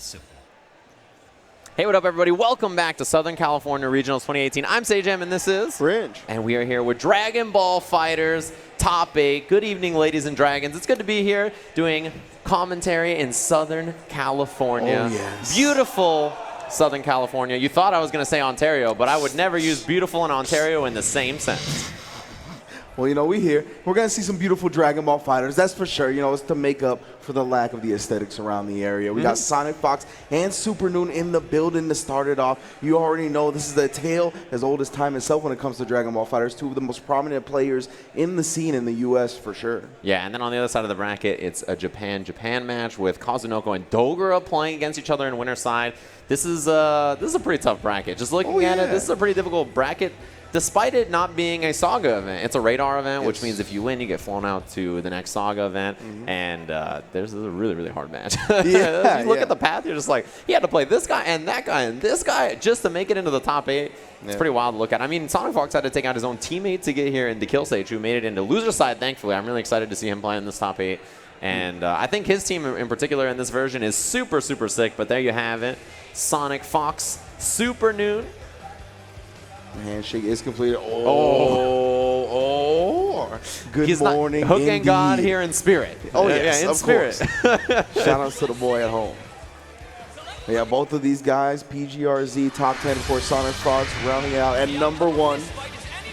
simple. Hey, what up, everybody? Welcome back to Southern California Regionals 2018. I'm Sajam, and this is Fringe. And we are here with Dragon Ball Fighters Top 8. Good evening, ladies and dragons. It's good to be here doing commentary in Southern California. Oh, yes. Beautiful Southern California. You thought I was going to say Ontario, but I would never use beautiful and Ontario in the same sentence. Well, you know, we're going to see some beautiful Dragon Ball Fighters, that's for sure. You know, it's to make up for the lack of the aesthetics around the area. We got SonicFox and Super Noon in the building to start it off. You already know this is a tale as old as time itself when it comes to Dragon Ball Fighters. Two of the most prominent players in the scene in the U.S. for sure. Yeah, and then on the other side of the bracket, it's a Japan-Japan match with Kazunoko and Dogura playing against each other in winner's side. This is a pretty tough bracket. Just looking at it, this is a pretty difficult bracket. Despite it not being a Saga event, it's a radar event, which means if you win, you get flown out to the next Saga event. And this is a really, really hard match. Yeah, you look at the path, you're just like, he had to play this guy and that guy and this guy just to make it into the top 8. It's pretty wild to look at. I mean, SonicFox had to take out his own teammate to get here in Dekillsage, who made it into loser side, thankfully. I'm really excited to see him play in this top 8. And I think his team in particular in this version is super, super sick. But there you have it. SonicFox, Super Noon. Handshake is completed. Good He's morning, not hooking indeed. God here in spirit. Oh, yes, in of spirit. Shout outs to the boy at home. Yeah, both of these guys, PGRZ, top 10 for SonicFox, rounding it out at number 1.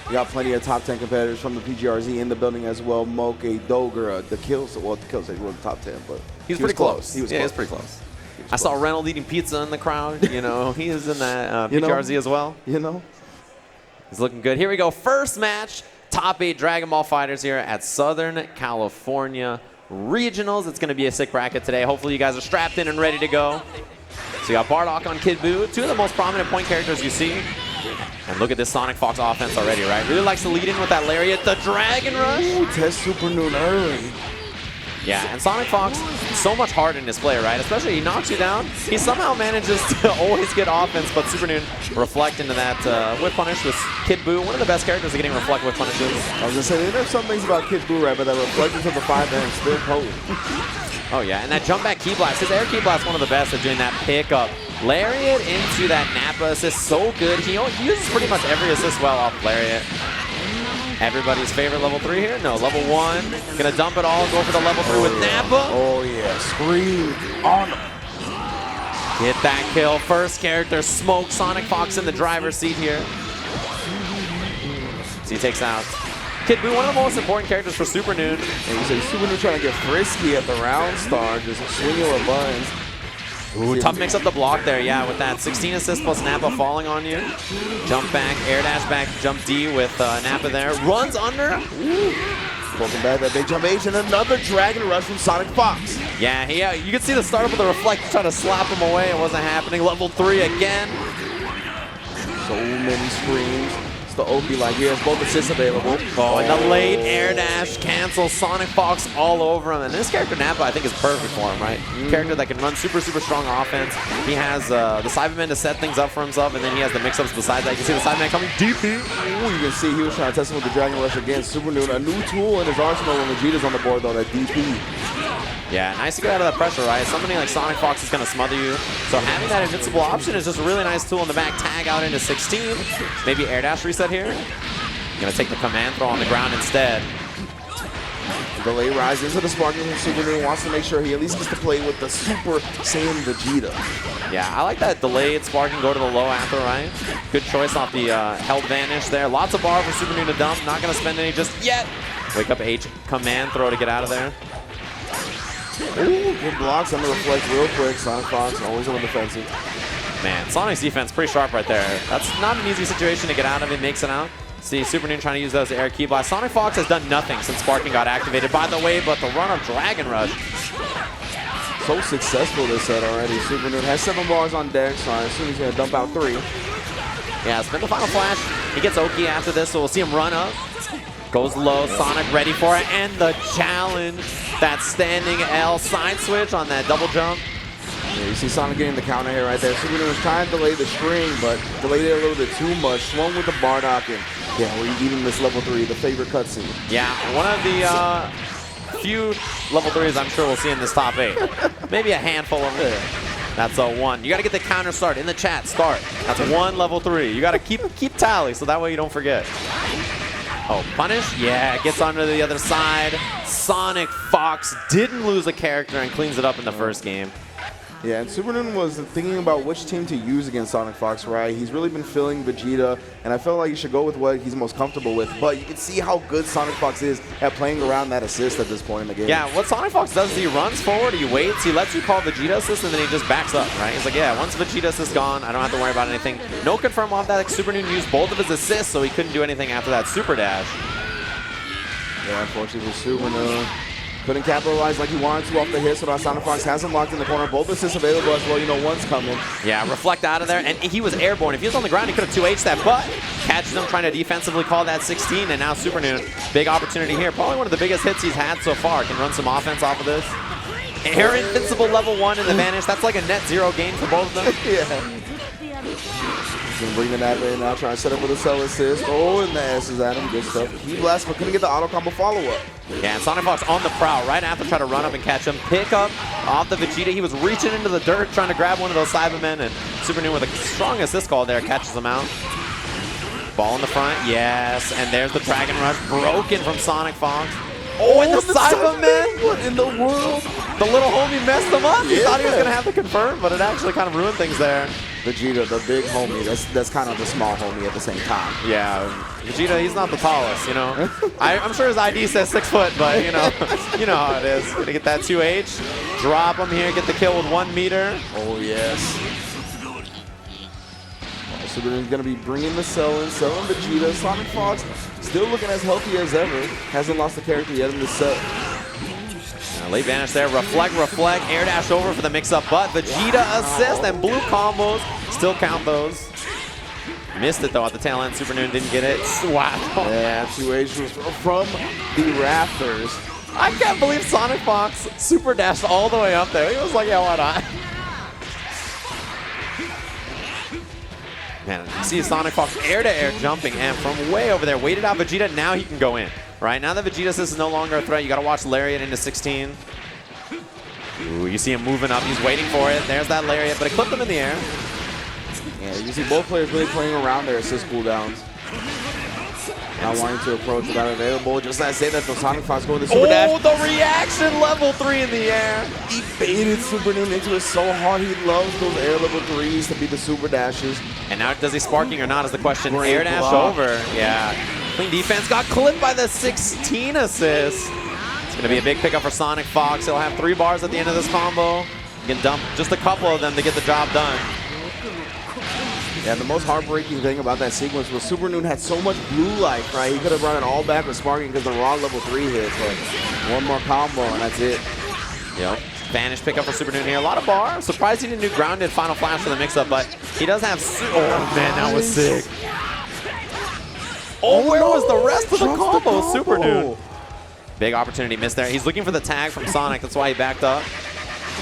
We got plenty of top 10 competitors from the PGRZ in the building as well. Moke, Dogura, Dekillsage. Well, Dekillsage wasn't top 10, but He was pretty close. He was pretty close. I saw Reynolds eating pizza in the crowd. You know, he is in that PGRZ as well. You know. He's looking good. Here we go. First match, top 8 Dragon Ball Fighters here at Southern California Regionals. It's going to be a sick bracket today. Hopefully you guys are strapped in and ready to go. So you got Bardock on Kid Buu, two of the most prominent point characters you see. And look at this SonicFox offense already, right? Really likes to lead in with that lariat, the Dragon Rush. Ooh, test Super Noon early. Yeah, and SonicFox, so much heart in his play, right? Especially he knocks you down. He somehow manages to always get offense, but Super Noon reflect into that whip punish with Kid Buu. One of the best characters at getting reflect whip punishes. I was going to say, there's some things about Kid Buu, right? But that reflection to the 5-man is still potent. Oh, yeah, and that jump back key blast. His air key blast is one of the best at doing that pickup. Lariat into that Nappa assist, so good. He uses pretty much every assist well off Lariat. Everybody's favorite level 3 here? No, level 1. Gonna dump it all, go for the level 3 with Nappa. Oh, yeah. Scream on him. Get that kill. First character, smoke SonicFox in the driver's seat here. So he takes out Kid Buu, one of the most important characters for Super Noon. And you say Super Noon trying to get frisky at the round start, just swinging with buttons. Ooh, tough mix up the block there, yeah, with that 16 assist plus Nappa falling on you. Jump back, air dash back, jump D with Nappa there. Runs under. Welcome back, that big jump H, and another Dragon Rush from SonicFox. Yeah, you can see the startup of the reflect trying to slap him away. It wasn't happening. Level 3 again. So many screams. It's the OP like here's both assists available. Oh, and the late air dash cancels SonicFox all over him. And this character, Nappa, I think is perfect for him, right? Character that can run super, super strong offense. He has the Cyberman to set things up for himself, and then he has the mix-ups besides that. You can see the Cyberman coming DP. Ooh, you can see he was trying to test him with the Dragon Rush against Super Noon. A new tool in his arsenal when Vegeta's on the board, though, that DP. Yeah, nice to get out of that pressure, right? Somebody like SonicFox is going to smother you. So having that invincible option is just a really nice tool in the back. Tag out into 16. Maybe air dash reset here. Going to take the command throw on the ground instead. Delay rise into the sparking from Super Noon. Wants to make sure he at least gets to play with the Super Saiyan Vegeta. Yeah, I like that delayed sparking, go to the low after, right? Good choice off the held vanish there. Lots of bar for Super Noon to dump. Not going to spend any just yet. Wake up H, command throw to get out of there. Ooh, good blocks on the reflect real quick. SonicFox always on the defensive. Man, Sonic's defense pretty sharp right there. That's not an easy situation to get out of. He makes it out. See, Super Noon trying to use those air key blast. SonicFox has done nothing since sparking got activated, by the way, but the run of Dragon Rush. So successful this set already. Super Noon has 7 bars on deck, so I assume he's going to dump out 3. Yeah, spin the final flash. He gets Oki after this, so we'll see him run up. Goes low, Sonic ready for it, and the challenge. That standing L side switch on that double jump. Yeah, you see Sonic getting the counter here right there. Super Noon was trying to delay the string, but delayed it a little bit too much. Swung with the Bardock, and yeah, we're eating this level 3, the favorite cutscene. Yeah, one of the few level 3s I'm sure we'll see in this top 8. Maybe a handful of them. That's a 1. You got to get the counter start in the chat. Start. That's 1 level 3. You got to keep tally so that way you don't forget. Oh, punish? Yeah, gets onto the other side. SonicFox didn't lose a character and cleans it up in the first game. Yeah, and SuperNoon was thinking about which team to use against SonicFox, right? He's really been feeling Vegeta, and I felt like you should go with what he's most comfortable with. But you can see how good SonicFox is at playing around that assist at this point in the game. Yeah, what SonicFox does is he runs forward, he waits, he lets you call Vegeta assist, and then he just backs up, right? He's like, yeah, once Vegeta assist gone, I don't have to worry about anything. No confirm off that. Like, SuperNoon used both of his assists, so he couldn't do anything after that super dash. Yeah, unfortunately for SuperNoon. Couldn't capitalize like he wanted to off the hit, so now SonicFox has him locked in the corner. Both assists available as well. You know, one's coming. Yeah, reflect out of there, and he was airborne. If he was on the ground, he could have 2H'd that, but catches him trying to defensively call that 16, and now SuperNoon, big opportunity here. Probably one of the biggest hits he's had so far. Can run some offense off of this. Air invincible level 1 in the Vanish. That's like a net 0 gain for both of them. Yeah. Gonna bring the Nat in now, trying to set up with a cell assist. Oh, and the S is at him. Good stuff. He blasts, but couldn't get the auto combo follow-up. Yeah, and SonicFox on the prowl right after trying to run up and catch him. Pick up off the Vegeta. He was reaching into the dirt trying to grab one of those Cybermen, and SuperNoon with a strong assist call there catches him out. Ball in the front, yes, and there's the Dragon Rush broken from SonicFox. Oh, and the Cybermen! What in the world? The little homie messed him up. He thought he was going to have to confirm, but it actually kind of ruined things there. Vegeta, the big homie, that's kind of the small homie at the same time. Yeah, Vegeta, he's not the tallest, you know. I'm sure his ID says 6 foot, but you know how it is. Gonna get that 2H, drop him here, get the kill with 1 meter. Oh yes. SuperNoon's gonna be bringing the selling Vegeta. SonicFox still looking as healthy as ever. Hasn't lost a character yet in this set. Late vanish there, reflect, air dash over for the mix-up, but Vegeta assist and blue combos still count those. Missed it though at the tail end. SuperNoon didn't get it. Wow. Yeah, 2H was from the rafters. I can't believe SonicFox super dashed all the way up there. He was like, yeah, why not? Man, you see SonicFox air-to-air jumping, and from way over there, waited out Vegeta, now he can go in. Right, now that Vegeta is no longer a threat, you gotta watch Lariat into 16. Ooh, you see him moving up, he's waiting for it. There's that Lariat, but it clipped him in the air. Yeah, you see both players really playing around their assist cooldowns. Not wanting to approach without available. Just as I say that, the SonicFox going to the super dash. Oh, the reaction level 3 in the air. He baited SuperNoon into it so hard. He loves those air level 3s to be the super dashes. And now does he sparking or not is the question. Great air dash block. over. Yeah. Clean defense. Got clipped by the 16 assist. It's going to be a big pickup for SonicFox. He'll have 3 bars at the end of this combo. He can dump just a couple of them to get the job done. Yeah, the most heartbreaking thing about that sequence was SuperNoon had so much blue life, right? He could have brought it all back with sparking because the raw level 3 hit, but one more combo and that's it. Yep. Vanish pickup for SuperNoon here. A lot of bar. Surprised he didn't do grounded final flash for the mix-up, but he does have... Oh, man, that was sick. Oh, where was the rest of the combo? SuperNoon. Big opportunity missed there. He's looking for the tag from Sonic. That's why he backed up.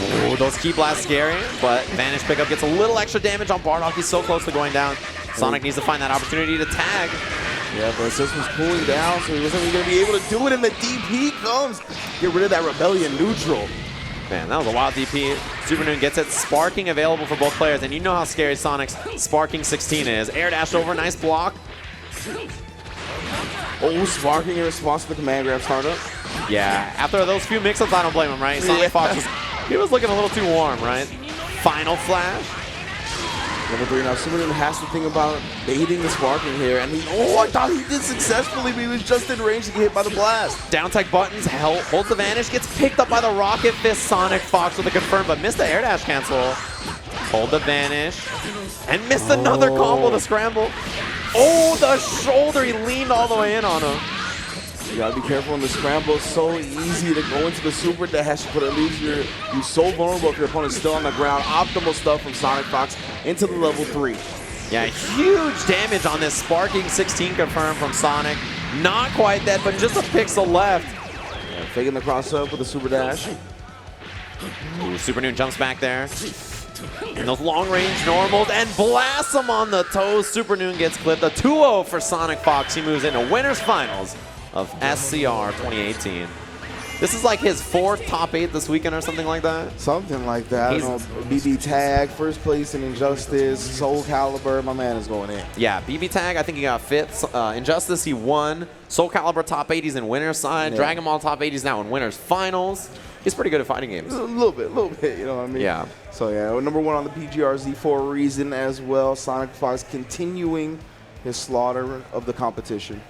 Oh, those key blasts scary, but Vanish pickup gets a little extra damage on Bardock. He's so close to going down. Sonic needs to find that opportunity to tag. Yeah, but assist was cooling down, so he wasn't even going to be able to do it, and the DP comes. Get rid of that Rebellion neutral. Man, that was a wild DP. SuperNoon gets it. Sparking available for both players, and you know how scary Sonic's Sparking 16 is. Air dash over, nice block. Oh, sparking in response to the command grab startup. Yeah, after those few mix-ups, I don't blame him, right? SonicFox he was looking a little too warm, right? Final flash. Level 3 now. SuperNoon has to think about baiting the sparking here, and I thought he did successfully, but he was just in range to get hit by the blast. Down tech buttons, holds the Vanish, gets picked up by the Rocket Fist. SonicFox with a confirm, but missed the air dash cancel. Hold the Vanish, and missed another combo to scramble. Oh, the shoulder, he leaned all the way in on him. You gotta be careful in the scramble. It's so easy to go into the super dash, but at least you're so vulnerable if your opponent's still on the ground. Optimal stuff from SonicFox into the level 3. Yeah, huge damage on this Sparking 16 confirmed from Sonic. Not quite dead, but just a pixel left. Yeah, faking the cross up with the super dash. Ooh, SuperNoon jumps back there. And those long-range normals, and blasts him on the toes. SuperNoon gets clipped. A 2-0 for SonicFox. He moves into winners finals of SCR 2018. This is like his 4th top 8 this weekend or something like that. Something like that. I don't know. BB Tag, first place in Injustice, Soul Calibur. My man is going in. Yeah, BB Tag, I think he got 5th. Injustice, he won. Soul Calibur top 80s in winner's side. Yeah. Dragon Ball top 80s now in winner's finals. He's pretty good at fighting games. A little bit, you know what I mean? Yeah. So yeah, number 1 on the PGRZ for a reason as well. SonicFox continuing his slaughter of the competition.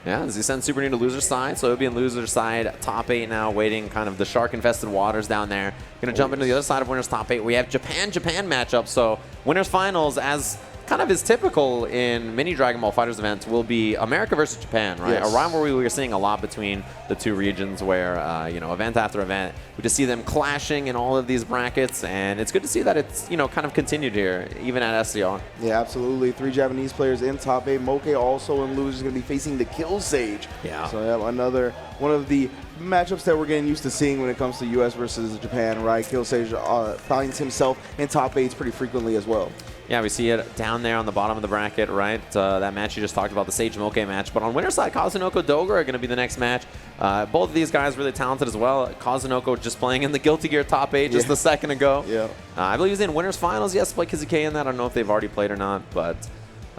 Yeah, as he sends Super New to loser side, so he'll be in loser side, top 8 now, waiting kind of the shark-infested waters down there. Going to jump into the other side of winners top 8. We have Japan matchup, so winners finals, as kind of is typical in many Dragon Ball FighterZ events, will be America versus Japan, right? Yes. A rivalry we're seeing a lot between the two regions where, you know, event after event, we just see them clashing in all of these brackets, and it's good to see that it's, you know, kind of continued here, even at SCR. Yeah, absolutely. 3 Japanese players in top 8. Moke also in losers, going to be facing Dekillsage. Yeah. So yeah, another one of the matchups that we're getting used to seeing when it comes to U.S. versus Japan, right? Dekillsage finds himself in top 8s pretty frequently as well. Yeah, we see it down there on the bottom of the bracket, right? That match you just talked about, the Sage Moke match. But on winner's side, Kazunoko, Dogura are going to be the next match. Both of these guys really talented as well. Kazunoko just playing in the Guilty Gear top 8 just a second ago. Yeah. I believe he's in winner's finals. Yes, play Kizuke in that. I don't know if they've already played or not, but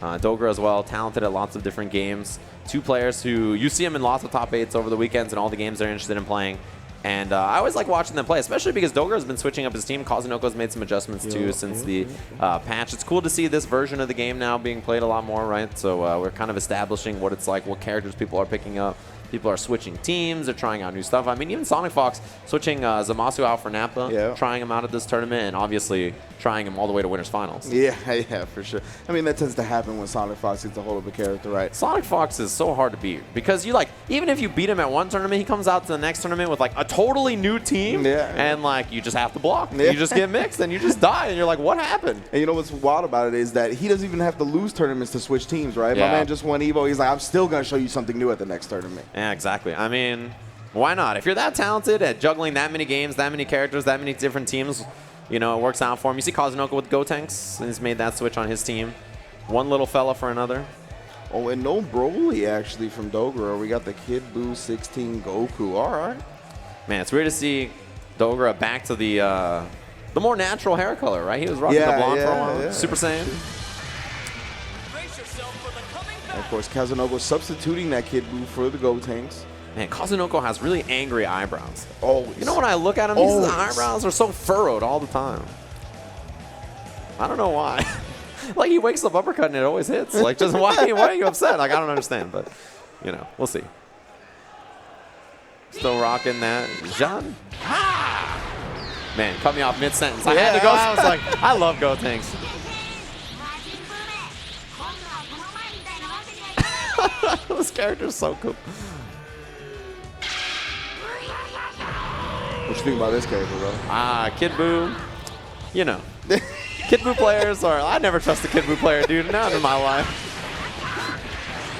Dogura as well, talented at lots of different games. 2 players who you see them in lots of top 8s over the weekends and all the games they're interested in playing. And I always like watching them play, especially because Dogura has been switching up his team. Kazunoko's made some adjustments too since the patch. It's cool to see this version of the game now being played a lot more, right? So we're kind of establishing what it's like, what characters people are picking up. People are switching teams. They're trying out new stuff. I mean, even SonicFox switching Zamasu out for Nappa, trying him out at this tournament, and obviously trying him all the way to winners finals. Yeah, for sure. I mean, that tends to happen when SonicFox gets a hold of a character, right? SonicFox is so hard to beat because you even if you beat him at one tournament, he comes out to the next tournament with like a totally new team, and like you just have to block. You just get mixed and you just die, and you're like, what happened? And you know what's wild about it is that he doesn't even have to lose tournaments to switch teams, right? My man just won Evo. He's like, I'm still gonna show you something new at the next tournament. Yeah, exactly. I mean, why not? If you're that talented at juggling that many games, that many characters, that many different teams, you know, it works out for him. You see Kazunoko with Gotenks, and he's made that switch on his team. One little fella for another. Oh, and no Broly, actually, from Dogura. We got the Kid Buu 16 Goku. All right. Man, it's weird to see Dogura back to the more natural hair color, right? He was rocking the blonde for a while. Super Saiyan. And of course, Kazunoko substituting that Kid Buu for the Gotenks. Man, Kazunoko has really angry eyebrows. Always. You know, when I look at him, his eyebrows are so furrowed all the time. I don't know why. Like, he wakes up uppercut and it always hits. Like, just why are you upset? Like, I don't understand, but, you know, we'll see. Still rocking that. Jean. Man, cut me off mid-sentence. I had to go. I was like, I love Gotenks. This character's so cool. What you think about this character, bro? Kid Buu. You know. Kid Buu players are... I never trust a Kid Buu player, dude. Not in my life.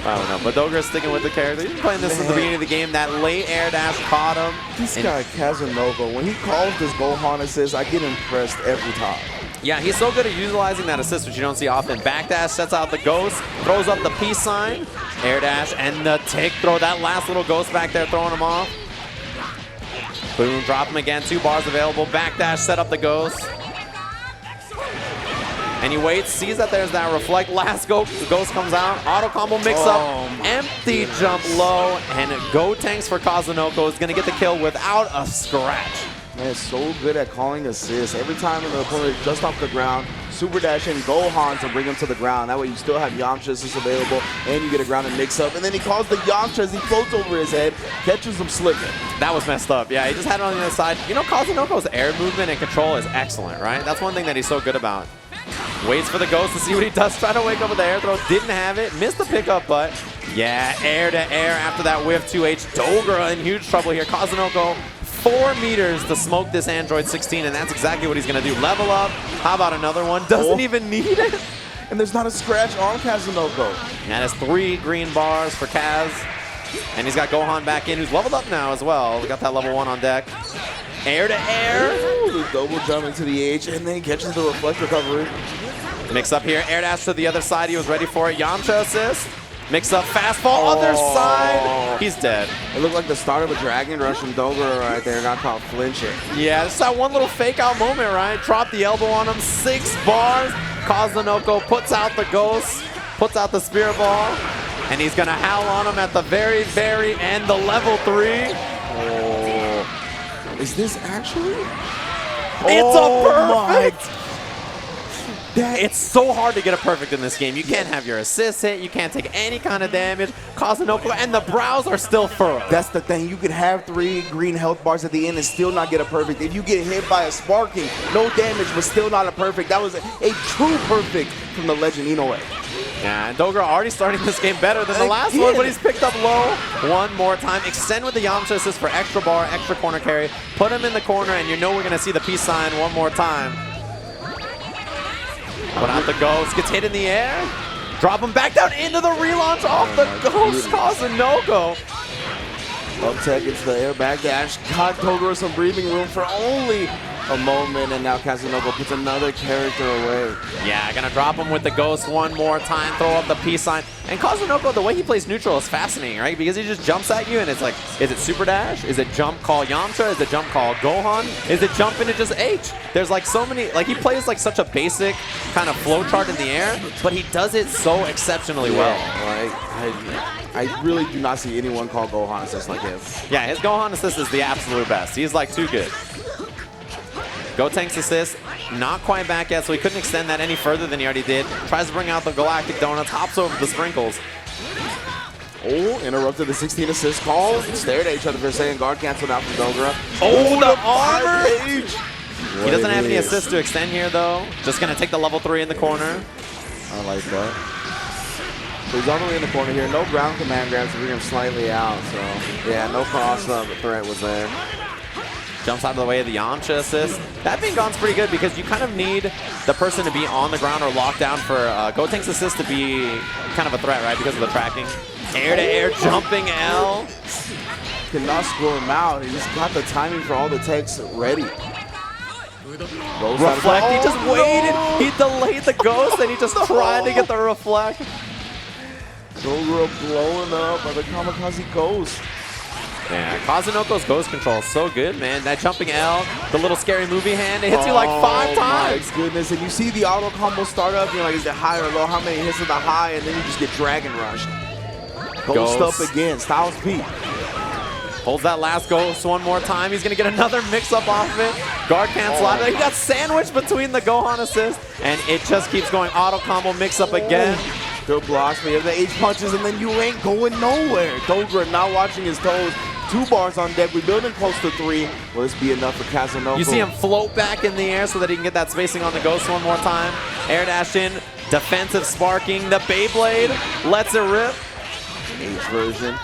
I don't know. But Dogura's sticking with the character. He's been playing this at the beginning of the game. That late air dash caught him. This guy, Kazunoko, when he calls this Gohan assist, I get impressed every time. Yeah, he's so good at utilizing that assist, which you don't see often. Backdash sets out the ghost, throws up the peace sign, air dash, and the tick throw. That last little ghost back there throwing him off. Boom, drop him again. 2 bars available. Backdash, set up the ghost. And he waits, sees that there's that reflect. Last ghost comes out. Auto combo mix up. Empty jump low. And Gotenks for Kazunoko is going to get the kill without a scratch. Man, so good at calling assists. Every time the opponent is just off the ground, super dash in Gohan to bring him to the ground. That way you still have Yamcha assist available, and you get a ground and mix up. And then he calls the Yamcha as he floats over his head, catches him slipping. That was messed up. Yeah, he just had it on the other side. You know, Kazunoko's air movement and control is excellent, right? That's one thing that he's so good about. Waits for the ghost to see what he does. Try to wake up with the air throw. Didn't have it. Missed the pickup, but yeah, air to air after that whiff 2H. Dogura in huge trouble here. Kazunoko 4 meters to smoke this Android 16, and that's exactly what he's going to do. Level up. How about another one? Doesn't even need it. And there's not a scratch on Kazunoko. That is 3 green bars for Kaz. And he's got Gohan back in, who's leveled up now as well. We got that level 1 on deck. Air to air. Ooh, the double jump into the H, and then he catches the reflect recovery. Mix up here. Air dash to the other side. He was ready for it. Yamcha assist. Mix up fastball, other side. He's dead. It looked like the start of a Dragon Rush from Dogura right there. Got caught flinching. Yeah, it's that one little fake out moment, right? Drop the elbow on him, 6 bars. Kazunoko puts out the ghost, puts out the spear ball, and he's gonna howl on him at the very, very end, the level 3. Oh. Is this actually? It's a perfect! That It's so hard to get a perfect in this game. You can't have your assist hit. You can't take any kind of damage. Kazunoko and the brows are still furrowed. That's the thing. You could have 3 green health bars at the end and still not get a perfect. If you get hit by a sparking, no damage, but still not a perfect. That was a true perfect from the legend Inoue. Yeah, and Dogura already starting this game better than the last one, but he's picked up low one more time. Extend with the Yamcha assist for extra bar, extra corner carry. Put him in the corner, and you know we're going to see the peace sign one more time. Put out the ghost, gets hit in the air. Drop him back down into the relaunch off the ghost, Kazunoko. Up tech gets the air back dash. Got Dogura some breathing room for only a moment, and now Kazunoko puts another character away. Yeah, gonna drop him with the ghost one more time, throw up the peace sign. And Kazunoko, the way he plays neutral is fascinating, right? Because he just jumps at you and it's like, is it super dash? Is it jump call Yamcha? Is it jump call Gohan? Is it jump into just H? There's like so many, like he plays like such a basic kind of flow chart in the air, but he does it so exceptionally well. Like, I really do not see anyone call Gohan assist like him. Yeah, his Gohan assist is the absolute best. He's like too good. Gotenks assist, not quite back yet, so he couldn't extend that any further than he already did. Tries to bring out the Galactic Donuts, hops over the sprinkles. Oh, interrupted the 16 assist call. Stared at each other for a second. Guard canceled out from Dogura. Oh, the armor! Page. He doesn't have any assist to extend here, though. Just going to take the level 3 in the corner. I like that. So he's all the way in the corner here. No ground command grabs to bring him slightly out. So, yeah, no cross threat was there. Jumps out of the way of the Yamcha assist. That being gone's pretty good because you kind of need the person to be on the ground or locked down for Gotenks assist to be kind of a threat, right? Because of the tracking. Air-to-air jumping L. Cannot score him out. He's got the timing for all the techs ready. Reflect, he just waited. He delayed the ghost and he just tried to get the reflect. Dogura blowing up by the Kamikaze Ghost. Yeah, Kazunoko's ghost control is so good, man. That jumping L, the little scary movie hand, it hits you like 5 times. My goodness, and you see the auto combo start up, you're like, is it high or low? How many hits in the high? And then you just get Dragon Rushed. Ghost up again, Styles P. Holds that last ghost one more time. He's going to get another mix-up off of it. Guard cancel out. He got sandwiched between the Gohan assist, and it just keeps going. Auto combo mix-up again. Good blocks, we have the H punches, and then you ain't going nowhere. Dogura not watching his toes. 2 bars on deck. We're building close to 3. Will this be enough for Kazunoko? You see him float back in the air so that he can get that spacing on the ghost one more time. Air dash in. Defensive sparking. The Beyblade lets it rip. H version.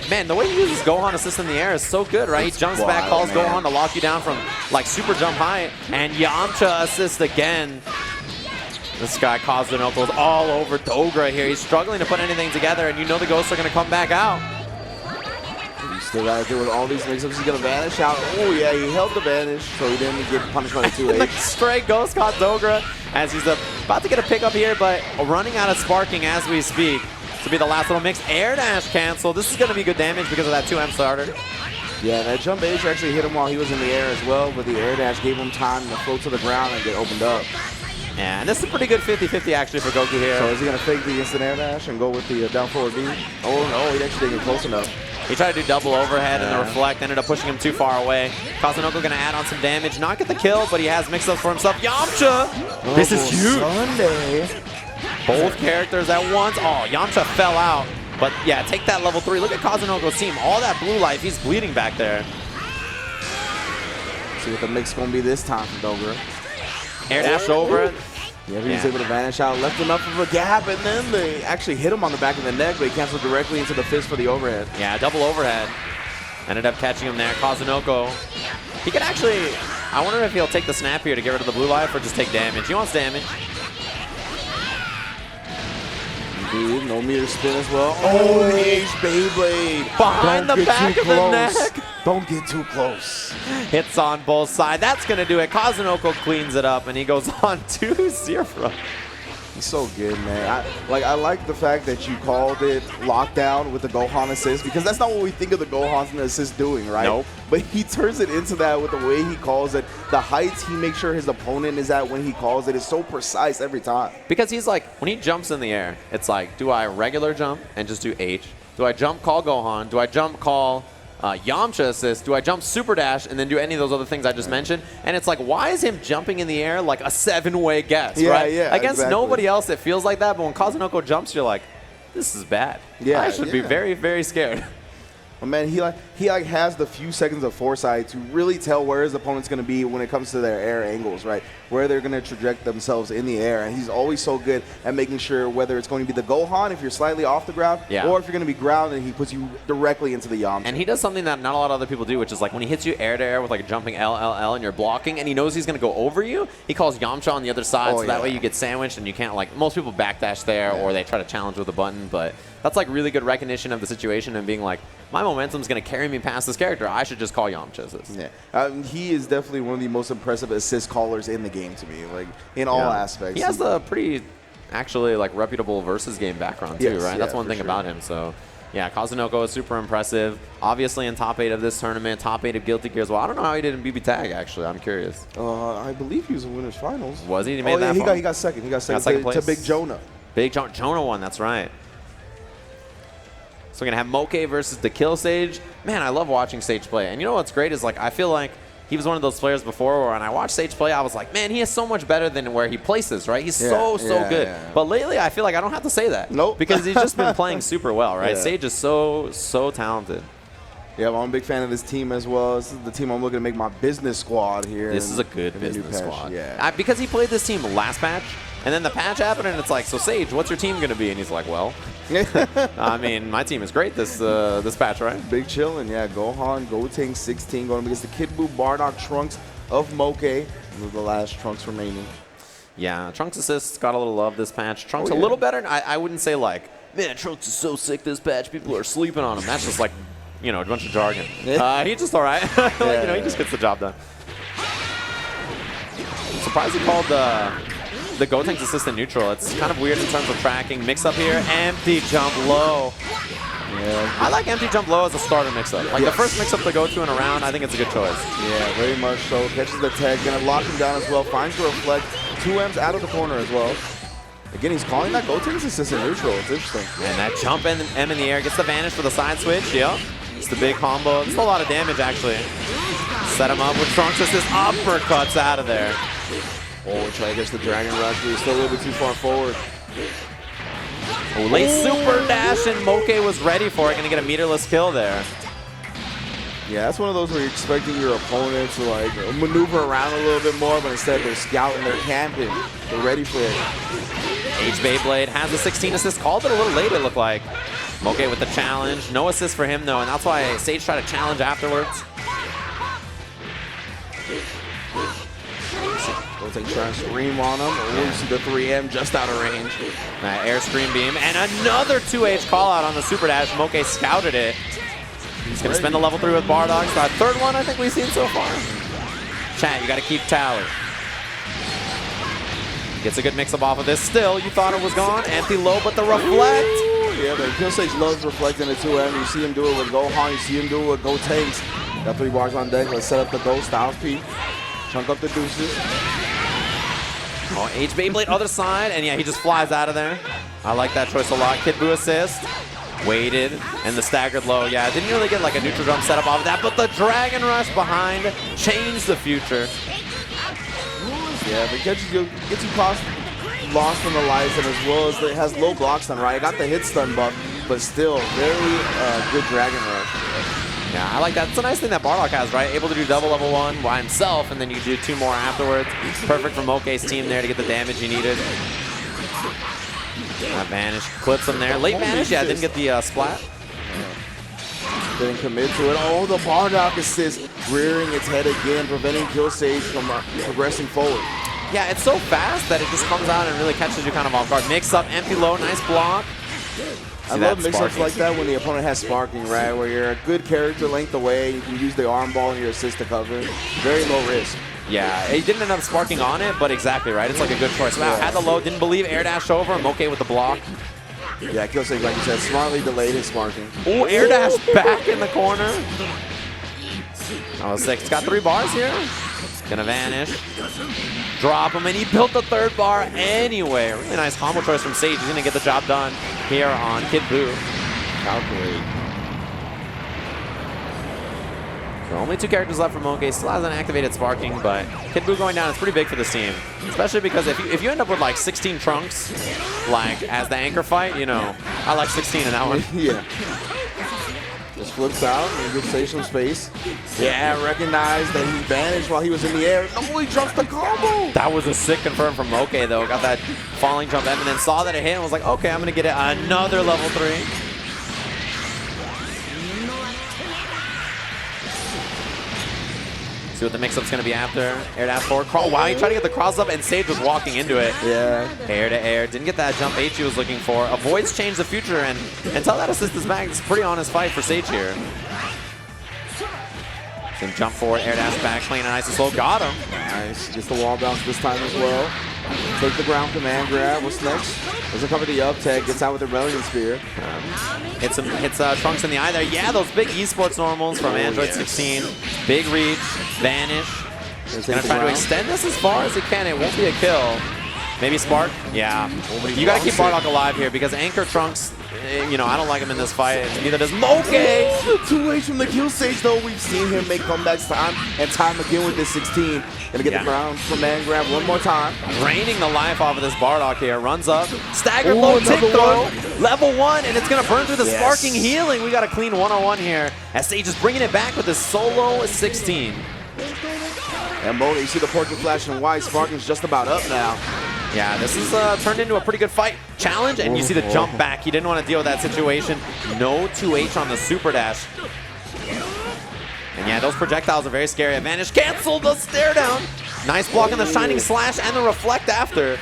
Man, the way he uses Gohan assist in the air is so good, right? He jumps back, calls Gohan to lock you down from like super jump high, and Yamcha assist again. This guy Kazunoko's all over Dogura here. He's struggling to put anything together, and you know the ghosts are going to come back out. Still got to do with all these mix-ups. He's going to vanish out. Oh, yeah, he held the vanish, so he didn't get punished by the 2H. The straight ghost caught Dogura as he's about to get a pickup here, but running out of sparking as we speak. This will be the last little mix. Air dash cancel. This is going to be good damage because of that 2M starter. Yeah, that jump H actually hit him while he was in the air as well, but the air dash gave him time to float to the ground and get opened up. Yeah, and this is a pretty good 50-50 actually for Goku here. So is he going to fake the instant air dash and go with the down forward B? Oh, no, he actually didn't get close enough. He tried to do double overhead and the reflect ended up pushing him too far away. Kazunoko going to add on some damage, not get the kill, but he has mix-ups for himself. Yamcha! This is huge! Sunday. Both characters at once. Oh, Yamcha fell out. But yeah, take that level 3. Look at Kazunoko's team. All that blue life, he's bleeding back there. See what the mix going to be this time for Dogura. Air dash over. Yeah, he was able to vanish out, left enough of a gap, and then they actually hit him on the back of the neck, but he canceled directly into the fist for the overhead. Yeah, double overhead. Ended up catching him there. Kazunoko. He could actually, I wonder if he'll take the snap here to get rid of the blue life or just take damage. He wants damage. Indeed, no meter spin as well. Oh, the H Beyblade. Behind the back of the neck. Don't get too close. Hits on both sides. That's going to do it. Kazunoko cleans it up, and he goes on 2-0. He's so good, man. I like the fact that you called it lockdown with the Gohan assist, because that's not what we think of the Gohans and the assist doing, right? Nope. But he turns it into that with the way he calls it. The heights he makes sure his opponent is at when he calls it is so precise every time. Because he's like, when he jumps in the air, it's like, do I regular jump and just do H? Do I jump call Gohan? Do I jump call Yamcha assist? Do I jump super dash and then do any of those other things I just mentioned? And it's like, why is him jumping in the air like a 7-way guess, right? Yeah, Against exactly. nobody else it feels like that, but when Kazunoko jumps, you're like, this is bad. Yeah, I should be very, very scared. But man, he has the few seconds of foresight to really tell where his opponent's going to be when it comes to their air angles, right? Where they're going to traject themselves in the air. And he's always so good at making sure whether it's going to be the Gohan if you're slightly off the ground, or if you're going to be grounded, he puts you directly into the Yamcha. And he does something that not a lot of other people do, which is like when he hits you air to air with like a jumping LLL and you're blocking and he knows he's going to go over you, he calls Yamcha on the other side, so that way you get sandwiched and you can't, like, most people backdash there or they try to challenge with a button, but that's like really good recognition of the situation and being like, my momentum's going to carry me past this character. I should just call Yamcha assist. Yeah, he is definitely one of the most impressive assist callers in the game to me, like in all aspects. He has a pretty, actually, like reputable versus game background too, right? That's one thing about him. So, yeah, Kazunoko is super impressive. Obviously in top 8 of this tournament, top 8 of Guilty Gear as well. I don't know how he did in BB Tag, actually. I'm curious. I believe he was in winners finals. Was he? He made that far? He got second. He got second place to Big Jonah. Big Jonah won. That's right. So we're going to have Moke versus Dekillsage. Man, I love watching Sage play. And you know what's great is, like, I feel like he was one of those players before where when I watched Sage play, I was like, man, he is so much better than where he places, right? He's so good. Yeah. But lately, I feel like I don't have to say that. Nope. Because he's just been playing super well, right? Sage is so talented. Yeah, well, I'm a big fan of this team as well. This is the team I'm looking to make my business squad here. This is a good business squad. Yeah. Because he played this team last patch, and then the patch happened, and it's like, so Sage, what's your team going to be? And he's like, well, I mean, my team is great this patch, right? Big chillin', yeah. Gohan, Gotenks 16 going up against the Kid Buu, Bardock, Trunks of Moke, the last Trunks remaining. Yeah, Trunks assists got a little love this patch. Trunks a little better. I wouldn't say like, man, Trunks is so sick this patch. People are sleeping on him. That's just like, you know, a bunch of jargon. He's just all right. Like, you know, he just gets the job done. I'm surprised he called the Gotenks assistant neutral. It's kind of weird in terms of tracking. Mix up here, empty jump low. Yeah. I like empty jump low as a starter mix-up. Like the first mix-up to go to in a round, I think it's a good choice. Yeah, very much so. Catches the tag, gonna lock him down as well. Finds the reflect. 2Ms out of the corner as well. Again, he's calling that Gotenks assistant neutral. It's interesting. And that jump M in the air gets the vanish for the side switch. Yep. It's the big combo. It's a lot of damage, actually. Set him up with Trunks assist. Uppercuts out of there. Oh, try to catch the Dragon Rush, but he's still a little bit too far forward. Oh, late super dash, and Moke was ready for it. Going to get a meterless kill there. Yeah, that's one of those where you're expecting your opponent to like maneuver around a little bit more, but instead they're scouting, they're camping, they're ready for it. H Beyblade has the 16 assist. Called it a little late, it looked like. Moke with the challenge. No assist for him, though, and that's why Sage tried to challenge afterwards. Gotenks trying to scream on him. Oh, you see the 3M just out of range. Air scream beam, and another 2H call out on the super dash. Moke scouted it. He's going to spend the level 3 with Bardock. So that third one I think we've seen so far. Chat, you got to keep tally. Gets a good mix-up off of this. Still, you thought it was gone. Empty low, but the reflect. Yeah, but Dekillsage loves reflecting the 2M. You see him do it with Gohan. You see him do it with Gotenks. Got 3 bars on deck. Let's set up the Go Styles P. Chunk up the deuces. Oh, H Beyblade other side, and yeah, he just flies out of there. I like that choice a lot. Kid Buu assist. Waited, and the staggered low. Yeah, didn't really get like a neutral jump set up off of that, but the Dragon Rush behind changed the future. Yeah, but gets you lost in the lights, and as well as it has low block stun, right? It got the hit stun buff, but still very good Dragon Rush. Yeah, I like that. It's a nice thing that Bardock has, right? Able to do double level 1 by himself, and then you do 2 more afterwards. Perfect for Moke's team there to get the damage he needed. That vanish clips him there. Late vanish, yeah, didn't get the splat. Didn't commit to it. Oh, the Bardock assist, rearing its head again, preventing Dekillsage from progressing forward. Yeah, it's so fast that it just comes out and really catches you kind of off guard. Mix up, empty low, nice block. I love mix-ups like that when the opponent has sparking, right? Where you're a good character length away, you can use the arm ball and your assist to cover. Very low risk. Yeah, he didn't end up sparking on it, but exactly right. It's like a good choice. Wow, had the low, didn't believe, air dash over, Moke with the block. Yeah, Dekillsage, like you said, smartly delayed his sparking. Oh, air dash back in the corner. Oh, 6. Got 3 bars here. Gonna vanish. Drop him, and he built the 3rd bar anyway. Really nice combo choice from Sage. He's gonna get the job done here on Kid Buu. Calculate. So only 2 characters left for Moke. Still hasn't activated sparking, but Kid Buu going down is pretty big for this team. Especially because if you end up with like 16 trunks, like as the anchor fight, you know, I like 16 in that one. Yeah. Just flips out and gives Sage some space. Yeah, recognized that he vanished while he was in the air. No, he drops the combo. That was a sick confirm from Moke though. Got that falling jump M and then saw that it hit and was like, okay, I'm gonna get it another level 3. See what the mix-up's going to be after. Air dash forward. Wow, he tried to get the cross up, and Sage was walking into it. Yeah. Air to air. Didn't get that jump H he was looking for. Avoids change the future, and until that assist is back, it's a pretty honest fight for Sage here. Then jump forward, air dash back, playing nice and slow. Got him. Nice. Gets the wall bounce this time as well. Take the ground command grab. What's next? Doesn't cover the up tag. Gets out with the Rebellion Spear. Hits Trunks in the eye there. Yeah, those big esports normals from Android 16. Big reach, vanish. Gonna try to extend this as far as he can. It won't be a kill. Maybe spark? Yeah. You gotta keep Bardock alive here because Anchor Trunks, you know, I don't like him in this fight. Neither does Moke. The 2H from the Dekillsage, though. We've seen him make comebacks time and time again with this 16. Gonna get the ground command grab one more time. Draining the life off of this Bardock here. Runs up. Stagger low tick throw. Level 1, and it's gonna burn through the sparking healing. We got a clean 1-on-1 here as Sage is bringing it back with this solo 16. And Moke, you see the portrait flashing white. Sparking's just about up now. Yeah, this is turned into a pretty good fight challenge, and you see the jump back. He didn't want to deal with that situation. No 2H on the super dash. And yeah, those projectiles are very scary. Advantage canceled the stare down. Nice block on the Shining Slash and the Reflect after.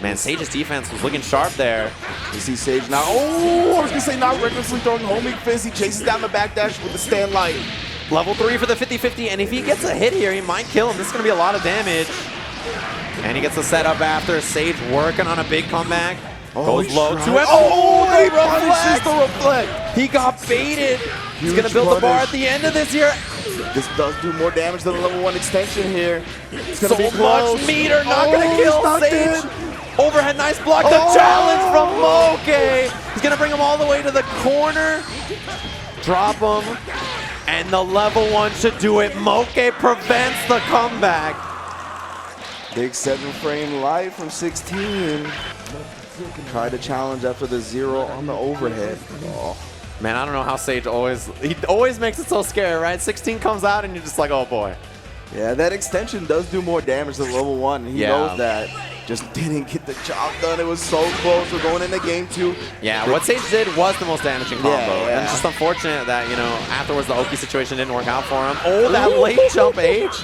Man, Sage's defense was looking sharp there. You see Sage now. Oh, I was going to say not recklessly throwing homing fizz. He chases down the backdash with the stand light. Level 3 for the 50-50, and if he gets a hit here, he might kill him. This is going to be a lot of damage. And he gets the setup after. Sage working on a big comeback. Goes low to him. Oh, they punishes the reflect. He got baited. He's going to build the bar at the end of this here. This does do more damage than the level 1 extension here. It's going to be close. Much meter, not going to kill Sage. Overhead, nice block. The challenge from Moke. He's going to bring him all the way to the corner. Drop him. And the level 1 should do it. Moke prevents the comeback. Big 7-frame light from 16. Try to challenge after the 0 on the overhead. Oh. Man, I don't know how Sage always makes it so scary, right? 16 comes out and you're just like, oh boy. Yeah, that extension does do more damage than level 1. He knows that. Just didn't get the job done. It was so close. We're going into game 2. Yeah, what Sage did was the most damaging combo. And it's just unfortunate that, you know, afterwards the Oki situation didn't work out for him. Oh, that late jump H.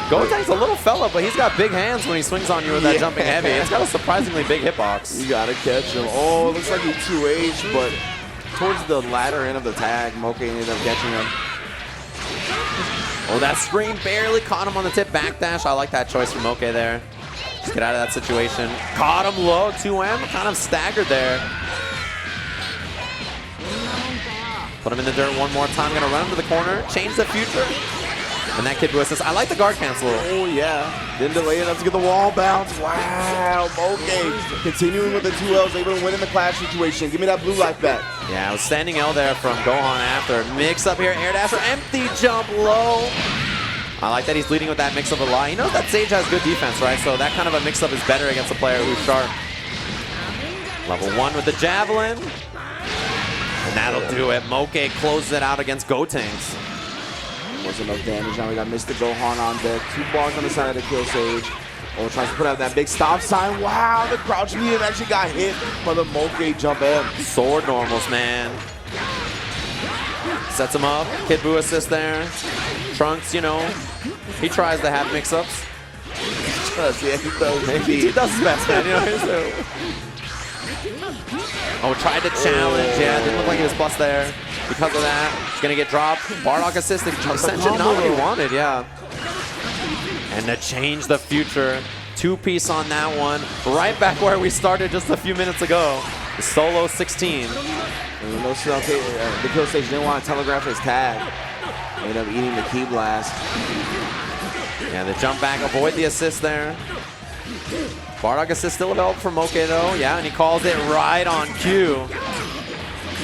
Goten's a little fella, but he's got big hands when he swings on you with that jumping heavy. It's got a surprisingly big hitbox. You gotta catch him. Oh, it looks like he 2H, but towards the latter end of the tag, Moke ended up catching him. Oh, that screen barely caught him on the tip backdash. I like that choice from Moke there. Just get out of that situation. Caught him low, 2M, kind of staggered there. Put him in the dirt one more time. Gonna run him to the corner, change the future. And that Kid Buu assist. I like the guard cancel. Oh, yeah. Didn't delay enough to get the wall bounce. Wow, Moke continuing with the 2Ls, able to win in the clash situation. Give me that blue life back. Yeah, it was standing L there from Gohan after. Mix up here, air dasher, empty jump low. I like that he's leading with that mix-up a lot. He knows that Sage has good defense, right? So that kind of a mix-up is better against a player who's sharp. Level 1 with the Javelin. And that'll do it. Moke closes it out against Gotenks. Wasn't enough damage. Now we got Mr. Gohan on deck. 2 bars on the side of the Dekillsage. Oh, tries to put out that big stop sign. Wow, the crouch medium actually got hit by the Moke jump M. Sword normals, man. Sets him up. Kid Buu assist there. Trunks, you know, he tries to have mix-ups. Yeah, he does. He does his best, man. You know, oh, tried to challenge. Yeah, didn't look like he was plus there. Because of that, he's going to get dropped. Bardock assisting. Ascension, not what he wanted, yeah. And to change the future, two-piece on that one. Right back where we started just a few minutes ago. The solo 16. Dekillsage didn't want to telegraph his tag. Ended up eating the key blast. Yeah, the jump back, avoid the assist there. Bardock assist still available for Moke though. Yeah, and he calls it right on cue.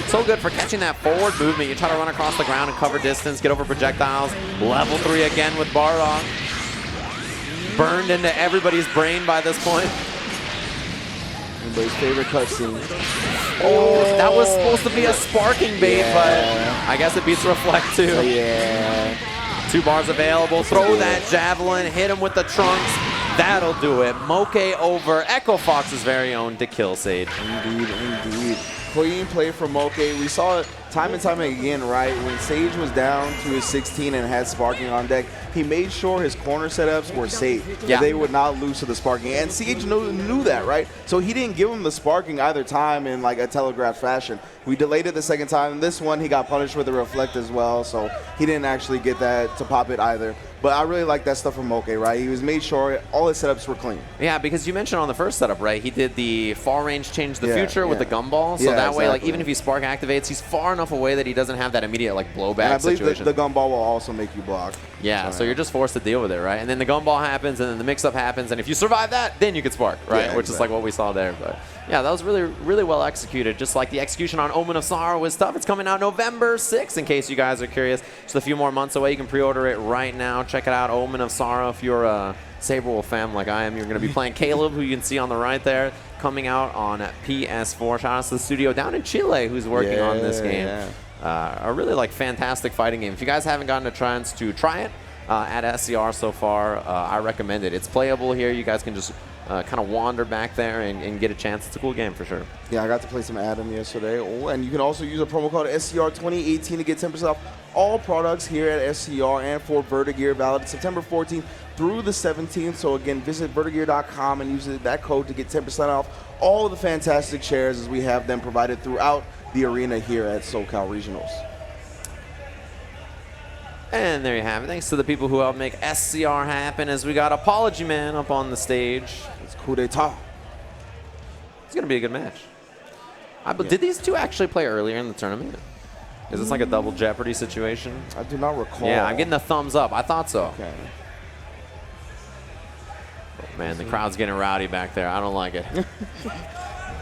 So good for catching that forward movement. You try to run across the ground and cover distance, get over projectiles. Level 3 again with Bardock. Burned into everybody's brain by this point. Everybody's favorite cutscene. Oh, that was supposed to be a sparking bait, but I guess it beats Reflect too. Yeah. 2 bars available. Throw that javelin, hit him with the trunks. That'll do it. Moke over Echo Fox's very own Dekillsage. Indeed, indeed. Clean play from Moke. We saw it time and time again, right? When Sage was down to his 16 and had sparking on deck, he made sure his corner setups were safe. Yeah. They would not lose to the sparking. And Sage knew that, right? So he didn't give him the sparking either time in like a telegraphed fashion. We delayed it the second time. This one, he got punished with a reflect as well. So he didn't actually get that to pop it either. But I really like that stuff from Moke, right? He was made sure all his setups were clean. Yeah, because you mentioned on the first setup, right? He did the far range change the future with the gumball. So that way, like even if he spark activates, he's far enough away that he doesn't have that immediate like blowback and I believe situation. the gumball will also make you block. Yeah, so you're just forced to deal with it, right? And then the gumball happens, and then the mix-up happens, and if you survive that, then you can spark, right? Yeah, which is like what we saw there. But yeah, that was really, really well executed. Just like the execution on Omen of Sorrow was tough. It's coming out November 6th, in case you guys are curious. Just a few more months away. You can pre-order it right now. Check it out, Omen of Sorrow. If you're a Saberwolf fan like I am, you're going to be playing Caleb, who you can see on the right there, coming out on PS4. Shout out to the studio down in Chile who's working on this game. A really like fantastic fighting game. If you guys haven't gotten a chance to try it at SCR so far, I recommend it. It's playable here. You guys can just kind of wander back there and get a chance. It's a cool game for sure. Yeah, I got to play some Adam yesterday. Oh, and you can also use a promo code SCR2018 to get 10% off all products here at SCR and for Vertigear, valid September 14th through the 17th. So again, visit vertigear.com and use that code to get 10% off all of the fantastic shares as we have them provided throughout the arena here at SoCal Regionals. And there you have it. Thanks to the people who helped make SCR happen as we got Apology Man up on the stage. It's coup d'etat. It's going to be a good match. Did these two actually play earlier in the tournament? Is this like a double Jeopardy situation? I do not recall. Yeah, I'm getting the thumbs up. I thought so. Okay. Oh, man, the crowd's getting rowdy back there. I don't like it.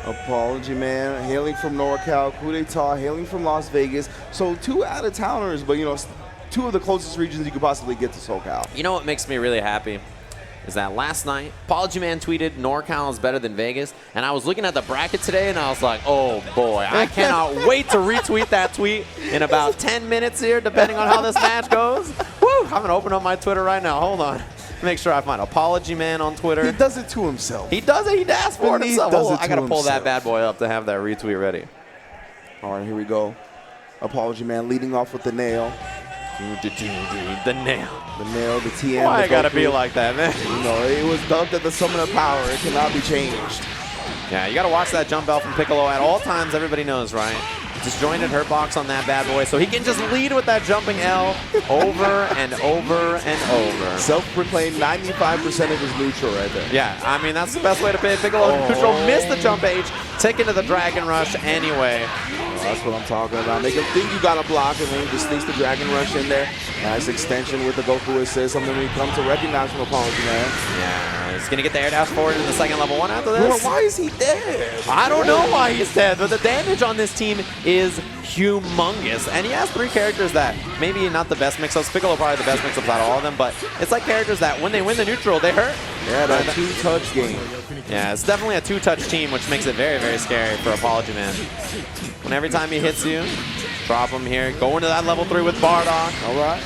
Apology Man, hailing from NorCal, coup d'etat, hailing from Las Vegas. So 2 out-of-towners, but you know, 2 of the closest regions you could possibly get to SoCal. You know what makes me really happy is that last night, Apology Man tweeted NorCal is better than Vegas, and I was looking at the bracket today, and I was like, oh boy, I cannot wait to retweet that tweet in about 10 minutes here, depending on how this match goes. Woo! I'm going to open up my Twitter right now. Hold on. Make sure I find Apology Man on Twitter. He does it to himself. He does it. He dashboarded himself. Hold on, I got to pull that bad boy up to have that retweet ready. All right, here we go. Apology Man leading off with the nail. The nail. The nail, the TM. Why it gotta be like that, man? You know, it was dubbed at the summon of power. It cannot be changed. Yeah, you gotta watch that jump bell from Piccolo at all times. Everybody knows, right? Disjointed hurt box on that bad boy, so he can just lead with that jumping L over and over and over. Self-proclaimed 95% of his neutral right there. Yeah, I mean, that's the best way to play Piccolo. Neutral missed the jump H, taken to the Dragon Rush anyway. Well, that's what I'm talking about. Make him think you got a block, and then he just sneaks the Dragon Rush in there. Nice extension with the Goku assist, something we come to recognize from Apology Man. Yeah, he's going to get the air dash forward in the second level 1 after this. Well, why is he dead? I don't know why he's dead, but the damage on this team is humongous. And he has 3 characters that maybe not the best mix-ups. Piccolo probably the best mix-ups out of all of them, but it's like characters that when they win the neutral, they hurt. Yeah, that 2-touch game. Yeah, it's definitely a 2-touch team, which makes it very, very scary for Apology Man. When every time he hits you, drop him here. Go into that level 3 with Bardock. All right.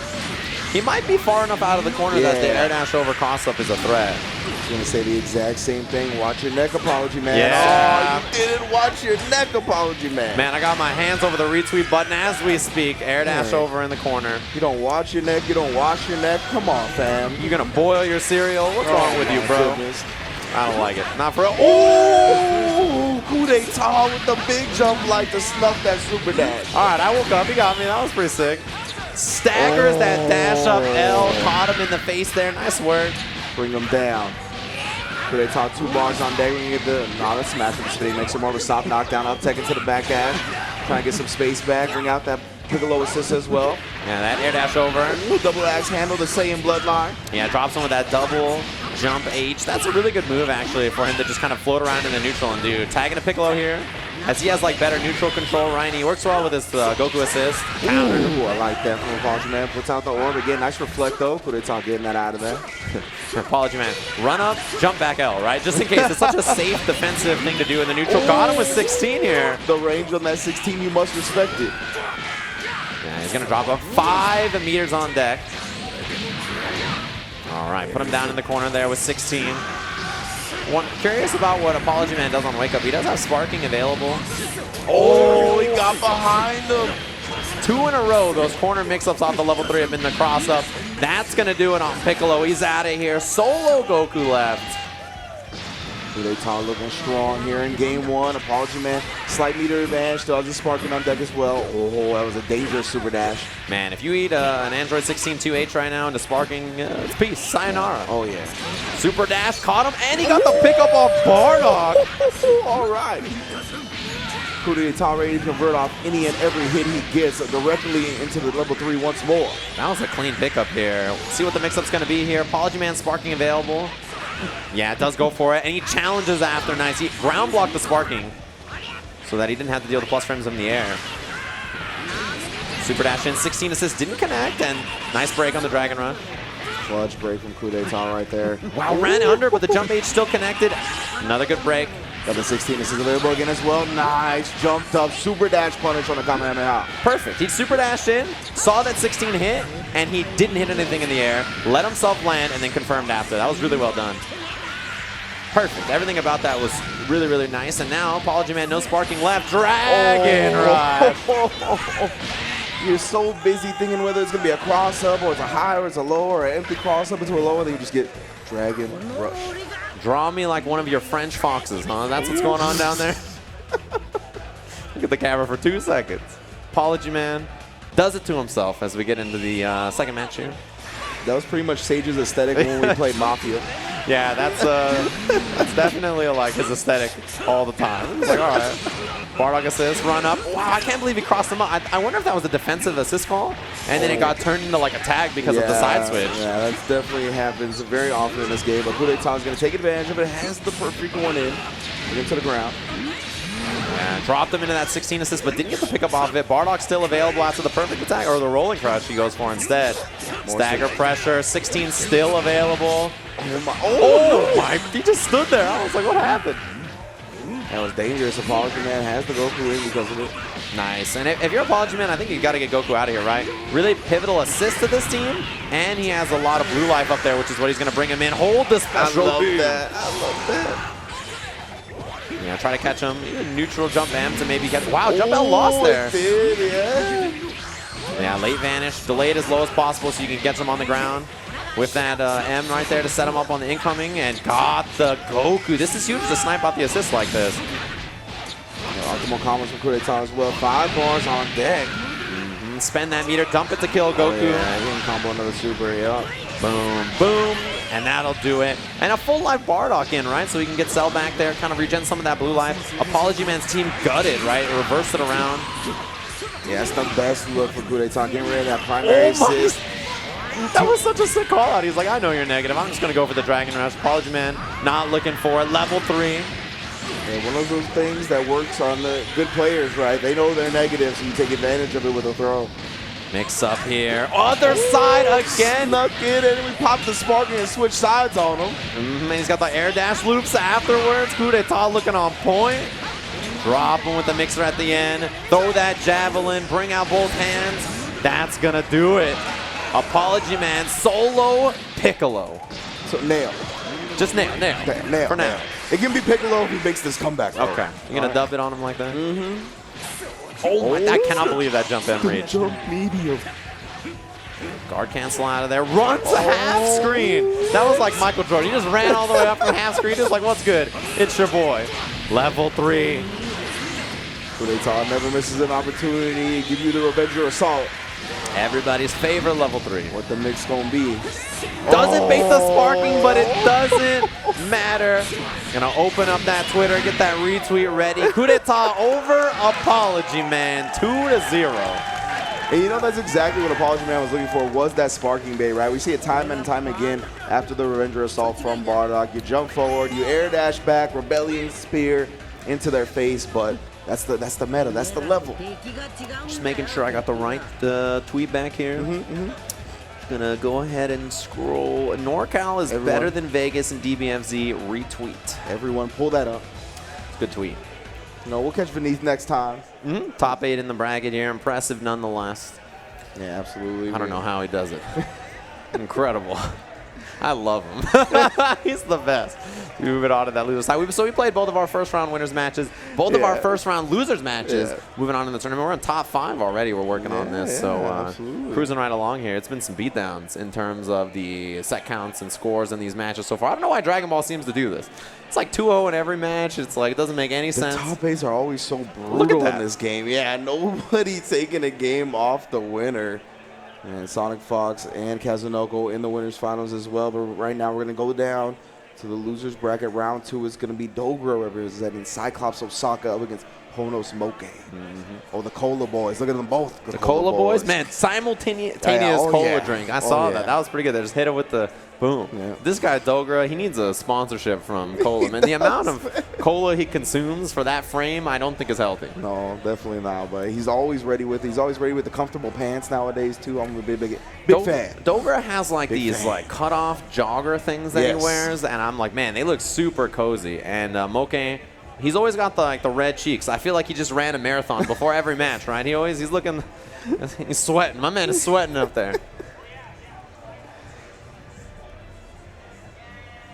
He might be far enough out of the corner that the air dash over cross-up is a threat. I was going to say the exact same thing. Watch your neck, Apology Man. Yeah. Oh, you didn't watch your neck, Apology Man. Man, I got my hands over the retweet button as we speak. Air dash over in the corner. You don't watch your neck. You don't wash your neck. Come on, fam. You gonna boil your cereal? What's wrong with you, bro? Goodness. I don't like it. Not for real. Oh! Coup d'etat with the big jump like to snuff that super dash. All right, I woke up. He got me. That was pretty sick. Staggers that dash up L. Caught him in the face there. Nice work. Bring him down. They talk 2 bars on deck. We get the not a smash with the spinning. Makes it more of a soft knockdown. Up tech into the back dash. Trying to get some space back. Bring out that Piccolo assist as well. Yeah, that air dash over. Ooh, double axe handle the Saiyan bloodline. Yeah, drops him with that double jump H. That's a really good move, actually, for him to just kind of float around in the neutral and do. Tagging a Piccolo here, as he has like better neutral control, right? He works well with his Goku assist. Counter. Ooh, I like that from Apology Man. Puts out the orb again. Nice reflect though. Kuretao getting that out of there. Apology Man. Run up, jump back L, right? Just in case. It's such a safe defensive thing to do in the neutral. Got him with 16 here. The range on that 16, you must respect it. Yeah, he's going to drop up 5 meters on deck. All right, put him down in the corner there with 16. Curious about what Apology Man does on Wake Up. He does have Sparking available. Oh, he got behind him. 2 in a row. Those corner mix-ups off the level 3 have been the cross-up. That's going to do it on Piccolo. He's out of here. Solo Goku left. Kuretao looking strong here in game 1. Apology Man, slight meter advantage. Still has the Sparking on deck as well. Oh, that was a dangerous super dash. Man, if you eat an Android 16 2H right now into Sparking, it's peace. Sayonara. Oh, yeah. Super dash, caught him, and he got the pickup off Bardock. All right. Kuretao ready to convert off any and every hit he gets directly into the level 3 once more. That was a clean pickup here. See what the mix-up's going to be here. Apology Man Sparking available. Yeah, it does go for it, and he challenges after. Nice. He ground blocked the Sparking so that he didn't have to deal the plus frames in the air. Super dash in, 16 assists, didn't connect, and nice break on the Dragon Rush. Clutch break from Kuretao right there. Wow, ran under, but the jump H still connected. Another good break. Got the 16 assists available again as well. Nice, jumped up, super dash punish on the Kamehameha. Perfect. He super dashed in, saw that 16 hit, and he didn't hit anything in the air. Let himself land, and then confirmed after. That was really well done. Perfect. Everything about that was really, really nice. And now, Apology Man, no Sparking left. Dragon Rush. You're so busy thinking whether it's going to be a cross-up, or it's a high, or it's a low, or an empty cross-up into a low, and then you just get Dragon Rush. Draw me like one of your French foxes, huh? That's what's going on down there? Look at the camera for 2 seconds. Apology Man does it to himself as we get into the second match here. That was pretty much Sage's aesthetic when we played Mafia. Yeah, that's definitely like his aesthetic all the time. It's like, all right, Bardock assist, run up. Wow, I can't believe he crossed him up. I wonder if that was a defensive assist call, and then it got turned into like a tag because of the side switch. Yeah, that definitely happens very often in this game. But Kuretao is going to take advantage of it. Has the perfect one in. Get to the ground. Yeah, dropped him into that 16 assist, but didn't get the pickup off of it. Bardock still available after the perfect attack, or the rolling crush he goes for instead. Stagger pressure, 16 still available. Oh my, he just stood there. I was like, what happened? That was dangerous. Apology Man has the Goku in because of it. Nice. And if you're Apology Man, I think you got to get Goku out of here, right? Really pivotal assist to this team, and he has a lot of blue life up there, which is what he's going to bring him in. Hold the special. I love that. I love that. Yeah, try to catch him. Even neutral jump M to maybe get. Wow, jump L lost there. Did, yeah. Yeah, late vanish, delayed as low as possible so you can get him on the ground with that M right there to set him up on the incoming, and got the Goku. This is huge to snipe out the assist like this. Optimal combos from Kuretao as well. 5 bars on deck. Spend that meter, dump it to kill Goku. Oh, yeah, he can combo another super, yeah. Boom, boom, and that'll do it. And a full life Bardock in, right? So he can get Cell back there, kind of regen some of that blue life. Apology Man's team gutted, right? Reversed it around. Yeah, that's the best look for Kuretao. Getting rid of that primary assist. That was such a sick call out. He's like, I know you're negative. I'm just going to go for the Dragon Rush. Apology Man not looking for it. Level 3. Yeah, one of those things that works on the good players, right? They know they're negative, so you take advantage of it with a throw. Mix up here. Other side again. Snuck in, and we popped the Sparking and switched sides on him. And he's got the air dash loops afterwards. Kuretao looking on point. Drop him with the mixer at the end. Throw that javelin. Bring out both hands. That's going to do it. Apology Man solo Piccolo. So nail. Just nail. For now. It can be Piccolo if he makes this comeback. Though. Okay. You're going to dub it on him like that? Mm-hmm. Oh, I cannot believe that jump M reach. Jump medium. Guard cancel out of there. Runs a half screen. That was like Michael Jordan. He just ran all the way up from half screen. Just like, what's good? It's your boy. Level 3. Kuretao never misses an opportunity. Give you the Revenger Assault. Everybody's favorite level 3. What the mix gonna be? Doesn't bait the sparking, but it doesn't matter. Gonna open up that Twitter, get that retweet ready. Coup d'etat over Apology Man, 2-0. And you know, that's exactly what Apology Man was looking for, was that sparking bait, right? We see it time and time again after the Revenger Assault from Bardock. You jump forward, you air dash back, Rebellion Spear into their face, but that's the meta, that's the level. Just making sure I got the right tweet back here. Gonna go ahead and scroll. NorCal is better than Vegas and DBFZ retweet. Everyone pull that up. Good tweet. No, we'll catch Vineeth next time. Top 8 in the bracket here. Impressive nonetheless. Yeah, absolutely. I don't know how he does it. Incredible. I love him. He's the best. Moving on to that loser side. So we played both of our first round winners matches, both of our first round losers matches. Moving on in the tournament. We're in top 5 already. We're working on this. So cruising right along here. It's been some beatdowns in terms of the set counts and scores in these matches so far. I don't know why Dragon Ball seems to do this. It's like 2-0 in every match. It's like, it doesn't make any sense. The top 8s are always so brutal in this game. Yeah, nobody taking a game off the winner. And SonicFox and Kazunoko in the winners finals as well. But right now we're going to go down to the losers bracket. Round 2 is going to be Dogura representing Cyclops Osaka up against Honos Moke. Oh, the Cola Boys. Look at them both. The Cola Boys? Man, simultaneous cola drink. I saw that. That was pretty good. They just hit it with the boom. This guy, Dogura, he needs a sponsorship from Cola. Man, the amount of cola he consumes for that frame, I don't think is healthy. No, definitely not. But he's always ready with the comfortable pants nowadays, too. I'm a big fan. Dogura has like these like cut-off jogger things that he wears, and I'm like, man, they look super cozy. And Moke, he's always got the red cheeks. I feel like he just ran a marathon before every match, right? He's looking, he's sweating. My man is sweating up there.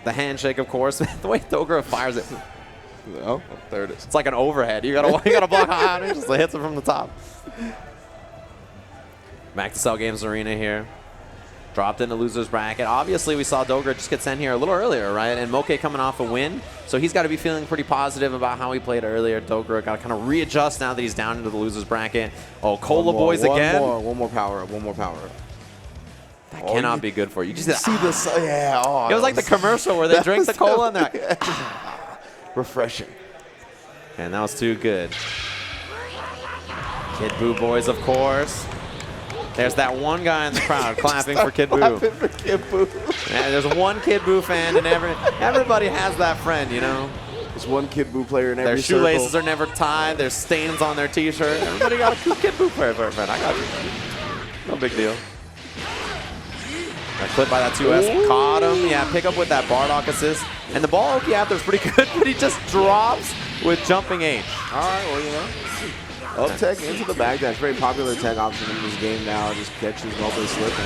The handshake, of course. The way Dogura fires it. Oh, there it is. It's like an overhead. You gotta block high. It just hits it from the top. Back to Cell Games Arena here. Dropped in the losers bracket. Obviously, we saw Dogura just get sent here a little earlier, right? And Moke coming off a win. So he's got to be feeling pretty positive about how he played earlier. Dogura got to kind of readjust now that he's down into the losers bracket. Oh, Cola Boys again. One more power up. One more power up. That cannot be good for you. You just see this. Yeah. Oh, it was like the commercial where they drink the cola and they're like, refreshing. And that was too good. Kid Buu Boys, of course. There's that one guy in the crowd clapping for Kid Buu. Clapping for Kid Buu. And there's one Kid Buu fan, and everybody has that friend, you know. There's one Kid Buu player in every Their shoelaces are never tied. There's stains on their T-shirt. Everybody got a Kid Buu player for a friend. I got you. No big deal. That clip by that 2S caught him. Yeah, pick up with that Bardock assist. And the ball Oki after is pretty good, but he just drops with jumping H. All right, well, you know. Up tech into the backdash. Very popular tech option in this game now. Just catches Moke slipping.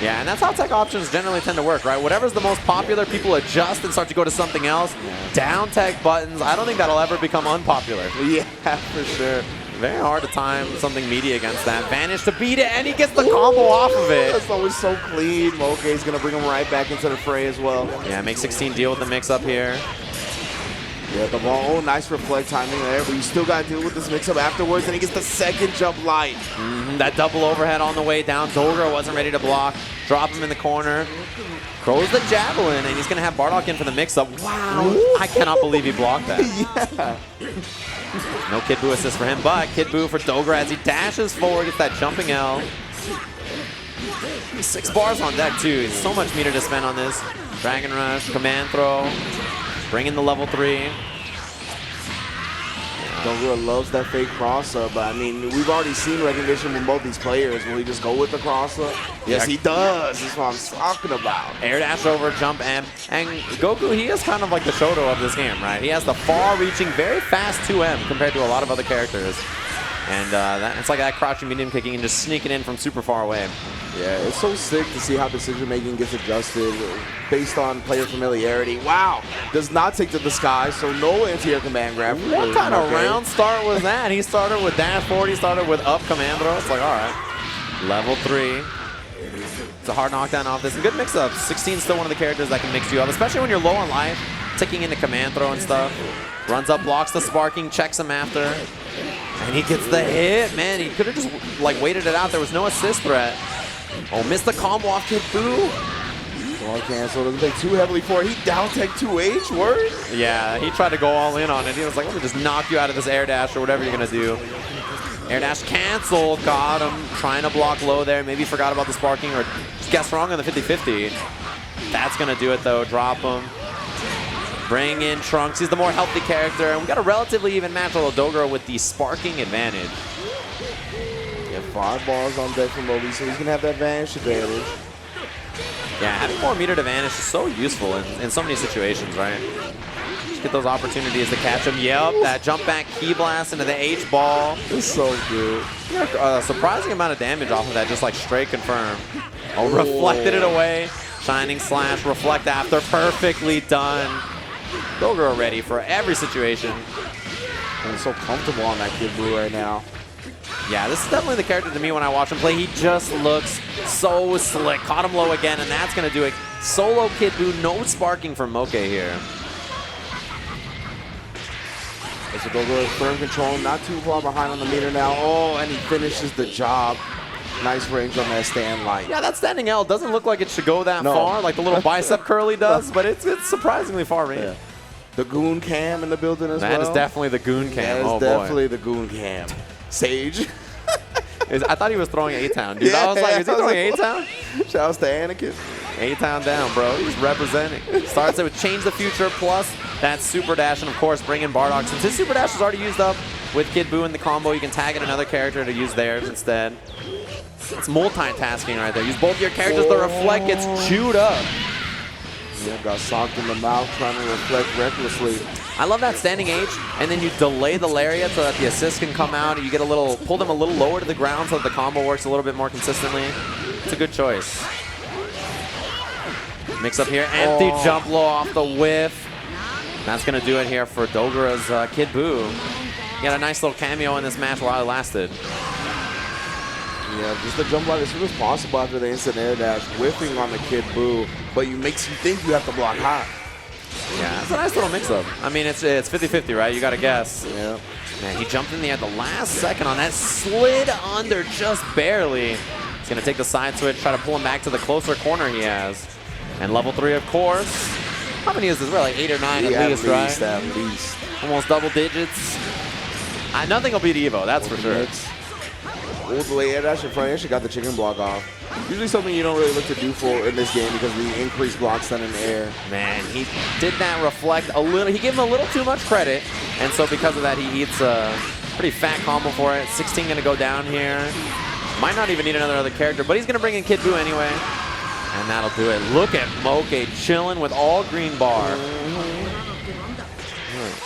Yeah, and that's how tech options generally tend to work, right? Whatever's the most popular, people adjust and start to go to something else. Down tech buttons. I don't think that'll ever become unpopular. Yeah, for sure. Very hard to time something meaty against that. Vanish to beat it, and he gets the combo off of it. That's always so clean. Moke is going to bring him right back into the fray as well. Yeah, make 16 deal with the mix-up here. Yeah, the ball, oh, nice reflect timing there, but you still got to deal with this mix-up afterwards, and he gets the second jump light. That double overhead on the way down. Dogura wasn't ready to block. Drop him in the corner. Throws the javelin, and he's going to have Bardock in for the mix-up. Wow, I cannot believe he blocked that. No Kid Buu assist for him, but Kid Buu for Dogura as he dashes forward, gets that jumping L. 6 bars on deck, too. So much meter to spend on this. Dragon Rush, Command Throw. Bring in the level 3. Dogura loves that fake cross-up, but I mean, we've already seen recognition from both these players. Will he just go with the cross-up? Yes, he does. That's what I'm talking about. Air dash over, jump M. And Goku, he is kind of like the Shoto of this game, right? He has the far-reaching, very fast 2M compared to a lot of other characters. And it's like that crouching medium kicking and just sneaking in from super far away. Yeah, it's so sick to see how decision-making gets adjusted based on player familiarity. Wow, does not take to the sky, so no anti-air command grab. What kind of round start was that? He started with dash forward, he started with up command throw. It's like, all right, level 3. It's a hard knockdown off this. A good mix-up. 16 still one of the characters that can mix you up, especially when you're low on life, ticking into command throw and stuff. Runs up, blocks the sparking, checks him after. And he gets the hit. Man, he could have just like waited it out. There was no assist threat. Oh, missed the combo off Kid Buu. Ball cancel, doesn't take too heavily for it. He down tech 2H, word? Yeah, he tried to go all in on it. He was like, let me just knock you out of this air dash or whatever you're gonna do. Air dash cancel, got him. Trying to block low there. Maybe forgot about the sparking or just guessed wrong on the 50-50. That's gonna do it though, drop him. Bring in Trunks, he's the more healthy character. And we got a relatively even match, although Dogura with the sparking advantage. Yeah, 5 balls on deck from Moby, so he's gonna have that advantage. Yeah, having more metered advantage is so useful in so many situations, right? Just get those opportunities to catch him. Yep, that jump back key blast into the H ball. It's so good. A surprising amount of damage off of that, just like straight confirm. Oh, reflected it away. Shining slash, reflect after, perfectly done. Dogura ready for every situation. And so comfortable on that Kid Buu right now. Yeah, this is definitely the character to me when I watch him play. He just looks so slick. Caught him low again, and that's going to do it. Solo Kid Buu, no sparking from Moke here. So Dogura is firm control, not too far behind on the meter now. Oh, and he finishes the job. Nice range on that stand light. Yeah, that standing L doesn't look like it should go that far, like the little bicep curly does, but it's surprisingly far range. Yeah. The Goon Cam in the building as well. That is definitely the Goon Cam. That is definitely the Goon Cam. Sage. I thought he was throwing A-Town, dude. Yeah, I was like, is he throwing A-Town? Shout out to Anakin. A-Town down, bro. He's representing. Starts it with Change the Future plus that Super Dash, and of course, bring in Bardock. Since his Super Dash is already used up with Kid Buu in the combo, you can tag in another character to use theirs instead. It's multitasking right there. Use both your characters. The reflect gets chewed up. Yeah, got socked in the mouth trying to reflect recklessly. I love that standing H, and then you delay the lariat so that the assist can come out, and you get pull them a little lower to the ground so that the combo works a little bit more consistently. It's a good choice. Mix up here, empty jump low off the whiff. That's gonna do it here for Dogura's Kid Buu. He had a nice little cameo in this match while it lasted. Yeah, just the jump block as soon as possible after the instant air dash, whiffing on the Kid Buu, but you makes you think you have to block high. Yeah, it's a nice little mix-up. I mean, it's 50-50, right? You got to guess. Yeah. Man, he jumped in there at the last second on that, slid under just barely. He's going to take the side switch, try to pull him back to the closer corner he has. And level 3, of course. How many is this? We're like 8 or 9 at least, right? At least. Almost double digits. Nothing will beat Evo, that's for sure. All the way air dash in front, actually got the chicken block off. Usually something you don't really look to do for in this game because of the increased blocks done in the air. Man, he did that reflect a little. He gave him a little too much credit, and so because of that, he eats a pretty fat combo for it. 16 going to go down here. Might not even need another character, but he's going to bring in Kid Buu anyway. And that'll do it. Look at Moke chilling with all green bar.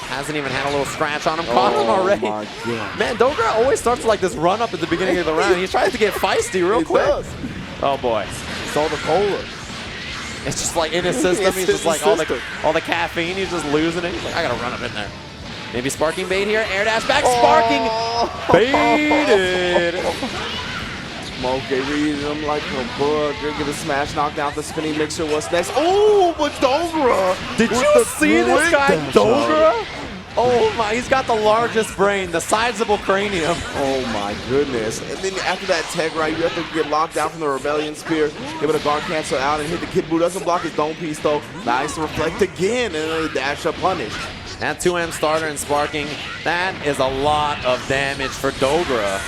Hasn't even had a little scratch on him. Caught him already. My God. Man, Dogura always starts like this run up at the beginning of the round. He tries to get feisty real quick. Does. Oh boy. It's all the cola. It's just like in his system. He's just like all the caffeine. He's just losing it. He's like, I gotta run up in there. Maybe sparking bait here. Air dash back. Sparking baited. Moke reading him like a bug. Get a smash knockdown. The spinning mixer. What's next? Oh, but Dogura. Did you see this guy, Dogura? Oh my, he's got the largest brain, the sizable cranium. Oh my goodness. And then after that tech, right, you have to get locked down from the Rebellion Spear, able to guard cancel out and hit the Kid Buu. Doesn't block his dome piece though. Nice reflect again and then a dash up punish. That 2M starter and sparking, that is a lot of damage for Dogura.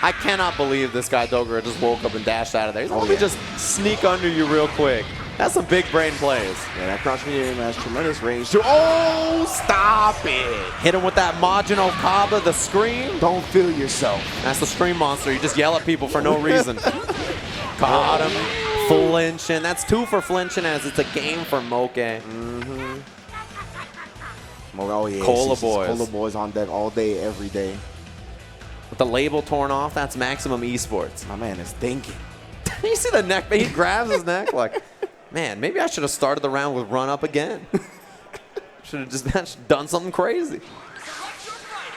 I cannot believe this guy Dogura just woke up and dashed out of there. He's let me just sneak under you real quick. That's some big brain plays. Yeah, that crouch medium has tremendous range too. Oh, stop it. Hit him with that Majin Okaba, the scream. Don't feel yourself. That's the scream monster. You just yell at people for no reason. Caught him. Flinching. That's 2 for flinching as it's a game for Moke. Oh, yeah. Cola boys. Cola boys on deck all day, every day. With the label torn off, that's Maximum Esports. My man is thinking. You see the neck? He grabs his neck like, man, maybe I should have started the round with run up again. Should have just done something crazy.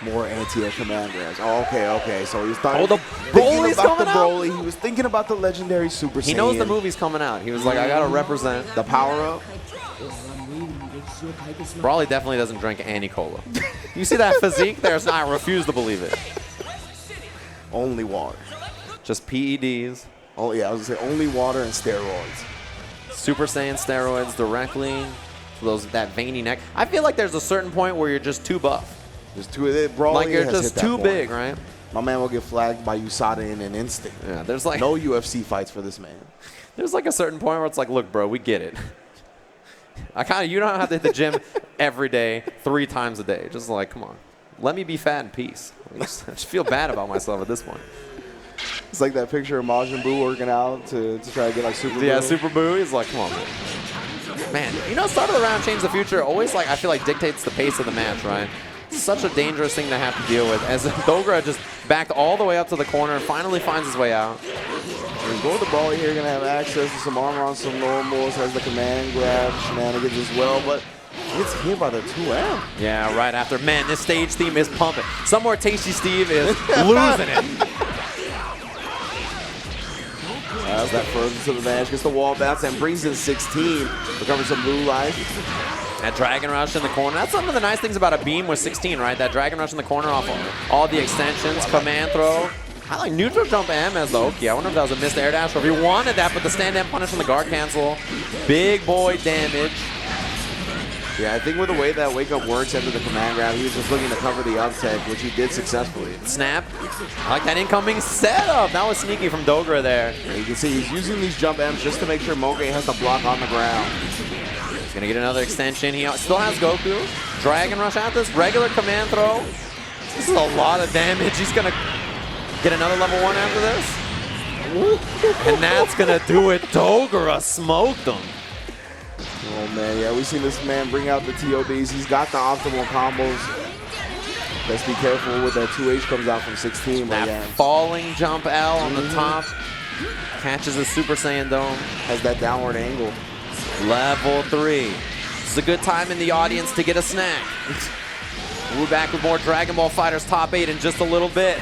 More anti-air command grabs. Oh, okay. So he's thinking the Broly's coming out. Broly. He was thinking about the legendary Super Saiyan. He knows the movie's coming out. He was like, I gotta represent the power up. Brawly definitely doesn't drink any cola. You see that physique? I refuse to believe it. Only water. Just PEDs. Oh yeah, I was gonna say only water and steroids. Super Saiyan steroids directly to that veiny neck. I feel like there's a certain point where you're just too buff. There's two of it. Brawly Like you're has just hit that too point. big, right? My man will get flagged by USADA in an instant. Yeah, there's like No UFC fights for this man. there's like a certain point where it's like, look, bro, we get it. You don't have to hit the gym every day, 3 times a day. Just like, come on, let me be fat in peace. I just feel bad about myself at this point. It's like that picture of Majin Buu working out to try to get like Super Buu. Yeah, Super Boo. He's like, come on, man. Man, you know, start of the round, change the future. Always like I feel like dictates the pace of the match, right? Such a dangerous thing to have to deal with. As Dogura just backed all the way up to the corner, finally finds his way out. And go to the ball here, gonna have access to some armor on some normals, has the command grab shenanigans as well, but gets hit by the 2M. Yeah, right after. Man, this stage theme is pumping. Somewhere Tasty Steve is losing it. As that further to the match, gets the wall bounce and brings in 16, recovers some blue life. That Dragon Rush in the corner. That's one of the nice things about a beam with 16, right? That Dragon Rush in the corner off all the extensions, command throw. I like neutral jump M as the Oki. I wonder if that was a missed air dash or if he wanted that, but the stand M punish on the guard cancel. Big boy damage. Yeah, I think with the way that wake up works after the command grab, he was just looking to cover the uptake, which he did successfully. Snap. I like that incoming setup. That was sneaky from Dogura there. Yeah, you can see he's using these jump M's just to make sure Moke has to block on the ground. He's going to get another extension. He still has Goku. Dragon Rush at this. Regular command throw. This is a lot of damage. He's going to get another level 1 after this. And that's going to do it. Dogura smoked him. Oh man, yeah, we've seen this man bring out the TOBs. He's got the optimal combos. Let's be careful with that 2H comes out from 16. That yeah. falling jump L on the top. Catches a Super Saiyan Dome. Has that downward angle. Level 3. This is a good time in the audience to get a snack. We're back with more Dragon Ball FighterZ Top 8 in just a little bit.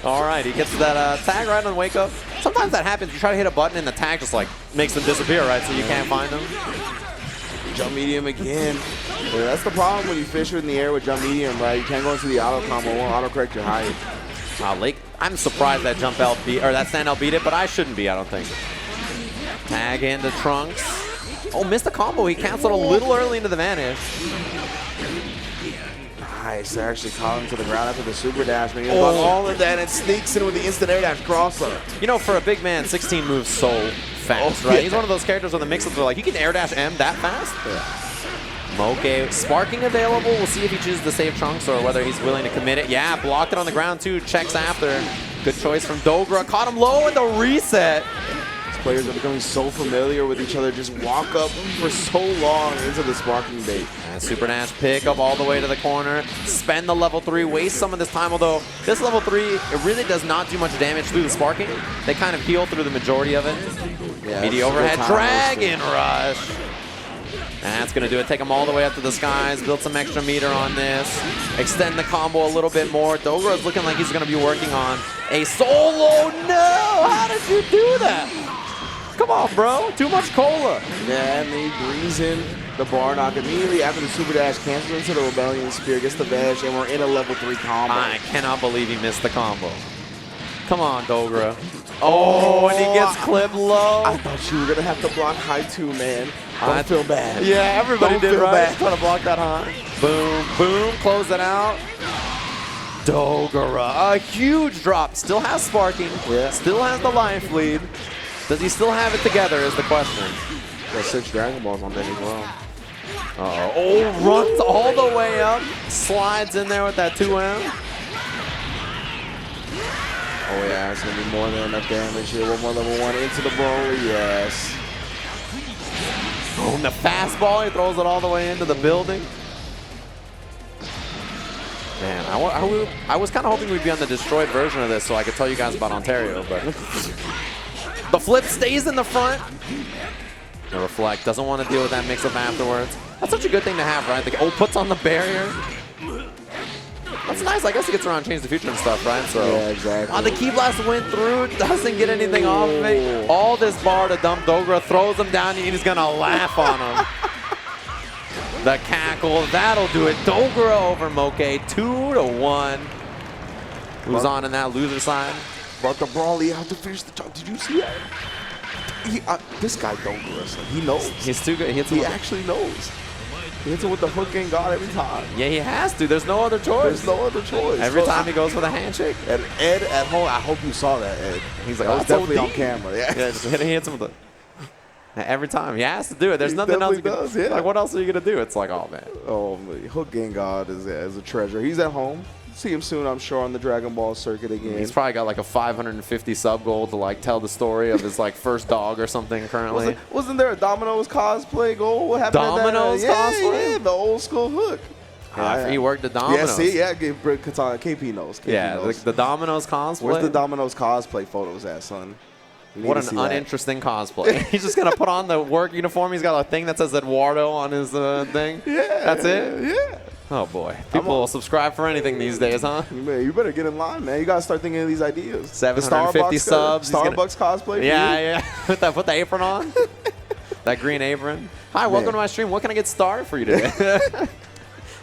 All right, he gets that tag right on wake up. Sometimes that happens. You try to hit a button and the tag just like makes them disappear, right? So you can't find them. Jump medium again. Yeah, that's the problem when you fish in the air with jump medium, right? You can't go into the auto combo. It won't auto correct your height. Lake, I'm surprised that jump L beat or that stand L beat it, but I shouldn't be. I don't think. Tag into Trunks. Oh, missed the combo. He canceled a little early into the vanish. Nice. They actually caught him to the ground after the super dash. Man, all of that and sneaks in with the instant air dash crosser. You know, for a big man, 16 moves so fast, right? He's one of those characters on the mix-ups where like, you can air dash M that fast? Yeah. Moke, sparking available. We'll see if he chooses to save Trunks or whether he's willing to commit it. Yeah, blocked it on the ground too. Checks after. Good choice from Dogura. Caught him low in the reset. Players are becoming so familiar with each other, just walk up for so long into the sparking bait. And Super Dash pick up all the way to the corner, spend the level 3, waste some of this time, although this level 3, it really does not do much damage through the sparking. They kind of heal through the majority of it. Yeah, meaty overhead, Dragon Rush. And that's going to do it. Take them all the way up to the skies, build some extra meter on this, extend the combo a little bit more. Dogura's looking like he's going to be working on a solo. No! How did you do that? Come on, bro. Too much cola. Yeah, and he brings in the bar knock immediately after the super dash, cancels into the Rebellion Spear, gets the bash, and we're in a level 3 combo. I cannot believe he missed the combo. Come on, Dogura. Oh, and he gets clipped low. I thought you were going to have to block high 2, man. Don't feel bad. Yeah, everybody Don't did, feel right? bad. Trying to block that high. Boom, boom, close it out. Dogura, a huge drop. Still has sparking. Yeah. Still has the life lead. Does he still have it together is the question. Got 6 Dragon Balls on that as well. Uh-oh. Oh, runs all the way up. Slides in there with that 2M. Oh yeah, it's going to be more than enough damage here. One more level 1 into the Broly, yes. Boom, the fastball. He throws it all the way into the building. Man, I was kind of hoping we'd be on the destroyed version of this so I could tell you guys about Ontario, but... The flip stays in the front. The reflect doesn't want to deal with that mix-up afterwards. That's such a good thing to have, right? The puts on the barrier. That's nice. I guess he gets around Change the Future and stuff, right? So, yeah, exactly. The Key Blast went through, doesn't get anything off of it. All this bar to dump Dogura, throws him down, and he's going to laugh on him. The cackle, that'll do it. Dogura over Moke, 2-1. Who's on in that loser side? But the Brawly out to finish the job. Did you see that? This guy Dogura, so he knows. He's too good. He actually knows. He hits him with the hook and God every time. Yeah, he has to. There's no other choice. There's no other choice. Every time he goes for the handshake. And Ed at home, I hope you saw that, Ed. He's like, that oh, was definitely on camera. Yeah, just hits him with the. Every time he has to do it. There's He nothing else. definitely does, yeah. Like, what else are you gonna do? It's like, oh man. Oh, hook and God is a treasure. He's at home. See him soon, I'm sure, on the Dragon Ball circuit again. He's probably got like a 550 sub goal to like tell the story of his like first dog or something currently. Wasn't there a Domino's cosplay goal? What happened? Domino's cosplay? Yeah, the old school hook. He worked the Domino's. Yeah, see, KP knows. KP knows. The Domino's cosplay. Where's the Domino's cosplay photos at, son? What an uninteresting cosplay. He's just going to put on the work uniform. He's got a thing that says Eduardo on his thing. Yeah. That's it? Yeah. Oh, boy. People will subscribe for anything these days, huh? You better get in line, man. You got to start thinking of these ideas. 750 subs. Starbucks cosplay. Yeah. Put the apron on. That green apron. Hi, welcome to my stream. What can I get started for you today?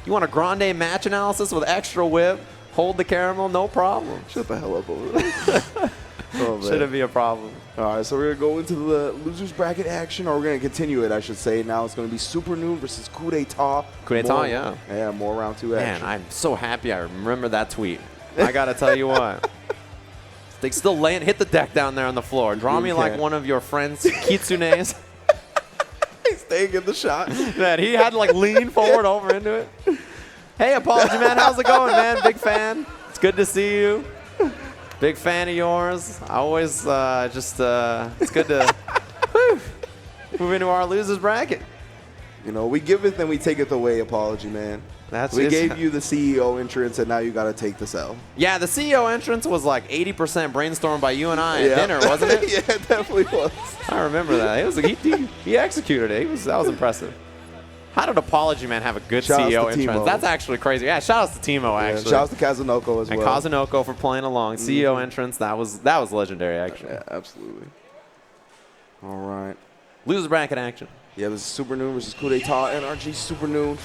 You want a grande match analysis with extra whip? Hold the caramel, no problem. Shut the hell up over there. Oh, shouldn't be a problem. All right, so we're going to go into the losers bracket action, or we're going to continue it, I should say. Now it's going to be Super Noon versus Coup d'etat. Coup d'etat, yeah. Yeah, more round 2 action. Man, I'm so happy I remember that tweet. I got to tell you what. They still hit the deck down there on the floor. Draw me like one of your friends, Kitsune's. He's taking the shot. Man, he had to like lean forward over into it. Hey, Apology Man, how's it going, man? Big fan. It's good to see you. Big fan of yours. I always it's good to move into our losers bracket. You know, we giveth and we taketh away, Apology Man. We gave you the CEO entrance, and now you got to take the L. Yeah, the CEO entrance was like 80% brainstormed by you and I at dinner, wasn't it? Yeah, it definitely was. I remember that. It was like he executed it. That was impressive. How did Apology Man have a good CEO entrance? That's actually crazy. Yeah, shout outs to Timo, actually. Shout outs to Kazunoko as well. And Kazunoko for playing along. CEO entrance, that was legendary, actually. Yeah, absolutely. All right. Loser bracket action. Yeah, this is Super Noon versus Coup d'etat, NRG Super Noon.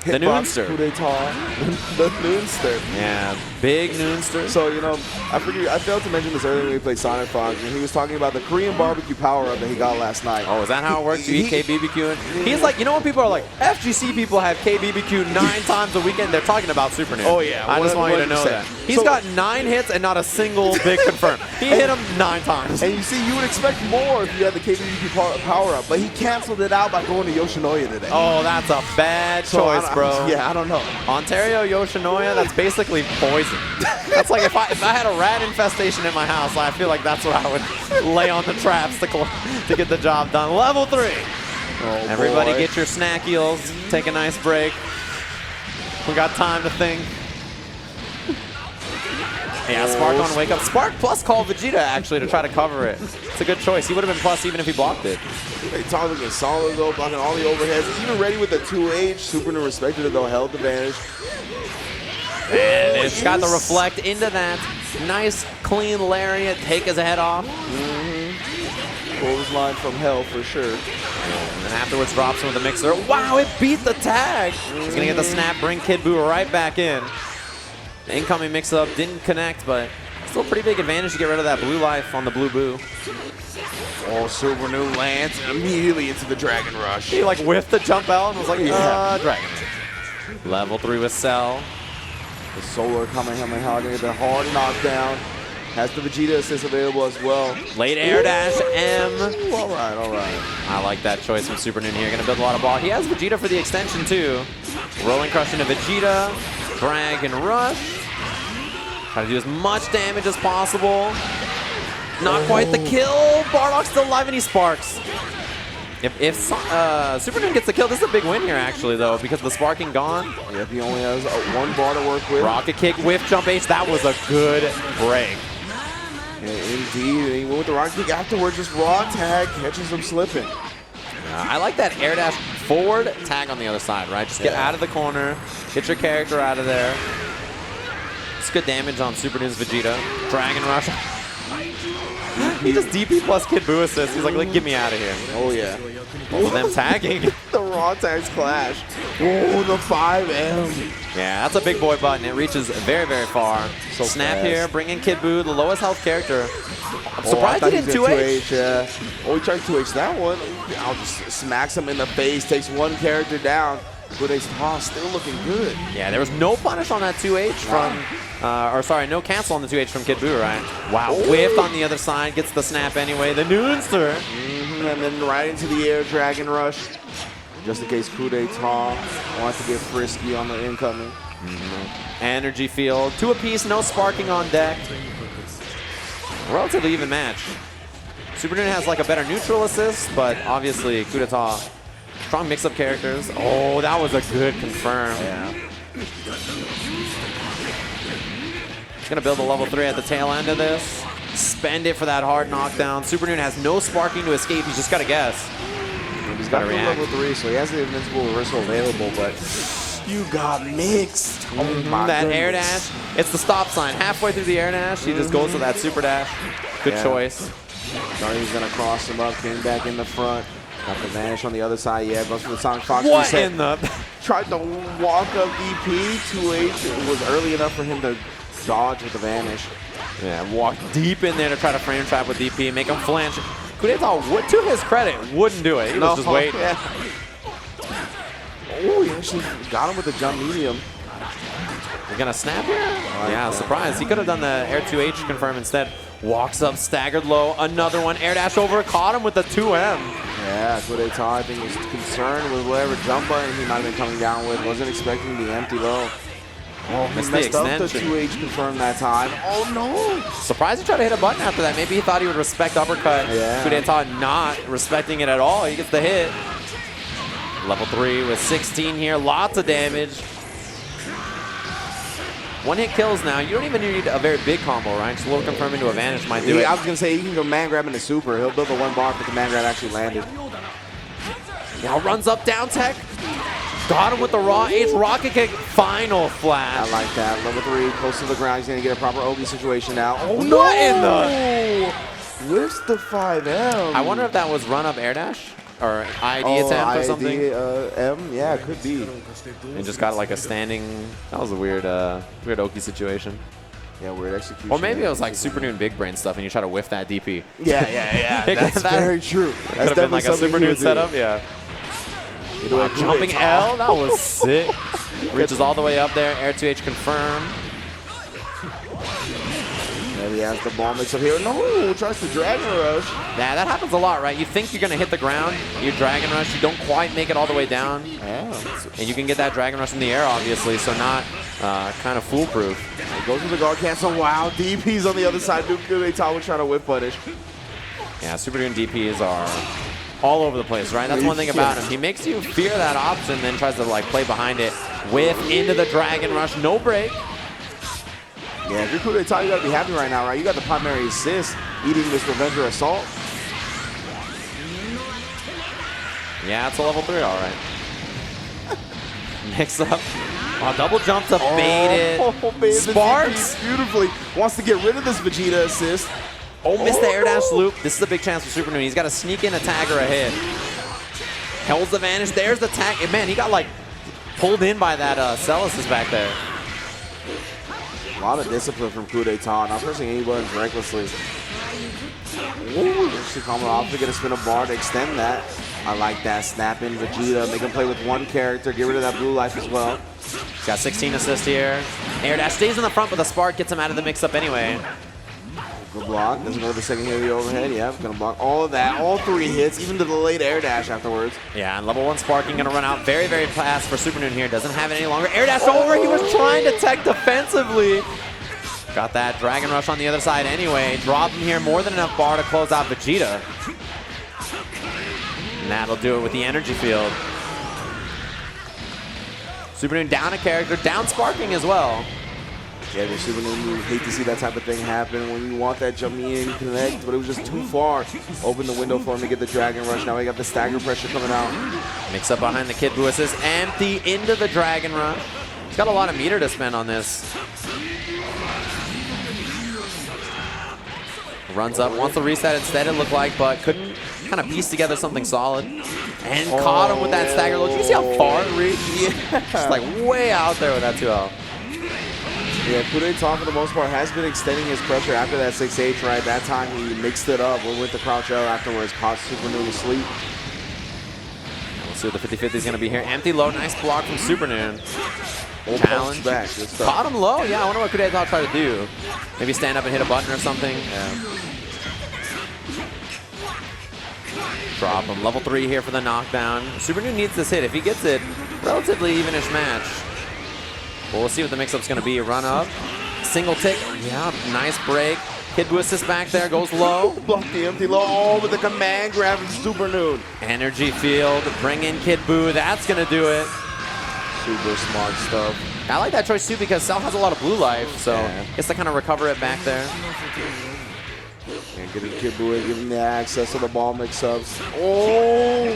The Noonster. Coup d'etat. The Noonster. Yeah, big Noonster. So, you know, I failed to mention this earlier when we played SonicFox, and he was talking about the Korean barbecue power-up that he got last night. Oh, is that how it works? You eat KBBQ? He's like, you know when people are like, FGC people have KBBQ 9 times a weekend, they're talking about Super Noon. Oh, yeah. I just want you to know that. He's got 9 hits and not a single big confirm. He hit him 9 times. And you see, you would expect more if you had the KBBQ power-up, but he canceled it out by going to Yoshinoya today. Oh, that's a bad choice, bro. Yeah, I don't know. Ontario Yoshinoya, that's basically poison. That's like if I had a rat infestation in my house, I feel like that's what I would lay on the traps to get the job done. Level 3. Oh, everybody boy. Get your snack eels. Take a nice break. We got time to think. Yeah, Spark on Wake Up. Spark plus call Vegeta, actually, to try to cover it. It's a good choice. He would have been plus even if he blocked it. Hey, Tom looking solid, though, blocking all the overheads. Even ready with the 2H. Super Noon respected it, though. Health advantage. And it's got the reflect into that. Nice, clean lariat. Take his head off. Pulls line from hell for sure. And then afterwards drops him with the mixer. Wow, it beat the tag. He's going to get the snap, bring Kid Buu right back in. The incoming mix-up didn't connect, but still a pretty big advantage to get rid of that blue life on the blue Buu. Oh, Super Noon lands immediately into the Dragon Rush. He like whiffed the jump out and was like, Dragon. Level 3 with Cell. The Solar Kamehameha gonna get the hard knockdown. Has the Vegeta assist available as well. Late air dash M. Ooh, all right, all right. I like that choice from Super Noon here. Gonna build a lot of ball. He has Vegeta for the extension too. Rolling crush into Vegeta. Dragon Rush. Try to do as much damage as possible. Not quite the kill. Bardock's still alive and he sparks. If Super Noon gets the kill, this is a big win here actually though because of the sparking gone. Yep, he only has 1 bar to work with. Rocket kick, whiff, jump H. That was a good break. Yeah, indeed, and he went with the rocket kick afterwards. Just raw tag, catches him slipping. I like that air dash forward, tag on the other side, right? Just get out of the corner, get your character out of there. It's good damage on Super Noon's Vegeta. Dragon Rush. He just DP plus Kid Buu assist. He's like, get me out of here. Oh, yeah. Both of them tagging. The raw tags clash. Oh, the 5M. Yeah, that's a big boy button. It reaches very, very far. So Snap fast. here, bring in Kid Buu, the lowest health character. I'm Oh, surprised he didn't 2H. Yeah. Oh, he tried 2H that one. I'll just smacks him in the face, takes one character down. Kude's toss still looking good. Yeah, there was no punish on that 2H from, or sorry, no cancel on the 2H from Kid Buu, right? Wow, whiffed on the other side, gets the snap anyway. The Noonster. And then right into the air Dragon Rush. Just in case Kude Ta wants to get frisky on the incoming. Energy field, 2 apiece, no sparking on deck. Relatively even match. Super Noon has like a better neutral assist, but obviously Kudeta, strong mix-up characters. Oh, that was a good confirm. Yeah. He's gonna build a level 3 at the tail end of this. Spend it for that hard knockdown. Super Noon has no sparking to escape. He's just gotta guess. He's got level 3, so he has the invincible reversal available, but you got mixed. Oh my that goodness. air dash, it's the stop sign. Halfway through the air dash, he just goes to that super dash. Good choice. Thought he was gonna cross him up, came back in the front. Got the vanish on the other side. Yeah, goes for the SonicFox. What in the? Tried to walk up DP. 2H. It was early enough for him to dodge with the vanish. Yeah, walk deep in there to try to frame trap with DP, make him flinch. Kudeta, to his credit, wouldn't do it. He was just waiting. Yeah. Oh, he actually got him with the jump medium. He's gonna snap here? Yeah, surprise. He could have done the air 2H confirm instead. Walks up, staggered low, another one, air dash over, caught him with the 2M. Yeah, Kudeta, I think, was concerned with whatever jump button he might have been coming down with. Wasn't expecting the empty low. Oh, he Missed the messed up the extension. 2H confirm that time. Oh, no. Surprised he tried to hit a button after that. Maybe he thought he would respect uppercut. Yeah. Kudeta not respecting it at all. He gets the hit. Level 3 with 16 here, lots of damage. One hit kills now. You don't even need a very big combo, right? Just a little confirm into a vanish might do it. I was going to say, he can go man grab into super. He'll build the one bar if the man grab actually landed. Now runs up, down tech. Got him with the raw H rocket kick. Final flash. I like that. Level 3, close to the ground. He's going to get a proper OB situation now. Oh, no! What in the? Where's the 5M? I wonder if that was run up air dash or ID attempt or something. M? Yeah, it could be. And just got like a standing. That was a weird, weird Oki situation. Yeah, weird execution. Or maybe it was like Super Noon big brain stuff and you try to whiff that DP. Yeah. That's very true. That could have been like a Super Noon setup, yeah. Wow, jumping L, that was sick. Reaches all the way up there, air 2H confirm. There he has the ball mix up here. No, tries to Dragon Rush. Yeah, that happens a lot, right? You think you're going to hit the ground, you Dragon Rush, you don't quite make it all the way down. Yeah. And you can get that Dragon Rush in the air, obviously, so not kind of foolproof. It goes with the guard cancel. Wow, DP's on the other side. Kudeta was trying to whip punish. Yeah, Super Noon DPs are all over the place, right? That's one thing about him. He makes you fear that option, then tries to like play behind it. Whiff into the Dragon Rush, no break. Yeah, if you're Kudeta, you gotta be happy right now, right? You got the primary assist eating this Revenger Assault. Yeah, it's a level 3, all right. Mix up. Oh, double jump to bait it. Sparks. Beautifully. Wants to get rid of this Vegeta assist. Oh, missed the air dash loop. This is a big chance for Super Noon. He's got to sneak in a tag or a hit. Holds the vanish. There's the tag. And man, he got like pulled in by that Celis back there. A lot of discipline from Kudeta, not pressing any buttons recklessly. Ooh, actually coming off to get a spin of bar to extend that. I like that. Snap in Vegeta, make him play with one character, get rid of that blue life as well. He's got 16 assists here. Air dash stays in the front, but the spark gets him out of the mix-up anyway. Good block. Doesn't go to the second hit of the overhead. Yeah, gonna block all of that. All 3 hits, even to the late air dash afterwards. Yeah, and level 1 sparking gonna run out very, very fast for Super Noon here. Doesn't have it any longer. Air dash over. He was trying to tech defensively. Got that Dragon Rush on the other side anyway. Drop him here. More than enough bar to close out Vegeta. And that'll do it with the energy field. Super Noon down a character, down sparking as well. Yeah, the Super Noon, you hate to see that type of thing happen when you want that jump in connect, but it was just too far. Open the window for him to get the Dragon Rush. Now we got the stagger pressure coming out. Mix up behind the Kid Buu assist. Empty into the Dragon Rush. He's got a lot of meter to spend on this. Runs up, wants to reset instead, it looked like, but couldn't kind of piece together something solid. And caught him with that stagger low. Did you see how far it reached? Yeah. Just like way out there with that 2L. Yeah, Kudetama for the most part has been extending his pressure after that 6H, right? That time he mixed it up with the crouch L afterwards, caught Super Noon asleep. We'll see what the 50-50 is going to be here. Empty low, nice block from Super Noon. Challenge. Back. Caught him low. Yeah, I wonder what Kudetama tried to do. Maybe stand up and hit a button or something. Yeah. Drop him. Level 3 here for the knockdown. Super Noon needs this hit. If he gets it, relatively evenish match. Well, we'll see what the mix-up's going to be. Run up. Single tick. Yeah, nice break. Kid Buu assist back there. Goes low. Block the empty low. Oh, with the command grab from Super Noon. Energy field. Bring in Kid Buu. That's going to do it. Super smart stuff. I like that choice, too, because Cell has a lot of blue life, so gets to kind of recover it back there. And getting Kid Buu, giving the access to the ball mix-ups. Oh!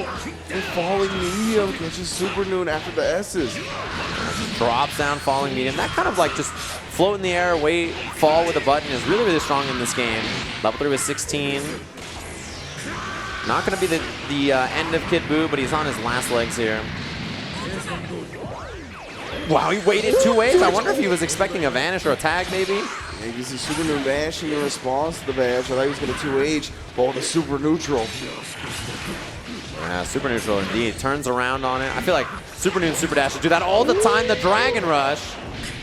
And falling medium catches Super Noon after the S's. Drops down, falling medium. That kind of like just float in the air, wait, fall with a button is really, really strong in this game. Level 3 with 16. Not going to be the end of Kid Buu, but he's on his last legs here. Wow, he waited 2 waves. I wonder if he was expecting a vanish or a tag, maybe. Yeah, you can see Super Noon vanishing in response to the vanish. I thought he was going to 2H, but the super neutral. Yeah, super neutral indeed. Turns around on it. I feel like Super Noon Super Dash will do that all the time. The Dragon Rush.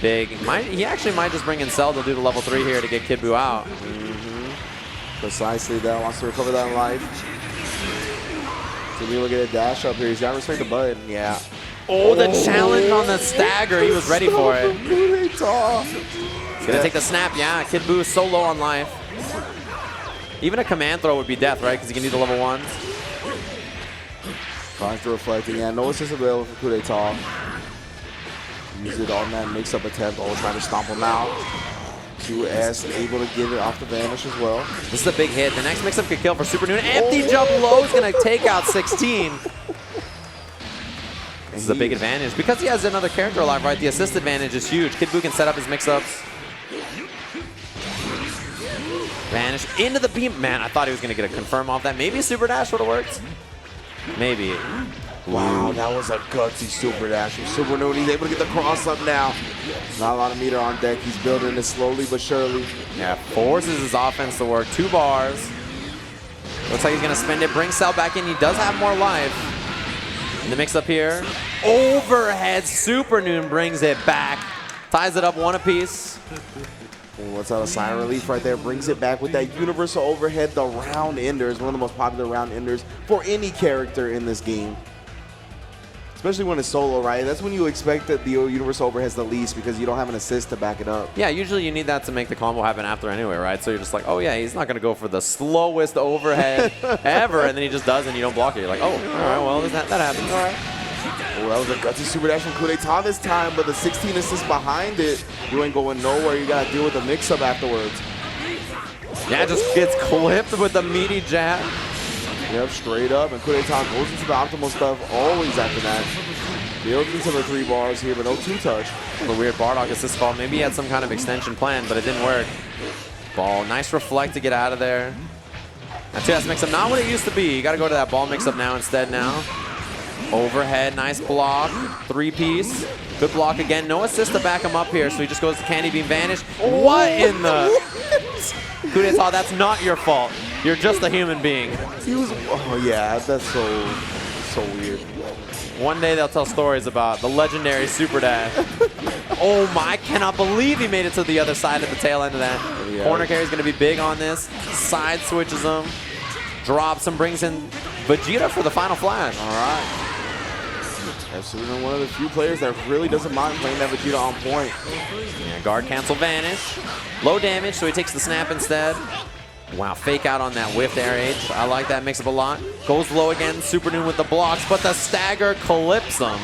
Big. He actually might just bring in Cell to do the level 3 here to get Kid Buu out. Precisely that. Wants to recover that life. So we look at a dash up here. He's got to respect the button. Yeah. Oh, the challenge on the stagger. He was ready for it. He's going to take the snap. Yeah, Kid Buu is so low on life. Even a command throw would be death, right? Because he can do the level 1s. Tries to reflect. Yeah, no assist available for Kudetama. Use it on that mix-up attempt. Oh, trying to stomp him out. 2S able to get it off the vanish as well. This is a big hit. The next mix-up could kill for Super Noon. Empty jump low is going to take out 16. This is a big advantage. Because he has another character alive, right? The assist advantage is huge. Kid Buu can set up his mix-ups. Vanish into the beam. Man, I thought he was going to get a confirm off that. Maybe a super dash would have worked. Maybe. Wow, that was a gutsy super dash from Super Noon. He's able to get the cross up now. Not a lot of meter on deck. He's building it slowly but surely. Yeah, forces his offense to work. 2 bars. Looks like he's going to spend it. Bring Cell back in. He does have more life. In the mix-up here. Overhead. Super Noon brings it back. Ties it up 1 apiece. What's out a sign of relief right there. Brings it back with that universal overhead. The round ender is one of the most popular round enders for any character in this game. Especially when it's solo, right? That's when you expect that the universal overhead's the least because you don't have an assist to back it up. Yeah, usually you need that to make the combo happen after anyway, right? So you're just like, oh yeah, he's not going to go for the slowest overhead ever, and then he just does and you don't block it. You're like, oh, all right, well, that happens. All right. Oh, that was a gutsy super dash from Kudetama this time, but the 16 assists behind it, you ain't going nowhere. You got to deal with the mix-up afterwards. Yeah, just gets clipped with the meaty jab. Yep, straight up, and Kudetama goes into the optimal stuff always after that. Builds into the 3 bars here, but no 2-touch. The weird Bardock assist call. Maybe he had some kind of extension plan, but it didn't work. Ball, nice reflect to get out of there. That 2S mix-up, not what it used to be. You got to go to that ball mix-up now instead now. Overhead, nice block, 3-piece. Good block again. No assist to back him up here, so he just goes to Candy Beam Vanish. What in the... Kudetama, that's not your fault. You're just a human being. He was... Oh, yeah, that's so weird. One day they'll tell stories about the legendary Super Dash. Oh my, I cannot believe he made it to the other side at the tail end of that. Yeah. Corner carry is going to be big on this. Side switches him. Drops him, brings in Vegeta for the final flash. All right. That's one of the few players that really doesn't mind playing that Vegeta on point. Yeah, guard cancel vanish. Low damage, so he takes the snap instead. Wow, fake out on that whiffed air H. I like that mix-up a lot. Goes low again, Super Noon with the blocks, but the stagger clips him.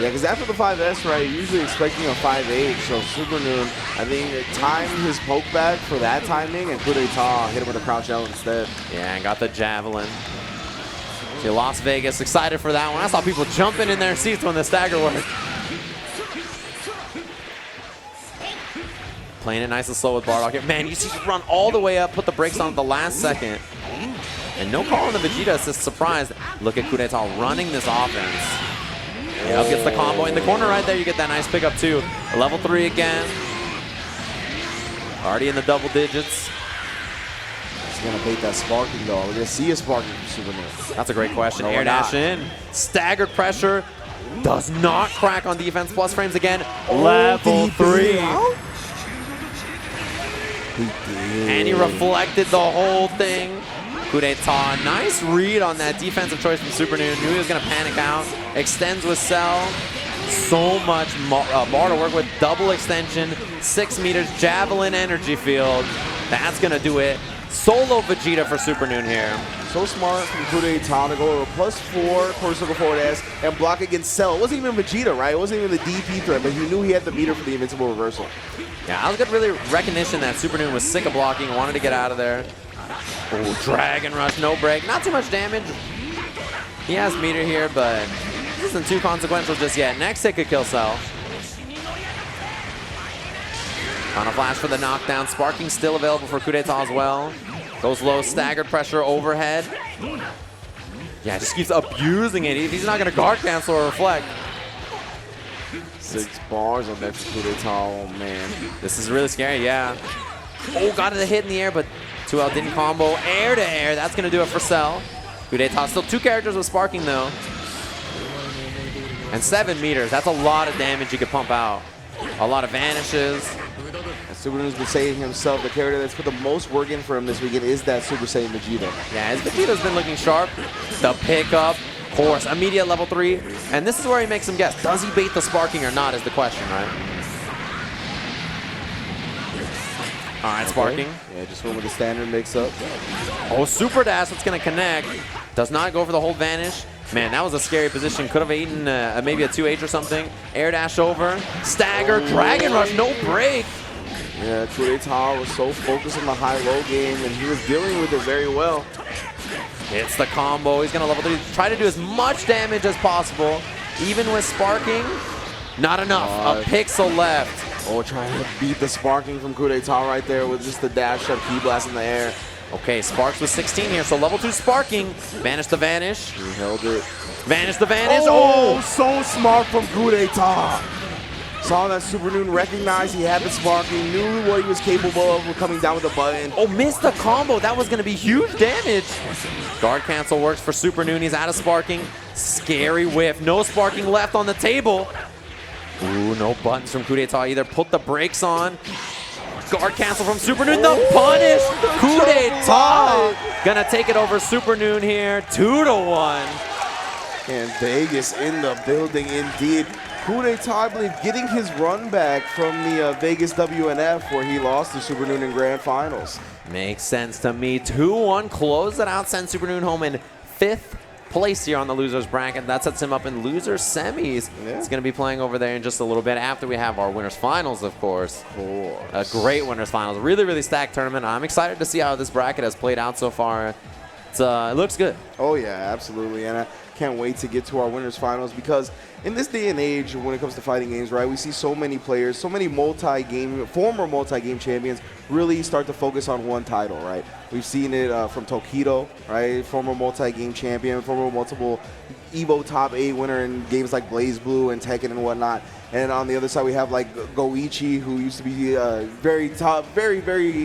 Yeah, because after the 5S, right, you're usually expecting a 5H, so Super Noon, I think, timed his poke back for that timing, and Kudetama hit him with a crouch L instead. Yeah, and got the javelin. See, Las Vegas, excited for that one. I saw people jumping in their seats when the stagger worked. playing it nice and slow with Bardock here. Man, you see him run all the way up, put the brakes on at the last second. And no call on the Vegeta assist, surprised. Look at Kudeta running this offense. Yep, gets the combo in the corner right there. You get that nice pickup too. Level 3 again. Already in the double digits. He's going to bait that sparking though. We're going to see a sparking from Super Nuke. That's a great question. No, Air dash in. Staggered pressure. Does not crack on defense. Plus frames again. Level 3. He did. And he reflected the whole thing. Kudeta, nice read on that defensive choice from Super Noon. Knew he was going to panic out. Extends with Cell. So much bar to work with. Double extension. 6 meters. Javelin energy field. That's going to do it. Solo Vegeta for Super Noon here. So smart from Kudeta to go over +4 quarter circle forward S and block against Cell. It wasn't even Vegeta, right? It wasn't even the DP threat, but he knew he had the meter for the invincible reversal. Yeah, that was good really recognition that Super Noon was sick of blocking, wanted to get out of there. Oh, Dragon Rush, no break. Not too much damage. He has meter here, but this isn't too consequential just yet. Next hit could kill Cell. On a flash for the knockdown. Sparking still available for Kudeta as well. Goes low, staggered pressure overhead. Yeah, just keeps abusing it. He's not going to guard cancel or reflect. 6 bars on that for Kudeta, oh man. This is really scary, yeah. Oh, got it a hit in the air, but 2L didn't combo. Air to air, that's going to do it for Cell. Kudeta still 2 characters with Sparking though. And 7 meters, that's a lot of damage you could pump out. A lot of vanishes. Super Nune's been saying himself, the character that's put the most work in for him this weekend is that Super Saiyan Vegeta. Yeah, his Vegeta's been looking sharp. The pickup, of course, immediate level 3. And this is where he makes him guess. Does he bait the Sparking or not is the question, right? All right, Sparking. Yeah, just went with the standard mix-up. Oh, Super Dash, that's going to connect. Does not go for the whole vanish. Man, that was a scary position. Could have eaten maybe a 2H or something. Air dash over. Stagger, Dragon Rush, no break. Yeah, Kudeta was so focused on the high-low game, and he was dealing with it very well. Hits the combo. He's going to level 3. Try to do as much damage as possible. Even with Sparking, not enough. A pixel left. Oh, trying to beat the Sparking from Kudeta right there with just the dash up, key blast in the air. Okay, Sparks with 16 here, so level 2 Sparking. Vanish the Vanish. He held it. Vanish the Vanish. Oh, so smart from Kudeta. Saw that Super Noon, recognized he had the Sparking, knew what he was capable of coming down with the button. Oh, missed the combo. That was going to be huge damage. Guard cancel works for Super Noon. He's out of Sparking. Scary whiff. No Sparking left on the table. Ooh, no buttons from Kudeta either. Put the brakes on. Guard cancel from Super Noon. The punish. Kudeta gonna take it over Super Noon here. 2-1. And Vegas in the building indeed. Kudeta, I believe, getting his run back from the Vegas WNF where he lost to Super Noon in Grand Finals. Makes sense to me. 2-1. Close it out. Send Super Noon home in 5th place here on the losers bracket. That sets him up in loser semis. Yeah. He's going to be playing over there in just a little bit after we have our winners finals, of course. A great winners finals. Really, really stacked tournament. I'm excited to see how this bracket has played out so far. It looks good. Oh yeah, absolutely. And I can't wait to get to our winners finals because in this day and age, when it comes to fighting games, right, we see so many players, so many former multi-game champions really start to focus on one title, right? We've seen it from Tokido, right, former multi-game champion, former multiple Evo top 8 winner in games like Blaze Blue and Tekken and whatnot. And on the other side, we have like Goichi, who used to be very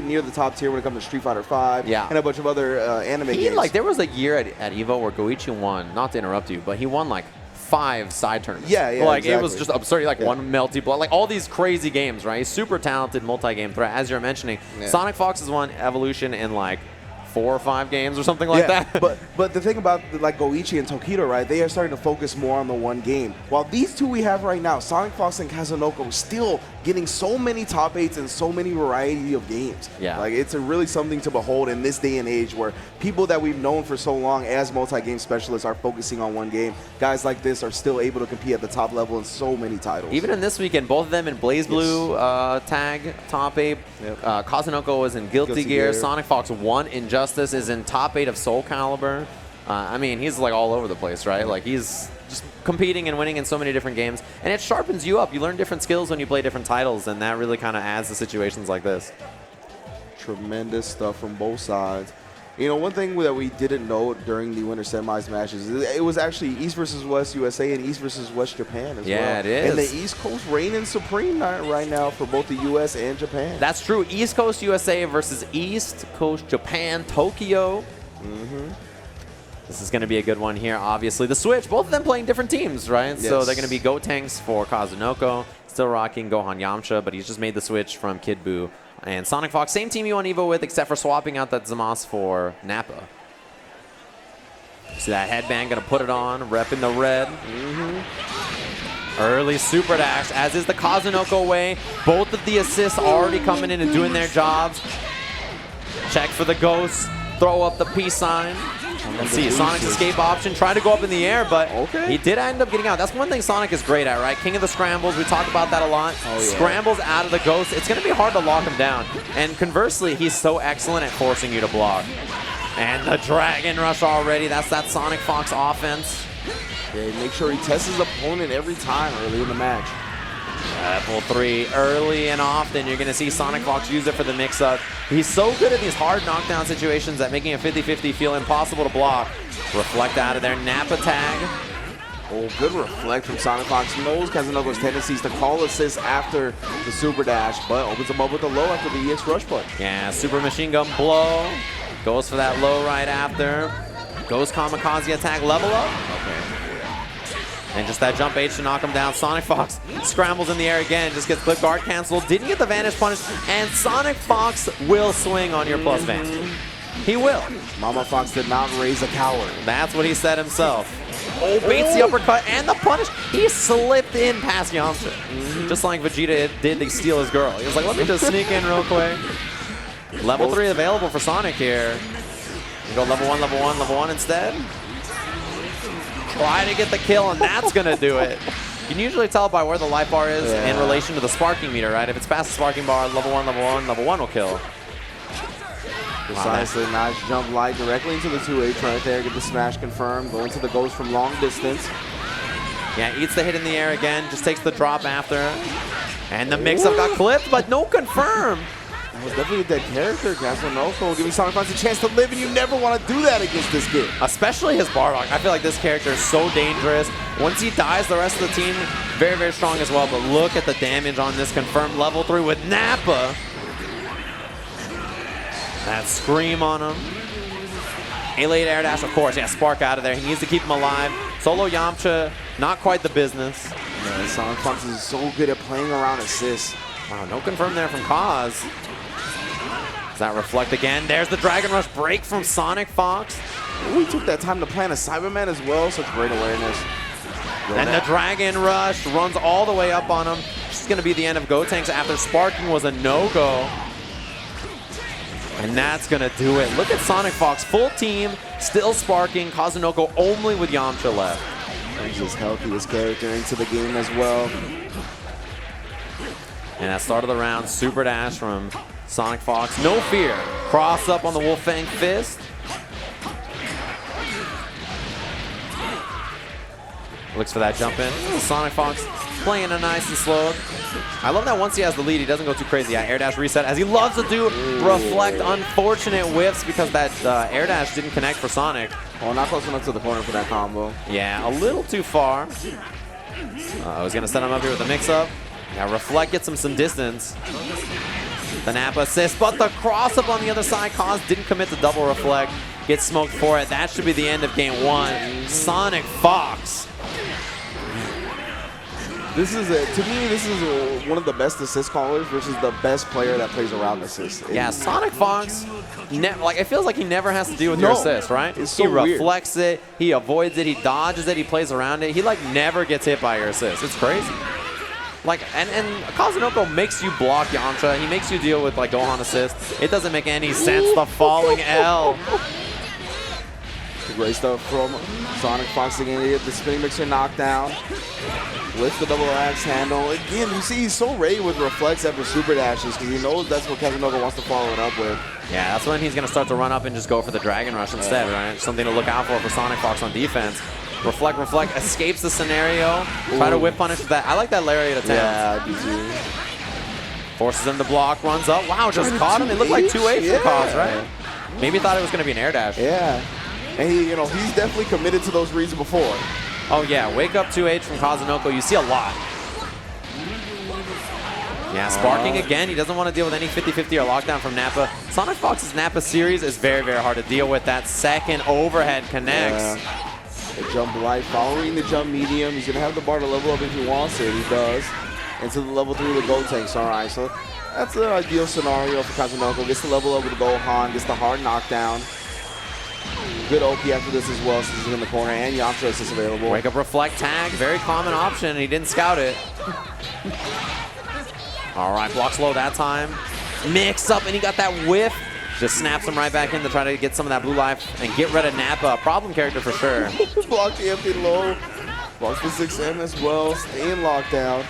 near the top tier when it comes to Street Fighter V, and a bunch of other anime games. There was a year at Evo where Goichi won, not to interrupt you, but he won like 5 side tournaments. Yeah, Like, exactly. it was just absurd. Like, one Melty Blood. Like, all these crazy games, right? He's super talented multi-game threat, as you're mentioning. Yeah. SonicFox has won Evolution in, like, 4 or 5 games or something like that. But the thing about, like, Goichi and Tokido, right, they are starting to focus more on the one game. While these two we have right now, SonicFox and Kazunoko, still getting so many top 8s and so many variety of games. Yeah. Like, it's really something to behold in this day and age where people that we've known for so long as multi-game specialists are focusing on one game. Guys like this are still able to compete at the top level in so many titles. Even in this weekend, both of them in Blaze Blue tag, top 8. Kazunoko was in Guilty Gear. SonicFox won Injustice, is in top 8 of Soul Calibur. I mean, he's like all over the place, right? Like, he's just competing and winning in so many different games. And it sharpens you up. You learn different skills when you play different titles, and that really kind of adds to situations like this. Tremendous stuff from both sides. You know, one thing that we didn't know during the winter semis matches, it was actually East versus West USA and East versus West Japan as well. Yeah, it is. And the East Coast reigning supreme right now for both the US and Japan. That's true. East Coast USA versus East Coast Japan, Tokyo. This is going to be a good one here, obviously. The Switch, both of them playing different teams, right? Yes. So they're going to be Gotenks for Kazunoko, still rocking Gohan Yamcha, but he's just made the switch from Kid Buu. And SonicFox, same team you want Evo with, except for swapping out that Zamasu for Nappa. See that headband, going to put it on, repping the red. Early super dash, as is the Kazunoko way. Both of the assists already coming in and doing their jobs. Check for the ghost, throw up the peace sign. Let's see, Sonic's escape option, trying to go up in the air, but he did end up getting out. That's one thing Sonic is great at, right? King of the scrambles, we talk about that a lot. Scrambles out of the ghost, it's going to be hard to lock him down. And conversely, he's so excellent at forcing you to block. And the Dragon Rush already, that's that SonicFox offense. Yeah, make sure he tests his opponent every time early in the match. Level 3 early and often. You're going to see SonicFox use it for the mix-up. He's so good at these hard knockdown situations that making a 50-50 feel impossible to block. Reflect out of there. Nappa tag. Oh, good reflect from SonicFox. Knows Kazunoko's tendencies to call assists after the super dash, but opens him up with a low after the EX rush punch. Yeah, super machine gun blow. Goes for that low right after. Goes kamikaze attack, level up. And just that jump H to knock him down. SonicFox scrambles in the air again, just gets clip guard canceled. Didn't get the vanish punish, and SonicFox will swing on your plus vanish. He will. Mama Fox did not raise a coward. That's what he said himself. Oh, baits the uppercut and the punish. He slipped in past Yamcha. Just like Vegeta did to steal his girl. He was like, let me just sneak in real quick. Level 3 available for Sonic here. Go level 1, level 1, level 1 instead. Try to get the kill, and that's going to do it. You can usually tell by where the life bar is in relation to the sparking meter, right? If it's past the sparking bar, level 1, level 1 will kill. Precisely, nice jump light directly into the 2H right there. Get the smash confirmed. Going to the ghost from long distance. Yeah, eats the hit in the air again. Just takes the drop after. And the mix-up got clipped, but no confirm. That was definitely a dead character. Kazunoko giving SonicFox a chance to live, and you never want to do that against this kid. Especially his Bardock. I feel like this character is so dangerous. Once he dies, the rest of the team, very, very strong as well. But look at the damage on this confirmed level 3 with Nappa. That scream on him. A late air dash, of course. Yeah, spark out of there. He needs to keep him alive. Solo Yamcha, not quite the business. Man, SonicFox is so good at playing around assists. Wow, no confirm there from Kaz. Does that reflect again? There's the Dragon Rush break from SonicFox. Ooh, he took that time to plan a Cyberman as well. Such great awareness. And the Dragon Rush runs all the way up on him. This is going to be the end of Gotenks after sparking was a no-go. And that's going to do it. Look at SonicFox, full team, still sparking. Kazunoko only with Yamcha left. He's his healthiest character into the game as well. And at start of the round, super dash from SonicFox. No fear. Cross up on the Wolfang Fist. Looks for that jump in. SonicFox playing it nice and slow. I love that once he has the lead, he doesn't go too crazy. Yeah, air dash reset, as he loves to do. Reflect unfortunate whiffs because that air dash didn't connect for Sonic. Oh, not close enough to the corner for that combo. Yeah, a little too far. I was going to set him up here with a mix-up. Yeah, Reflect gets him some distance. The Nappa assist, but the cross-up on the other side. Kaz didn't commit to double Reflect. Gets smoked for it. That should be the end of game 1. SonicFox. This is to me, this is one of the best assist callers versus the best player that plays around assists. Yeah, SonicFox, like it feels like he never has to deal with your assist, right? It's so he reflects it, he avoids it, he dodges it, he plays around it. He like never gets hit by your assist. It's crazy. Like, and Kazunoko makes you block Yamcha. He makes you deal with like Gohan assist. It doesn't make any sense. The falling L. Great stuff from SonicFox again. He hit the spinning mixer knockdown. With the double axe handle. Again, you see he's so ready with reflex after super dashes because he knows that's what Kazunoko wants to follow it up with. Yeah, that's when he's going to start to run up and just go for the Dragon Rush instead, right? Something to look out for SonicFox on defense. Reflect, escapes the scenario. Try to whip punish with that. I like that lariat attempt. Yeah, I do too. Forces him to block, runs up. Wow, just caught him. It looked like 2H for Kaz, right? Maybe thought it was going to be an air dash. Yeah. And he, he's definitely committed to those reads before. Oh yeah, wake up 2H from Kazunoko. You see a lot. Yeah, sparking again. He doesn't want to deal with any 50-50 or lockdown from Nappa. SonicFox's Nappa series is very, very hard to deal with. That second overhead connects. Yeah. The jump light, following the jump medium. He's going to have the bar to level up if he wants it. He does. Into the level 3 with the Gold Tanks. All right, so that's an ideal scenario for Kazunoko. Gets the level up with the Gohan, gets the hard knockdown. Good OP after this as well, since he's in the corner, and Yamcha assist available. Wake up, reflect, tag. Very common option, and he didn't scout it. All right, blocks low that time. Mix up, and he got that whiff. Just snaps him right back in to try to get some of that blue life and get rid of Nappa. Problem character for sure. Block the empty low. Blocks the 6M as well, staying locked down.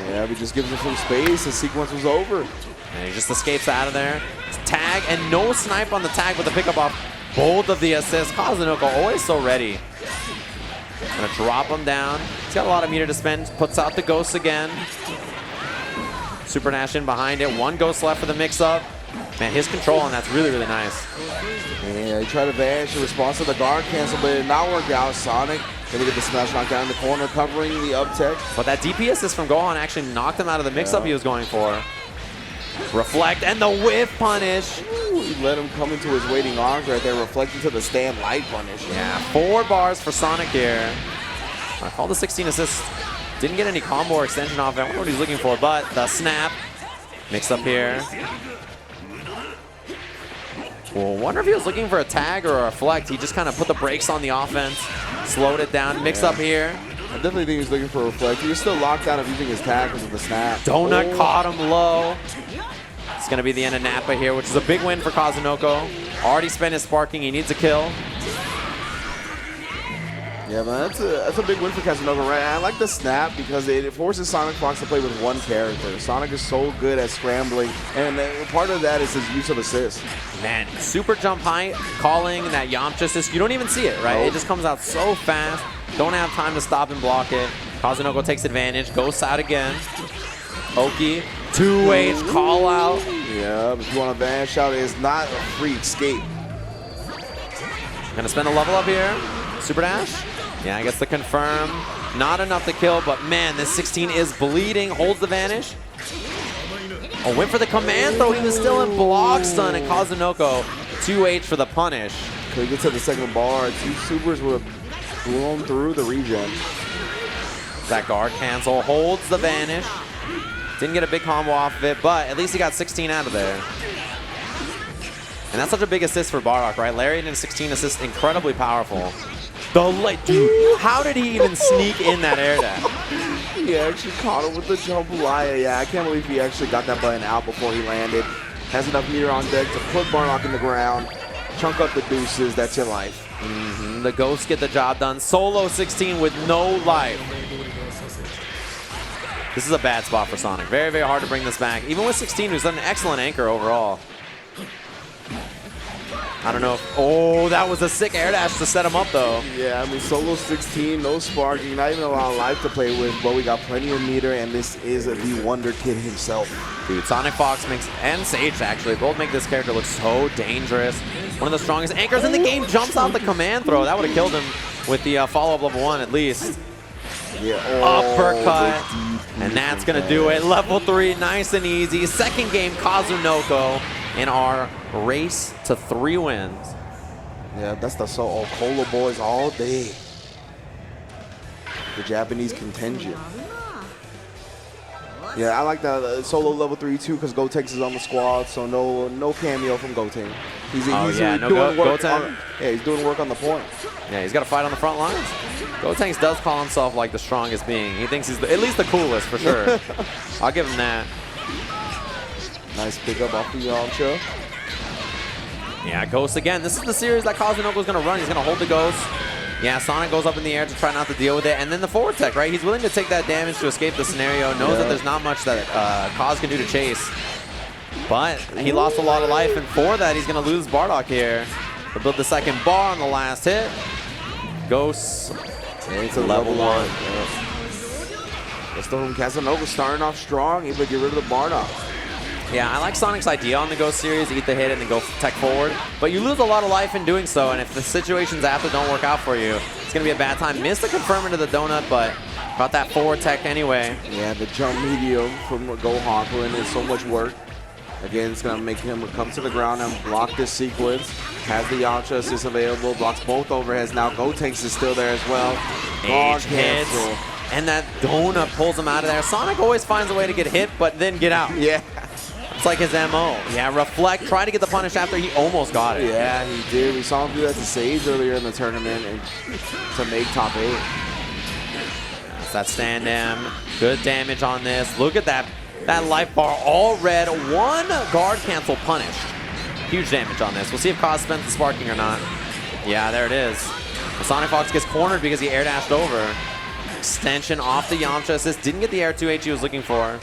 Yeah, he just gives him some space. The sequence was over. And he just escapes out of there. Tag, and no snipe on the tag with the pickup off both of the assists. Kazunoko always so ready. Gonna drop him down. He's got a lot of meter to spend. Puts out the ghosts again. Super Nash in behind it. One ghost left for the mix-up. Man, his control on that's really, really nice. Yeah, he tried to vanish in response to the guard cancel, but it did not work out. Sonic gonna get the smash knockdown in the corner, covering the up tech. But that DP assist from Gohan actually knocked him out of the mix-up he was going for. Reflect, and the whiff punish. Ooh, he let him come into his waiting arms right there, reflecting to the stand light punish. Yeah, 4 bars for Sonic here. I called the 16 assists. Didn't get any combo or extension off it. I wonder what he's looking for, but the snap. Mix up here. Well, wonder if he was looking for a tag or a reflect. He just kind of put the brakes on the offense, slowed it down, mix up here. I definitely think he's looking for a reflect. He was still locked out of using his tag because of the snap. Donut caught him low. It's going to be the end of Nappa here, which is a big win for Kazunoko. Already spent his sparking. He needs a kill. Yeah, man, that's a big win for Kazunoko, right? I like the snap because it forces SonicFox to play with one character. Sonic is so good at scrambling, and part of that is his use of assists. Man, super jump height, calling that Yamcha assist. You don't even see it, right? It just comes out so fast. Don't have time to stop and block it. Kazunoko takes advantage, goes out again. Oki, 2H call out. Yeah, but if you want to vanish out, it's not a free escape. Gonna spend a level up here. Super dash. Yeah, I guess the confirm. Not enough to kill, but man, this 16 is bleeding. Holds the vanish. Oh, went for the command throw. He was still in block stun, and Kazunoko 2H for the punish. Could get to the second bar. 2 supers would have blown through the regen. That guard cancel holds the vanish. Didn't get a big combo off of it, but at least he got 16 out of there. And that's such a big assist for Bardock, right? Lariat and 16 assist, incredibly powerful. Dude, how did he even sneak in that air dash? He actually caught him with the jump Laya. Yeah, I can't believe he actually got that button out before he landed. Has enough meter on deck to put Bardock in the ground, chunk up the deuces. That's your life. The ghosts get the job done. Solo 16 with no life. This is a bad spot for Sonic. Very, very hard to bring this back. Even with 16, who's done an excellent anchor overall. I don't know if, oh, that was a sick air dash to set him up though. Yeah, I mean, solo 16, no sparking, not even a lot of life to play with, but we got plenty of meter, and this is the Wonder Kid himself. Dude, SonicFox makes, and Sage actually, both make this character look so dangerous. One of the strongest anchors in the game, jumps out the command throw. That would have killed him with the follow-up level 1 at least. Yeah. Uppercut, and that's going to do it. Level 3, nice and easy. Second game, Kazunoko in our race to 3 wins. Yeah, that's the Cola boys all day. The Japanese contingent. Yeah, I like that solo level 3 too because Gotenks is on the squad, so no cameo from Goten. He's doing work on the point. Yeah, he's got to fight on the front lines. Gotenks does call himself like the strongest being. He thinks he's at least the coolest for sure. I'll give him that. Nice pickup off the Yamcha. Yeah, Ghost again. This is the series that Kazunoko is going to run. He's going to hold the Ghost. Yeah, Sonic goes up in the air to try not to deal with it. And then the forward tech, right? He's willing to take that damage to escape the scenario. Knows that there's not much that Kaz can do to chase. But he lost a lot of life. And for that, he's going to lose Bardock here. To build the second bar on the last hit. Ghost Into level 1. Yeah. Let's throw him Kazunoko starting off strong, able to get rid of the Bardock. Yeah, I like Sonic's idea on the Ghost series, eat the hit and then go tech forward. But you lose a lot of life in doing so, and if the situations after don't work out for you, it's going to be a bad time. Missed the confirm into the donut, but got that forward tech anyway. Yeah, the jump medium from Gohan putting in so much work. Again, it's going to make him come to the ground and block this sequence. Has the Yamcha assist available, blocks both overheads. Now Gotenks is still there as well. Age hits, and that donut pulls him out of there. Sonic always finds a way to get hit, but then get out. Yeah. It's like his MO. Yeah, reflect, try to get the punish after he almost got it. Yeah, he did. We saw him do that to Sage earlier in the tournament and to make top 8. That's that stand M. Good damage on this. Look at that life bar all red. 1 guard cancel punished. Huge damage on this. We'll see if Kaz spent the sparking or not. Yeah, there it is. SonicFox gets cornered because he air dashed over. Extension off the Yamcha assist. Didn't get the air 2H he was looking for.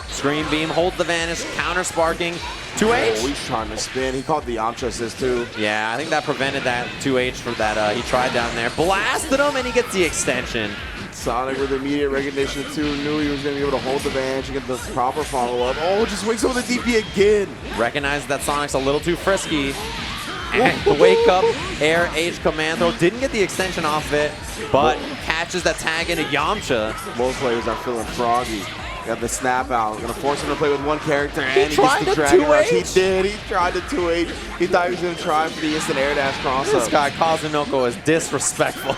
Screen beam holds the vanish. Counter sparking. 2H. Oh, he's trying to spin. He caught the Yamcha assist too. Yeah, I think that prevented that 2H for that he tried down there. Blasted him and he gets the extension. Sonic with immediate recognition too, knew he was going to be able to hold the vanish and get the proper follow-up. Oh, just wakes up with the DP again. Recognized that Sonic's a little too frisky. And the wake up air H command throw. Didn't get the extension off of it, but catches that tag into Yamcha. Most players are feeling froggy. Got the snap out. Gonna force him to play with 1 character, and he tried gets the to Dragon Rush. 2H? He did. He tried the 2H. He thought he was gonna try for the instant air dash cross This up. guy Kazunoko is disrespectful.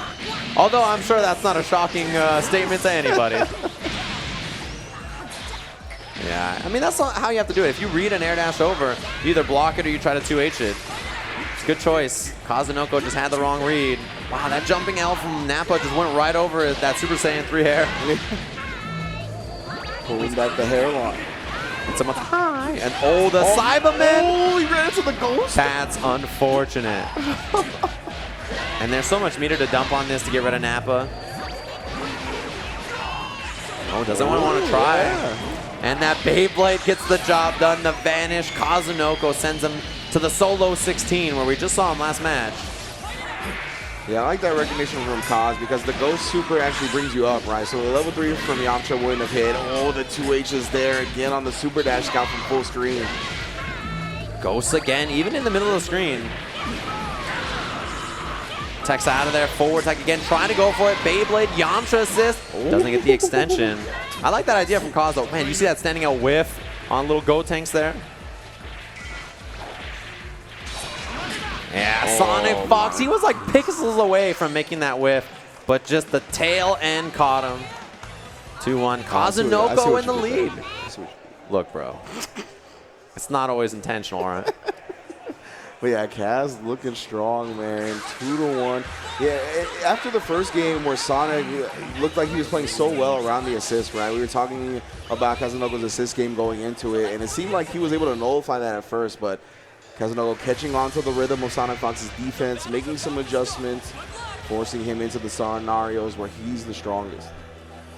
Although I'm sure that's not a shocking statement to anybody. Yeah, I mean, that's not how you have to do it. If you read an air dash over, you either block it or you try to 2H it. It's a good choice. Kazunoko just had the wrong read. Wow, that jumping L from Nappa just went right over that Super Saiyan 3 hair. Pulling back the hairline. It's a high. And oh, the Cyberman. Oh, he ran into the ghost. That's unfortunate. And there's so much meter to dump on this to get rid of Nappa. Oh, doesn't want to try. Yeah. And that Beyblade gets the job done. The vanish. Kazunoko sends him to the solo 16 where we just saw him last match. Yeah, I like that recognition from Kaz because the Ghost Super actually brings you up, right? So the level 3 from Yamcha wouldn't have hit. Oh, the 2H is there again on the Super Dash Scout from full screen. Ghosts again, even in the middle of the screen. Tech's out of there, forward tech again, trying to go for it. Beyblade, Yamcha assist. Doesn't get the extension. I like that idea from Kaz though. Man, you see that standing out whiff on little Gotenks there? Yeah, SonicFox, he was like pixels away from making that whiff, but just the tail end caught him. 2-1, Kazunoko in the lead. Look, bro, it's not always intentional, all right? But yeah, Kaz looking strong, man. 2-1. Yeah, after the first game where Sonic looked like he was playing so well around the assist, right? We were talking about Kazunoko's assist game going into it, and it seemed like he was able to nullify that at first, but Kazunoko catching on to the rhythm of SonicFox's defense, making some adjustments, forcing him into the scenarios where he's the strongest.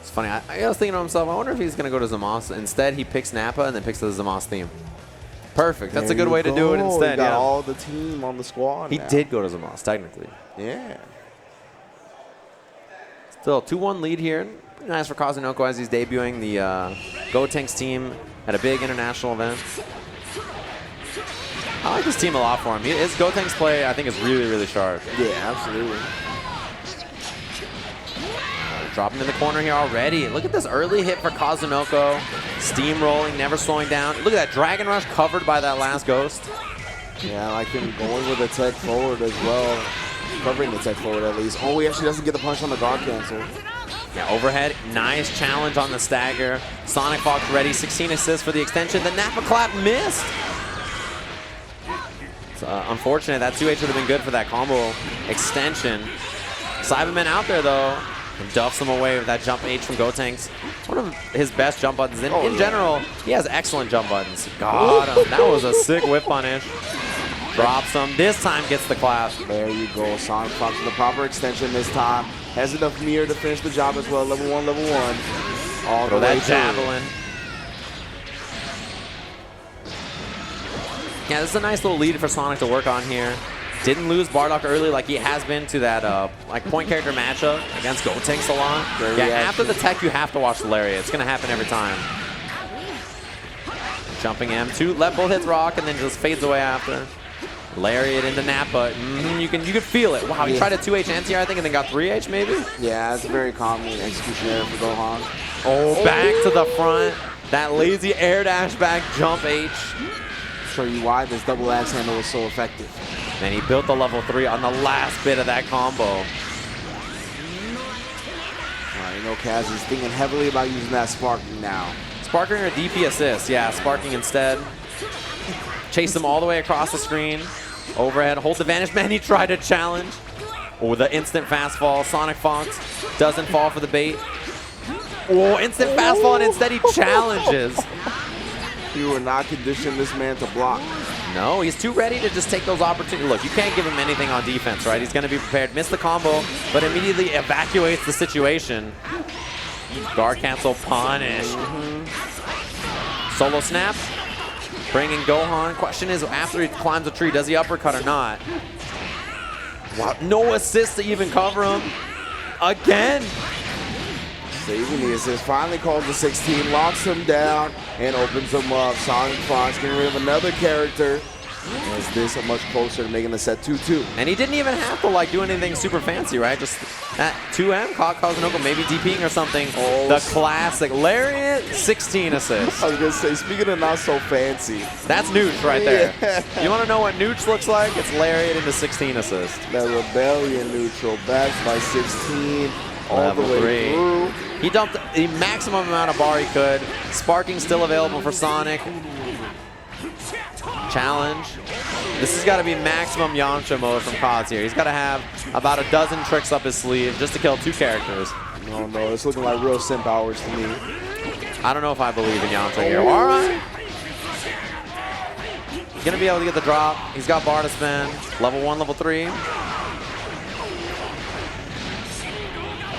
It's funny, I was thinking to myself, I wonder if he's going to go to Zamos. Instead, he picks Nappa and then picks the Zamos theme. Perfect. That's a good way to do it instead. He got all the team on the squad. He did go to Zamos, technically. Yeah. Still, 2-1 lead here. Pretty nice for Kazunoko as he's debuting the Gotenks team at a big international event. I like this team a lot for him. His Gotenks play, I think, is really, really sharp. Yeah, absolutely. Drop him in the corner here already. Look at this early hit for Kazunoko. Steamrolling, never slowing down. Look at that Dragon Rush covered by that last Ghost. Yeah, I like him going with the tech forward as well. Covering the tech forward at least. Oh, he actually doesn't get the punch on the guard cancel. Yeah, overhead. Nice challenge on the stagger. SonicFox ready. 16 assists for the extension. The Nappa clap missed. It's unfortunate. That 2H would have been good for that combo extension. Cyberman out there, though. And duffs him away with that jump H from Gotenks. One of his best jump buttons. In general, he has excellent jump buttons. Got him. That was a sick whip punish. Drops him. This time gets the clap. There you go. SonicFox with the proper extension this time. Has enough mirror to finish the job as well. Level 1, level 1. All the way that javelin. Yeah, this is a nice little lead for Sonic to work on here. Didn't lose Bardock early like he has been to that like point character matchup against Gotenks a lot. Yeah, after the tech, you have to watch the lariat. It's going to happen every time. Jumping M2, let both hits rock, and then just fades away after. Lariat into Nappa. You can feel it. Wow, he tried a 2H anti-air, I think, and then got 3H maybe? Yeah, it's a very common execution error for Gohan. Oh, back to the front. That lazy air dash back jump H. Show you why this double axe handle was so effective. And he built the level 3 on the last bit of that combo. You know, Kaz is thinking heavily about using that sparking now. Sparking or DP assist? Yeah, sparking instead. Chase him all the way across the screen. Overhead, hold the vanish. Man, he tried to challenge. Oh, the instant fast fall. SonicFox doesn't fall for the bait. Oh, instant fast fall, and instead he challenges. You were not conditioned this man to block. No, he's too ready to just take those opportunities. Look, you can't give him anything on defense, right? He's going to be prepared. Miss the combo, but immediately evacuates the situation. Guard cancel punish. Solo snap. Bringing Gohan. Question is, after he climbs a tree, does he uppercut or not? Wow, no assist to even cover him. Again. Saving the assist, finally calls the 16, locks him down, and opens him up. SonicFox getting rid of another character. Is this much closer to making the set 2-2? And he didn't even have to like do anything super fancy, right? Just that 2M caught Kazunoko maybe DPing or something. Oh, the classic Lariat 16 assists. I was gonna say, speaking of not so fancy, that's Nooch right there. Yeah. You want to know what Nooch looks like? It's Lariat into 16 assists. That Rebellion neutral backed by 16 all Level the way 3. through. He dumped the maximum amount of bar he could. Sparking still available for Sonic. Challenge. This has got to be maximum Yamcha mode from Kaz here. He's got to have about a dozen tricks up his sleeve just to kill 2 characters. No, it's looking like real simp hours to me. I don't know if I believe in Yamcha here. All right. He's going to be able to get the drop. He's got bar to spend. Level 1, level 3.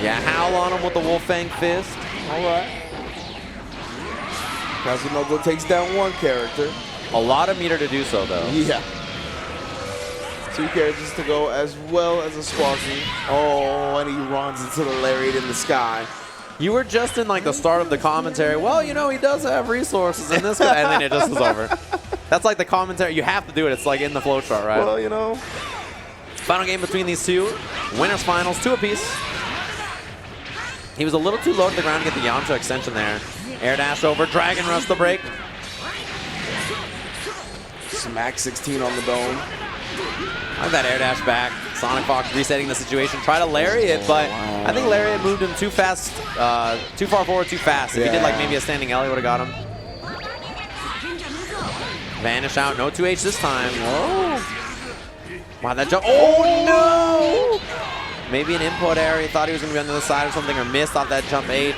Yeah, howl on him with the Wolfang Fist. All right. Kazunoko takes down one character. A lot of meter to do so, though. Yeah. 2 characters to go, as well as a Sparky. Oh, and he runs into the Lariat in the sky. You were just in like the start of the commentary. Well, you know, he does have resources in this guy. And then it just was over. That's like the commentary. You have to do it. It's like in the flowchart, right? Well, you know. Final game between these two. Winners finals, 2 apiece. He was a little too low to the ground to get the Yamcha extension there. Air dash over, Dragon Rush the break. Smack 16 on the dome. I like that air dash back. SonicFox resetting the situation. Try to Lariat, but I think Lariat moved him too fast, too far forward, too fast. If he did like maybe a standing L, he would have got him. Vanish out, no 2H this time. Oh. Wow, that jump. Oh no! Maybe an input error. He thought he was going to be on the other side or something, or missed off that jump H.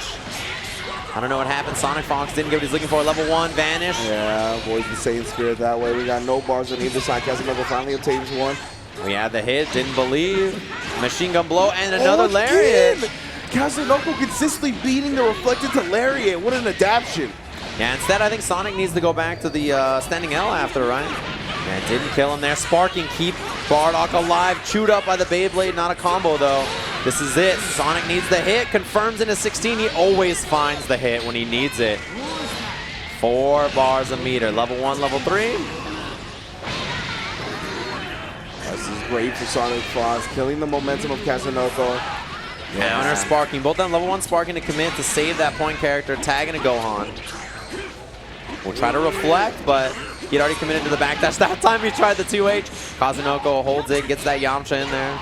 I don't know what happened. SonicFox didn't get what he's looking for. Level 1, vanish. Yeah, avoids the same spirit that way. We got no bars on either side. Kazunoko finally obtains one. We had the hit, didn't believe. Machine gun blow, and another Lariat. Kazunoko consistently beating the reflected to Lariat. What an adaptation. Yeah, instead I think Sonic needs to go back to the standing L after, right? Yeah, didn't kill him there. Sparking, keep Bardock alive. Chewed up by the Beyblade, not a combo though. This is it. Sonic needs the hit. Confirms into 16. He always finds the hit when he needs it. 4 bars a meter. Level 1, level 3. This is great for SonicFox, killing the momentum of Kazunoko. Counter Sparking. Both of them level 1 Sparking to commit to save that point character. Tagging a Gohan. We'll try to reflect, but he'd already committed to the backdash. That time he tried the 2H. Kazunoko holds it, gets that Yamcha in there.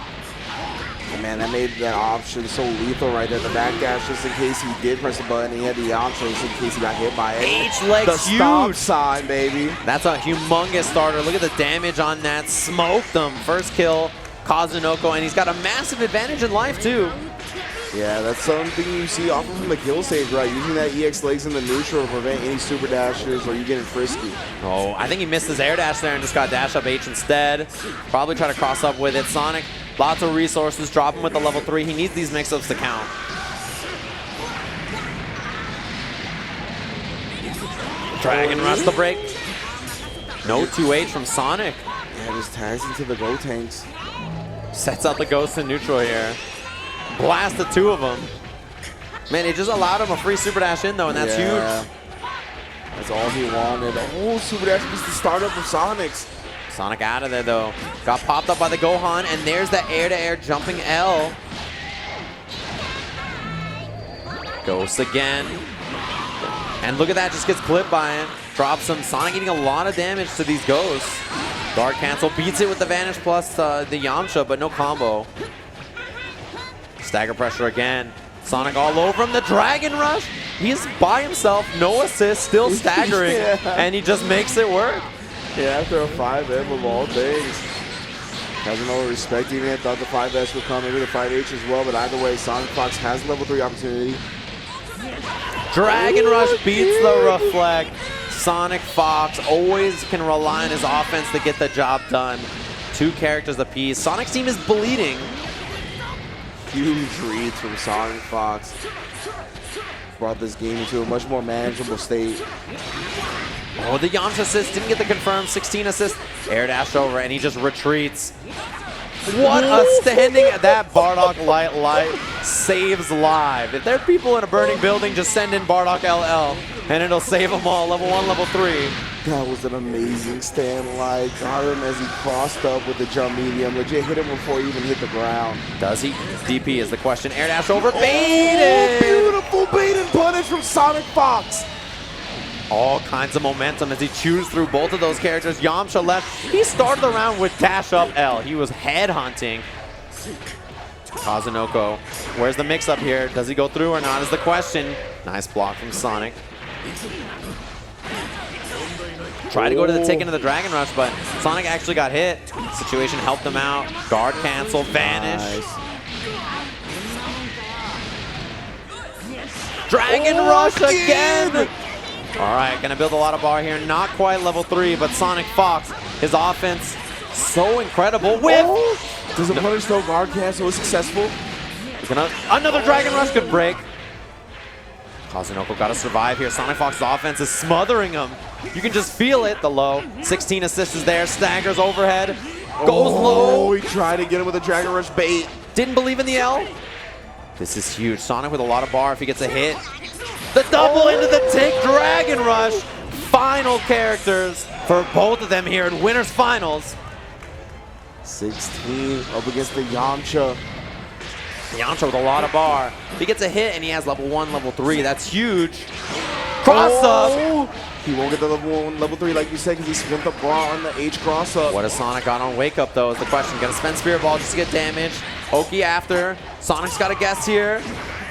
Man, that made that option so lethal right there. The backdash, just in case he did press the button. He had the Yamcha just in case he got hit by it. H-leg the huge. Stop sign, baby. That's a humongous starter. Look at the damage on that. Smoked them. First kill, Kazunoko, and he's got a massive advantage in life, too. Yeah, that's something you see often from the Dekillsage, right? Using that EX legs in the neutral to prevent any super dashes or you getting frisky. Oh, I think he missed his air dash there and just got dash up H instead. Probably try to cross up with it. Sonic, lots of resources. Drop him with the level 3. He needs these mix-ups to count. Dragon Rush the break. No 2H from Sonic. Yeah, just tags into the Go tanks. Sets out the Ghost in neutral here. Blast the two of them. Man, it just allowed him a free super dash in though, and that's huge. That's all he wanted. Oh, super dash was the startup of Sonic's. Sonic out of there though. Got popped up by the Gohan, and there's the air-to-air jumping L. Ghost again. And look at that, just gets clipped by it. Drops him. Sonic eating a lot of damage to these Ghosts. Guard cancel, beats it with the Vanish plus the Yamcha, but no combo. Stagger pressure again. Sonic all over him. The Dragon Rush. He's by himself, no assist, still staggering, and he just makes it work. Yeah, after a 5M of all things. Kazunoko respecting it, thought the 5S would come, maybe the 5H as well, but either way, SonicFox has level 3 opportunity. Dragon Rush beats the Reflect. SonicFox always can rely on his offense to get the job done. 2 characters apiece. Sonic's team is bleeding. Huge reads from SonicFox. Brought this game into a much more manageable state. Oh, the Yamcha assist didn't get the confirmed 16 assist. Air dash over, and he just retreats. What a standing at that Bardock light saves live. If there are people in a burning building, just send in Bardock LL, and it'll save them all. Level 1, level 3. That was an amazing stand light. Got him as he crossed up with the jump medium. Legit hit him before he even hit the ground. Does he? DP is the question. Air dash over, baited! Beautiful bait and punish from SonicFox. All kinds of momentum as he chews through both of those characters. Yamcha left. He started the round with dash up L. He was head hunting. Kazunoko. Where's the mix up here? Does he go through or not is the question. Nice block from Sonic. Tried to go to the tick into the Dragon Rush, but Sonic actually got hit. Situation helped him out. Guard cancel, vanish. Nice. Dragon Rush again! All right, gonna build a lot of bar here. Not quite level 3, but SonicFox, his offense, so incredible. Whiff! Does the punish no guard cancel is successful? Another Dragon Rush could break. Kazunoko gotta survive here. SonicFox's offense is smothering him. You can just feel it, the low. 16 assists is there, staggers overhead, goes low. Oh, he tried to get him with a Dragon Rush bait. Didn't believe in the L. This is huge. Sonic with a lot of bar if he gets a hit. The double into the tick, Dragon Rush. Final characters for both of them here in Winners Finals. 16 up against the Yamcha. Yamcha with a lot of bar. He gets a hit and he has level 1, level 3. That's huge. Cross up. He won't get the level 1, level 3 like you said because he spent the bar on the H cross up. What has Sonic got on Wake Up though is the question. Gonna spend Spirit Ball just to get damage. Oki after. Sonic's got a guess here.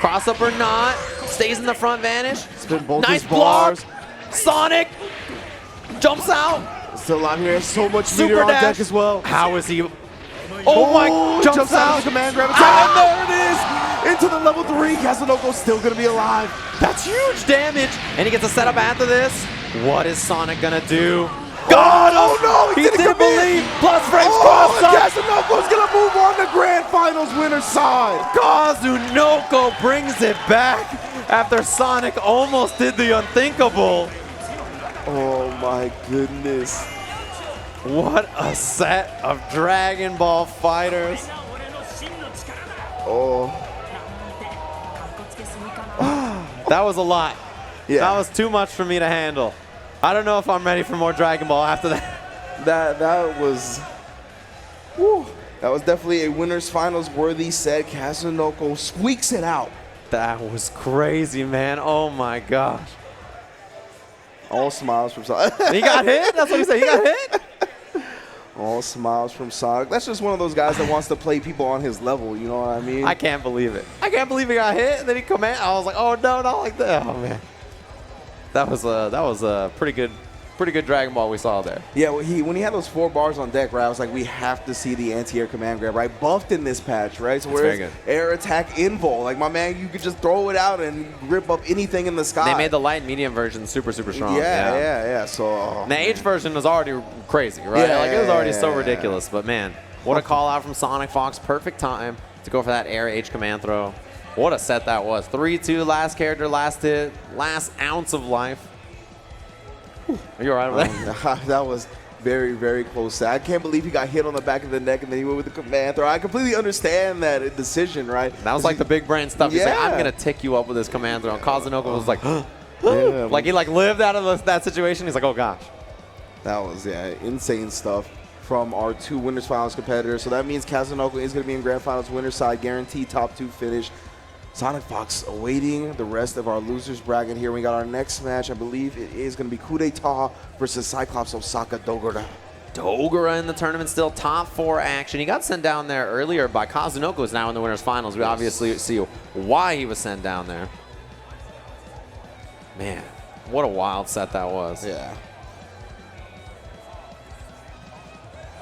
Cross up or not. Stays in the front vanish. Spin both Nice his block. bars. Sonic jumps out. Still out here. So much Super meter on dash. deck as well. How is he? Oh my, jumps out. Of the command grab attack. And there it is. Into the level 3. Kazunoko's still going to be alive. That's huge damage. And he gets a setup after this. What is Sonic going to do? God, oh no, he didn't believe. Plus frames cross cross up. Kazunoko's going to move on to Grand Finals winner's side. Kazunoko brings it back after Sonic almost did the unthinkable. Oh my goodness. What a set of Dragon Ball fighters. Oh. That was a lot. Yeah. That was too much for me to handle. I don't know if I'm ready for more Dragon Ball after that. That was, whew, that was definitely a winner's finals worthy set. Kazunoko squeaks it out. That was crazy, man. Oh my gosh. All smiles from Sonic. He got hit? That's what he said. He got hit? All smiles from Sonic. That's just one of those guys that wants to play people on his level. You know what I mean? I can't believe it. I can't believe he got hit. And then he command. I was like, oh no, not like that. Oh man. That was a pretty good Dragon Ball we saw there. Yeah, when he had those 4 bars on deck, right, I was like, we have to see the anti-air command grab, right? Buffed in this patch, right? So whereas air attack invul, like my man, you could just throw it out and rip up anything in the sky. They made the light and medium version super strong. Yeah. So the H version was already crazy, right? Yeah, like it was already so ridiculous. But man, what a call out from SonicFox. Perfect time to go for that air H command throw. What a set that was. 3-2, last character, last hit, last ounce of life. Are you all right over there? that was very, very close set. I can't believe he got hit on the back of the neck and then he went with the command throw. I completely understand that decision, right? That was like the big brain stuff. He's like, Yeah. I'm going to tick you up with this command throw. And Kazunoko was like, Yeah, like he like lived out of that situation. He's like, oh gosh. that was, insane stuff from our two winners finals competitors. So that means Kazunoko is going to be in grand finals winner's side, guaranteed top 2 finish. SonicFox awaiting the rest of our losers bracket here. We got our next match. I believe it is going to be Coup d'etat versus Cyclops Osaka Dogura. Dogura in the tournament, still top 4 action. He got sent down there earlier by Kazunoko, who's now in the winners finals. We obviously see why he was sent down there. Man, what a wild set that was. Yeah.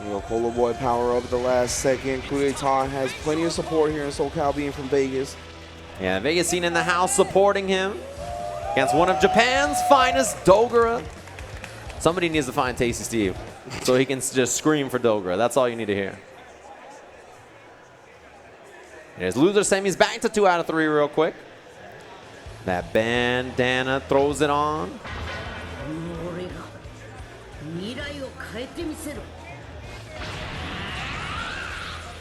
You know, Polo Boy power up at the last second. Coup d'etat has plenty of support here in SoCal, being from Vegas. Yeah, Vegas scene in the house supporting him against one of Japan's finest, Dogura. Somebody needs to find Tasty Steve so he can just scream for Dogura. That's all you need to hear. There's loser semis back to 2 out of 3 real quick. That bandana throws it on.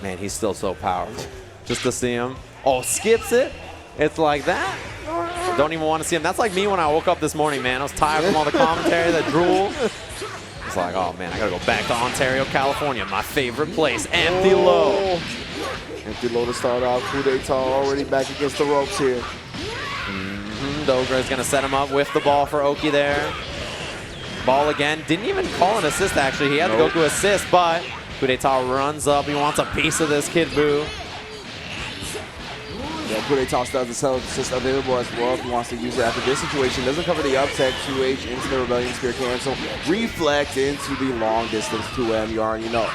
Man, he's still so powerful. Just to see him. Oh, skips it. It's like that. Don't even want to see him. That's like me when I woke up this morning, man. I was tired from all the commentary, the drool. It's like, oh, man, I got to go back to Ontario, California, my favorite place. Empty low. Empty low to start off. Coup d'etat already back against the ropes here. Dogura is going to set him up with the ball for Oki there. Ball again. Didn't even call an assist, actually. He had to go to assist, but Coup d'etat runs up. He wants a piece of this Kid Buu. Yeah, Coup d'etat still has the self-assist available as well if he wants to use it after this situation. Doesn't cover the up tech, 2H into the Rebellion Spear cancel. Reflect into the long distance 2M. You already know.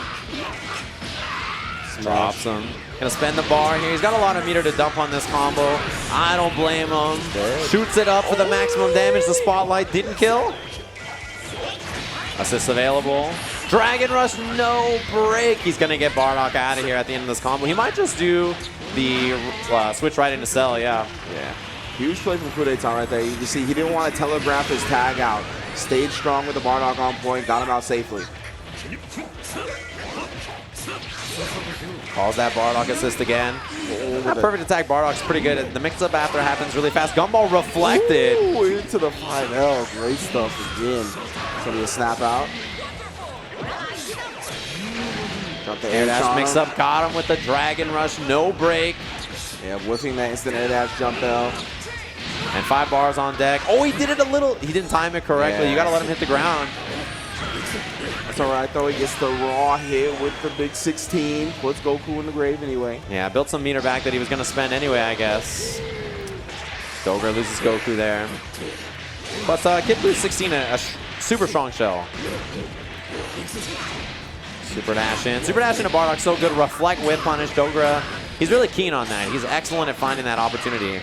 Drops him. Gonna spend the bar here. He's got a lot of meter to dump on this combo. I don't blame him. Shoots it up for the maximum damage. The spotlight didn't kill. Assist available. Dragon Rush, no break. He's gonna get Bardock out of here at the end of this combo. He might just do the switch right into Cell, yeah. Huge play from Coup d'etat right there. You can see he didn't want to telegraph his tag out. Stayed strong with the Bardock on point, got him out safely. Calls that Bardock assist again. That perfect attack Bardock's pretty good. The mix-up after happens really fast. Gumball reflected. Ooh, into the 5L. Great stuff again. It's going to be a snap out. Got the Air dash mix-up, got him with the Dragon Rush, no break. Yeah, whiffing that instant air dash jump L. And 5 bars on deck. Oh, he did it a little. He didn't time it correctly. Yeah. You got to let him hit the ground. That's all right, though. He gets the raw hit with the big 16. Puts Goku in the grave anyway. Yeah, built some meter back that he was going to spend anyway, I guess. Dogura loses Goku there. But Kid Buu's 16, a super strong shell. Super dash in. Super dash into Bardock, so good. Reflect whip punish. Dogura, he's really keen on that. He's excellent at finding that opportunity.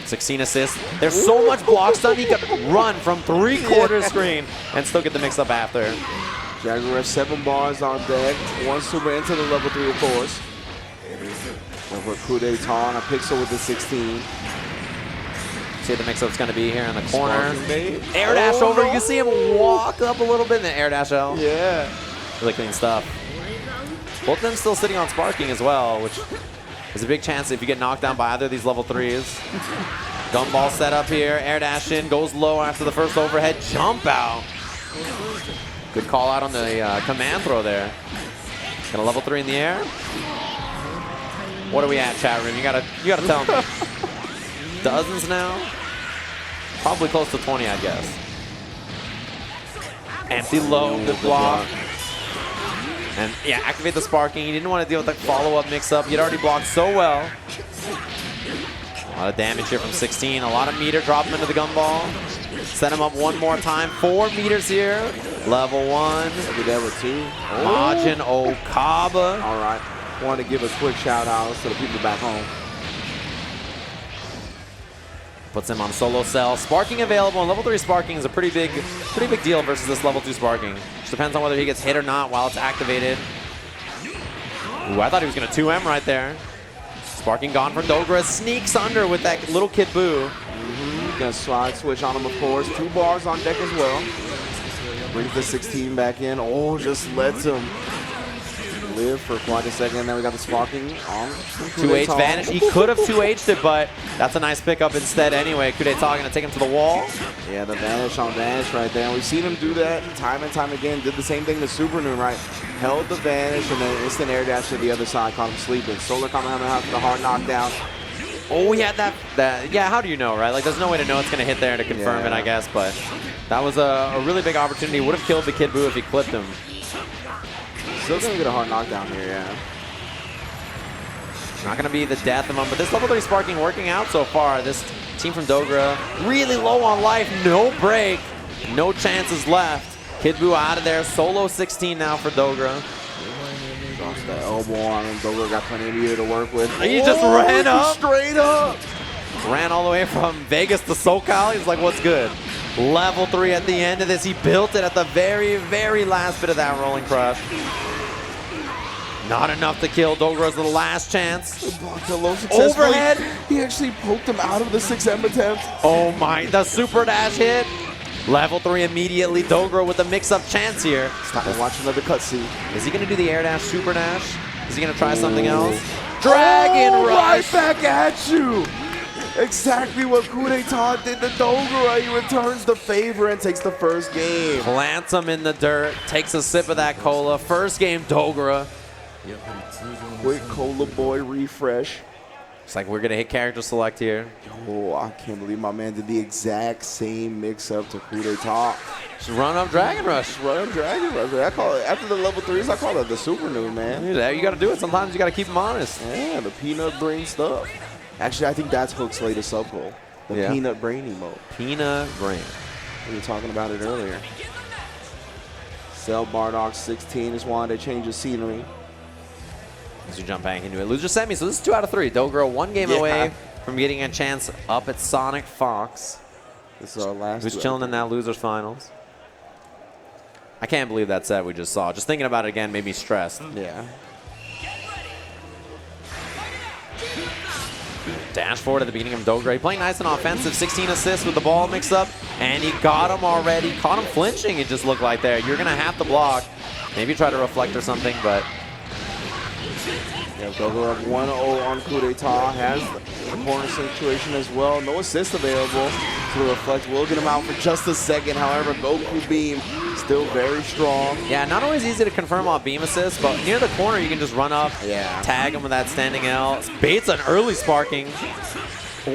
16 assists. There's so much block stun, he could run from 3/4 screen and still get the mix up after. Dragon Rush 7 bars on deck. 1 super into the level 3, of course. Over Coup d'etat on a pixel with the 16. See what the mix-up's going to be here in the corner. Air dash over. You can see him walk up a little bit in the air dash L. Yeah. Really clean stuff. Both of them still sitting on sparking as well, which is a big chance if you get knocked down by either of these level 3s. Gumball set up here. Air dash in. Goes low after the first overhead. Jump out. Good call out on the command throw there. Got a level 3 in the air. What are we at, chat room? You gotta tell me. Dozens now? Probably close to 20, I guess. Empty low, good block. And yeah, activate the sparking. He didn't want to deal with that follow-up mix-up. He'd already blocked so well. A lot of damage here from 16. A lot of meter dropping into the gumball. Set him up one more time. 4 meters here. Level 1. Maybe that with 2. Majin Okaba. All right. Want to give a quick shout-out to the people back home. Puts him on solo cell. Sparking available, and level 3 sparking is a pretty big deal versus this level 2 sparking. Just depends on whether he gets hit or not while it's activated. Ooh, I thought he was going to 2M right there. Sparking gone from Dogura. Sneaks under with that little Kid Buu. Gonna slide switch on him, of course. 2 bars on deck as well. Brings the 16 back in. Oh, just lets him live for quite a second. Then we got the sparking on 2H vanish. He could have 2H'd it, but that's a nice pickup instead anyway. Kudeta gonna take him to the wall. Yeah, the vanish on vanish right there. We've seen him do that time and time again. Did the same thing to Super Noon, right? Held the vanish and then instant air dash to the other side, caught him sleeping. Solar Kamehameha for the hard knockdown. Oh, he had that. Yeah, how do you know, right? Like, there's no way to know it's gonna hit there to confirm it, I guess. But that was a really big opportunity. Would have killed the Kid Buu if he clipped him. Still gonna get a hard knockdown here, yeah. Not gonna be the death of him, but this level 3 sparking working out so far. This team from Dogura really low on life, no break, no chances left. Kid Buu out of there, solo 16 now for Dogura. Drops that elbow on him. Dogura got plenty of meter to work with. He just ran up. Straight up. Ran all the way from Vegas to SoCal. He's like, what's good? Level 3 at the end of this. He built it at the very, very last bit of that rolling crush. Not enough to kill. Dogura's the last chance. Blocked the low successfully. Overhead. He actually poked him out of the 6M attempt. Oh my, the super dash hit. Level 3 immediately. Dogura with a mix-up chance here. Stop and watch another cutscene. Is he going to do the air dash, super dash? Is he going to try something else? Dragon Rush! Right back at you. Exactly what Kudeta did to Dogura. He returns the favor and takes the first game. Plants him in the dirt. Takes a sip of that cola. First game, Dogura. Quick Cola Boy refresh. It's like we're going to hit character select here. Oh, I can't believe my man did the exact same mix-up to Kudeta. Just run up Dragon Rush. Run up Dragon Rush. I call it, after the level 3s, I call it the Super Noon, man. You got to do it. Sometimes you got to keep him honest. Yeah, the peanut brain stuff. Actually, I think that's Hook's latest sub goal. The peanut brain emote. Peanut brain. We were talking about it earlier. Cell Bardock 16 is wanted to change the scenery. As you jump back into it. Loser semi, so this is 2 out of 3. Dogura 1 game away from getting a chance up at SonicFox. This is our last. Who's chilling in that losers finals. I can't believe that set we just saw. Just thinking about it again made me stressed. Yeah. Dash forward at the beginning of Dogura. He playing nice and offensive. 16 assists with the ball mix up. And he got him already. Caught him flinching, it just looked like there. You're going to have to block. Maybe try to reflect or something, but... Yeah, Dogura 1-0 on Kudeta. Has the corner situation as well. No assist available. So the reflect will get him out for just a second. However, Goku Beam still very strong. Yeah, not always easy to confirm off beam assist, but near the corner you can just run up, tag him with that standing L. Baits an early sparking.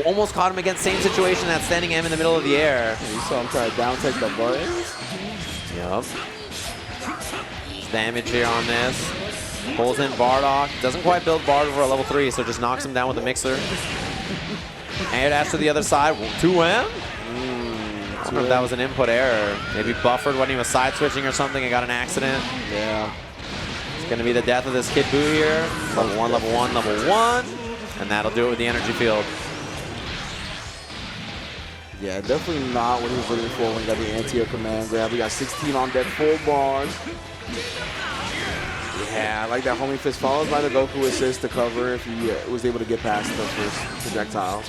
Almost caught him against same situation, that standing M in the middle of the air. You saw him try to down take the buttons. Yup. Damage here on this. Pulls in Bardock. Doesn't quite build Bard over a level 3, so just knocks him down with a mixer. Air dash to the other side. 2M? I wonder if that was an input error. Maybe buffered when he was side switching or something and got an accident. Yeah. It's going to be the death of this Kid Buu here. Level 1, level 1, level 1. And that'll do it with the energy field. Yeah, definitely not what he was looking for when he got the anti-air command grab. We got 16 on deck, 4 bars. Yeah, I like that homing fist followed by the Goku assist to cover if he was able to get past the first projectile.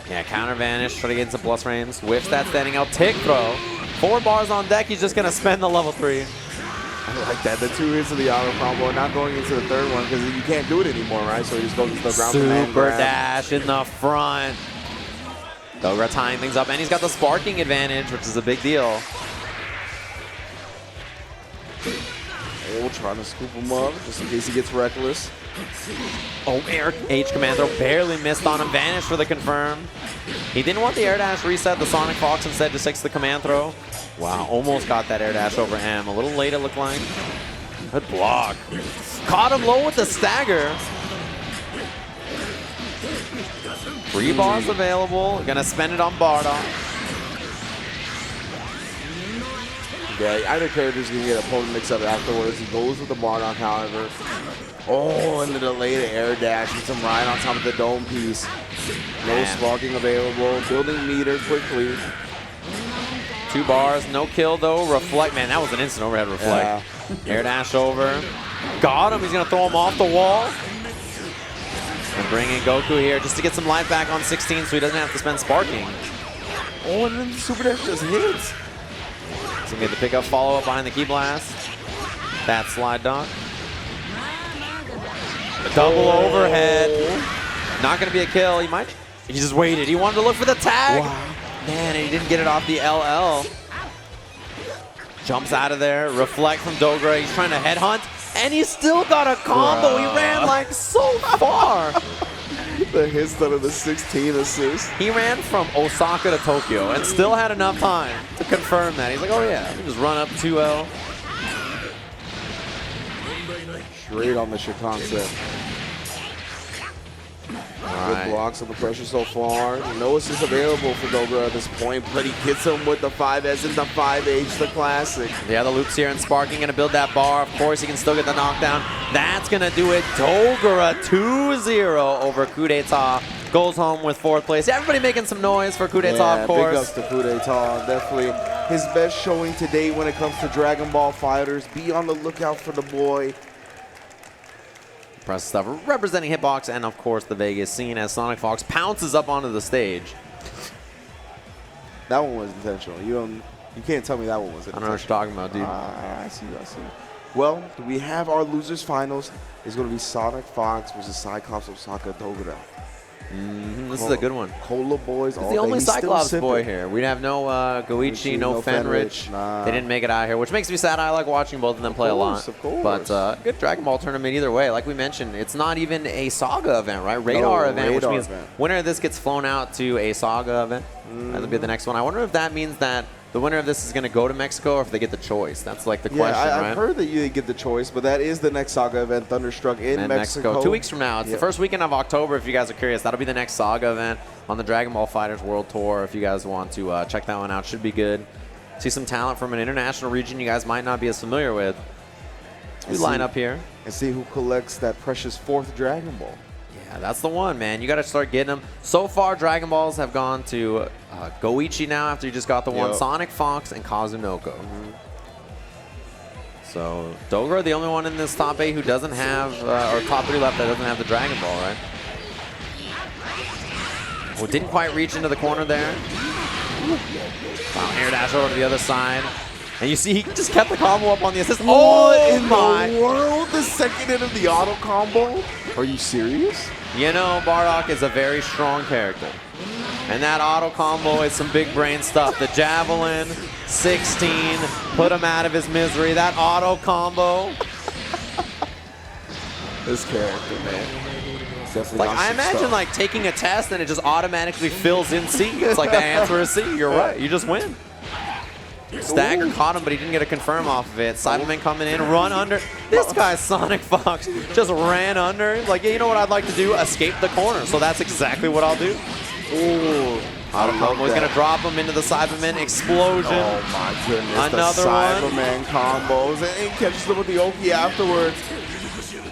Yeah, counter vanish, try to get into plus frames. Whiffs that standing out, tick throw. 4 bars on deck, he's just going to spend the level 3. I like that. The 2 hits of the auto combo, not going into the third one because you can't do it anymore, right? So he just goes into the ground command Super grab. dash in the front. Dogura tying things up, and he's got the sparking advantage, which is a big deal. Oh, trying to scoop him up just in case he gets reckless. Oh, air H command throw barely missed on him. Vanish for the confirm. He didn't want the air dash reset the SonicFox, instead just takes the command throw. Wow, almost got that air dash over M. A little late it looked like. Good block. Caught him low with the stagger. 3 bars available. Gonna spend it on Bardock. Yeah, either character's gonna get a opponent mix up afterwards. He goes with the Bardock, however. Oh, and the delayed air dash. Gets him right on top of the dome piece. No sparking available. Building meter quickly. 2 bars, no kill though. Reflect, man, that was an instant overhead reflect. Yeah. Air dash over. Got him, he's gonna throw him off the wall. And bring in Goku here just to get some life back on 16 so he doesn't have to spend sparking. Oh, and then the super dash just hits. gonna get the pickup, follow up behind the key blast. That slide dunk. Double overhead. Not gonna be a kill. He just waited. He wanted to look for the tag. Wow. Man, and he didn't get it off the LL. Jumps out of there. Reflect from Dogura. He's trying to headhunt. And he still got a combo. He ran like so far. The hits out of the 16 assists. He ran from Osaka to Tokyo and still had enough time to confirm that. He's like, oh yeah, just run up 2L. Straight on the Shikansen. Good blocks on the pressure so far. No assist available for Dogura at this point, but he gets him with the 5S and the 5H, the classic. Yeah, the loops here and Sparking gonna build that bar. Of course, he can still get the knockdown. That's gonna do it. Dogura 2-0 over Coup d'etat. Goes home with 4th place. Everybody making some noise for Coup d'etat, of course. Big ups to Coup d'etat. Definitely his best showing to date when it comes to Dragon Ball Fighters. Be on the lookout for the boy. Impressive stuff. Representing Hitbox and, of course, the Vegas scene as SonicFox pounces up onto the stage. That one was intentional. You can't tell me that one was intentional. I don't know what you're talking about, dude. I see. Well, we have our losers finals. It's going to be SonicFox versus Cyclops Osaka Dogura. This is a good one. Cola boys. It's the only Cyclops boy here. We'd have no Goichi, no Fenrich. Nah. They didn't make it out here, which makes me sad. I like watching both of them play a lot. Of course. But good Dragon Ball tournament either way. Like we mentioned, it's not even a Saga event, right? Radar event, which means winner of this gets flown out to a Saga event. That'll be the next one. I wonder if that means that the winner of this is going to go to Mexico or if they get the choice. That's like the question, right? I've heard that you get the choice, but that is the next Saga event, Thunderstruck in Mexico. 2 weeks from now. It's the first weekend of October, if you guys are curious. That'll be the next Saga event on the Dragon Ball Fighters World Tour. If you guys want to check that one out, should be good. See some talent from an international region you guys might not be as familiar with. We line up here. And see who collects that precious 4th Dragon Ball. Yeah, that's the one, man. You got to start getting them. So far, Dragon Balls have gone to Goichi now after you just got the one. SonicFox and Kazunoko. So Dogura, the only one in this top 8 who doesn't have, or top 3 left that doesn't have the Dragon Ball, right? Well, didn't quite reach into the corner there. Air dash over to the other side. And you see he just kept the combo up on the assist. Oh, in my world, the second hit of the auto combo? Are you serious? You know, Bardock is a very strong character. And that auto combo is some big brain stuff. The Javelin, 16, put him out of his misery. That auto combo. This character, man. Definitely like, I imagine like taking a test and it just automatically fills in C. It's like the answer is C. You're right. You just win. Stagger caught him, but he didn't get a confirm off of it. Cyberman coming in, run under. This guy, SonicFox, just ran under. He's like, yeah, you know what I'd like to do? Escape the corner. So that's exactly what I'll do. Ooh. Auto combo is going to drop him into the Cyberman explosion. Oh my goodness. Another the one. Cyberman combos. And he catches them with the Oki afterwards.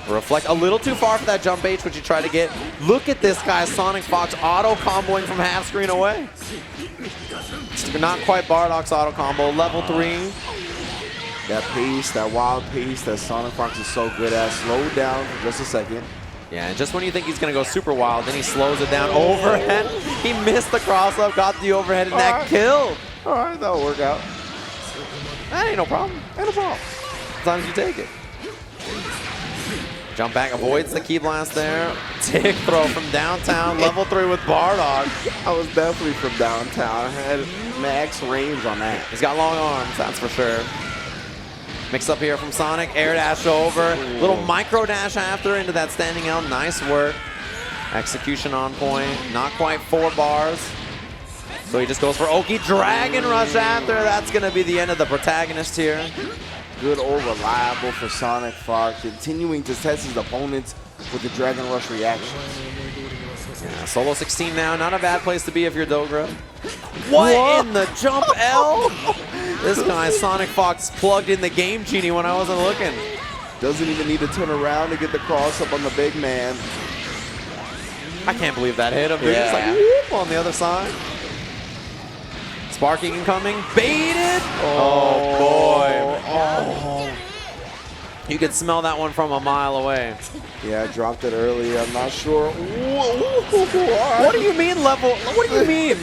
Reflect a little too far for that jump H, which you try to get. Look at this guy, SonicFox, auto comboing from half screen away. Not quite Bardock's auto combo, level 3. That pace, that wild pace that SonicFox is so good at. Slowed down for just a second. Yeah, and just when you think he's going to go super wild, then he slows it down. Overhead. He missed the cross-up, got the overhead, and that killed. All right, that'll work out. That ain't no problem. Ain't no problem. Sometimes you take it. Jump back, avoids the key blast there. Tick throw from downtown, level 3 with Bardock. I was definitely from downtown. I had max range on that. He's got long arms, that's for sure. Mix up here from Sonic, air dash over. Little micro dash after into that standing L. Nice work. Execution on point. Not quite 4 bars. So he just goes for Oki. Dragon Rush after. That's going to be the end of the protagonist here. Good old reliable for SonicFox, continuing to test his opponents with the Dragon Rush reactions. Yeah, solo 16 now, not a bad place to be if you're Dogura. What in the jump L? This guy, SonicFox, plugged in the Game Genie when I wasn't looking. Doesn't even need to turn around to get the cross up on the big man. I can't believe that hit him, dude. Yeah. It's like, whoop, on the other side. Sparking incoming, baited. Oh, boy. Oh. You could smell that one from a mile away. Yeah, I dropped it early. I'm not sure. What do you mean level? What do you mean?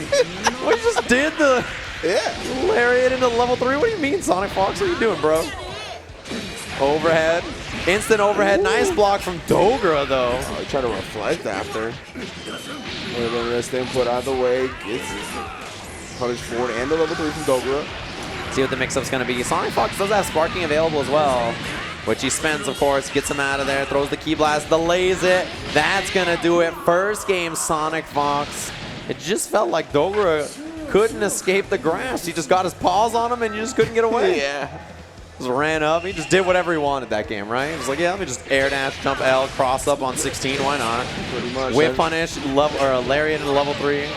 What you just did the... Yeah. Lariat into level 3. What do you mean, SonicFox? What are you doing, bro? Overhead. Instant overhead. Nice block from Dogura, though. Oh, he tried to reflect after. With the wrist input out of the way. Gets punish forward and the level 3 from Dogura. See what the mix-up's going to be. SonicFox does have sparking available as well, which he spends, of course. Gets him out of there. Throws the Ki Blast. Delays it. That's going to do it. First game, SonicFox. It just felt like Dogura couldn't escape the grasp. He just got his paws on him and you just couldn't get away. Yeah. Just ran up. He just did whatever he wanted that game, right? He was like, yeah, let me just air dash, jump L, cross up on 16. Why not? Pretty much. Whip punish, or Lariat into level 3.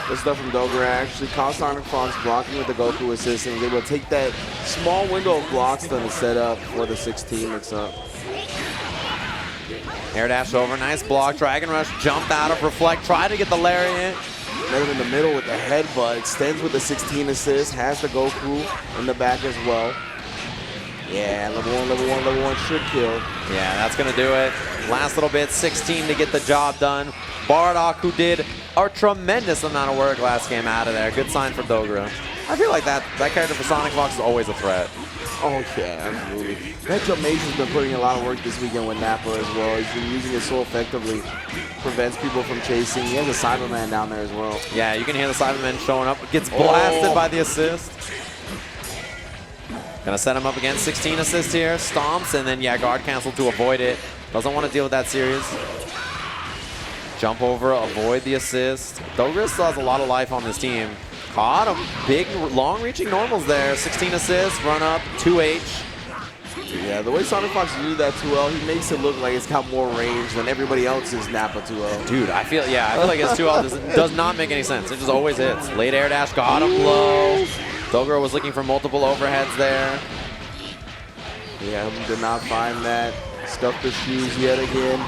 Good stuff from Dogura actually caught SonicFox blocking with the Goku assist and was able to take that small window of blocks to set up for the 16 mix-up. Air dash over, nice block. Dragon Rush jumped out of Reflect, tried to get the Lariat. Met him in the middle with the headbutt, extends with the 16 assist, has the Goku in the back as well. Yeah, level 1 should kill. Yeah, that's going to do it. Last little bit, 16 to get the job done. Bardock, who did a tremendous amount of work last game, out of there. Good sign for Dogura. I feel like that character for SonicFox is always a threat. Oh, yeah, absolutely. That jump Mage has been putting a lot of work this weekend with Nappa as well. He's been using it so effectively. Prevents people from chasing. He has a Cyberman down there as well. Yeah, you can hear the Cyberman showing up. Gets blasted by the assist. Gonna set him up again. 16 assist here. Stomps, and then, yeah, guard cancel to avoid it. Doesn't want to deal with that series. Jump over, avoid the assist. Dogura still has a lot of life on this team. Caught him. Big, long-reaching normals there. 16 assists, run up, 2H. Yeah, the way SonicFox uses that 2L, he makes it look like it's got more range than everybody else's Nappa 2L. Dude, I feel like his 2L does not make any sense. It just always hits. Late air dash, got him low. Dogura was looking for multiple overheads there. Yeah, did not find that. Stuffed the shoes yet again.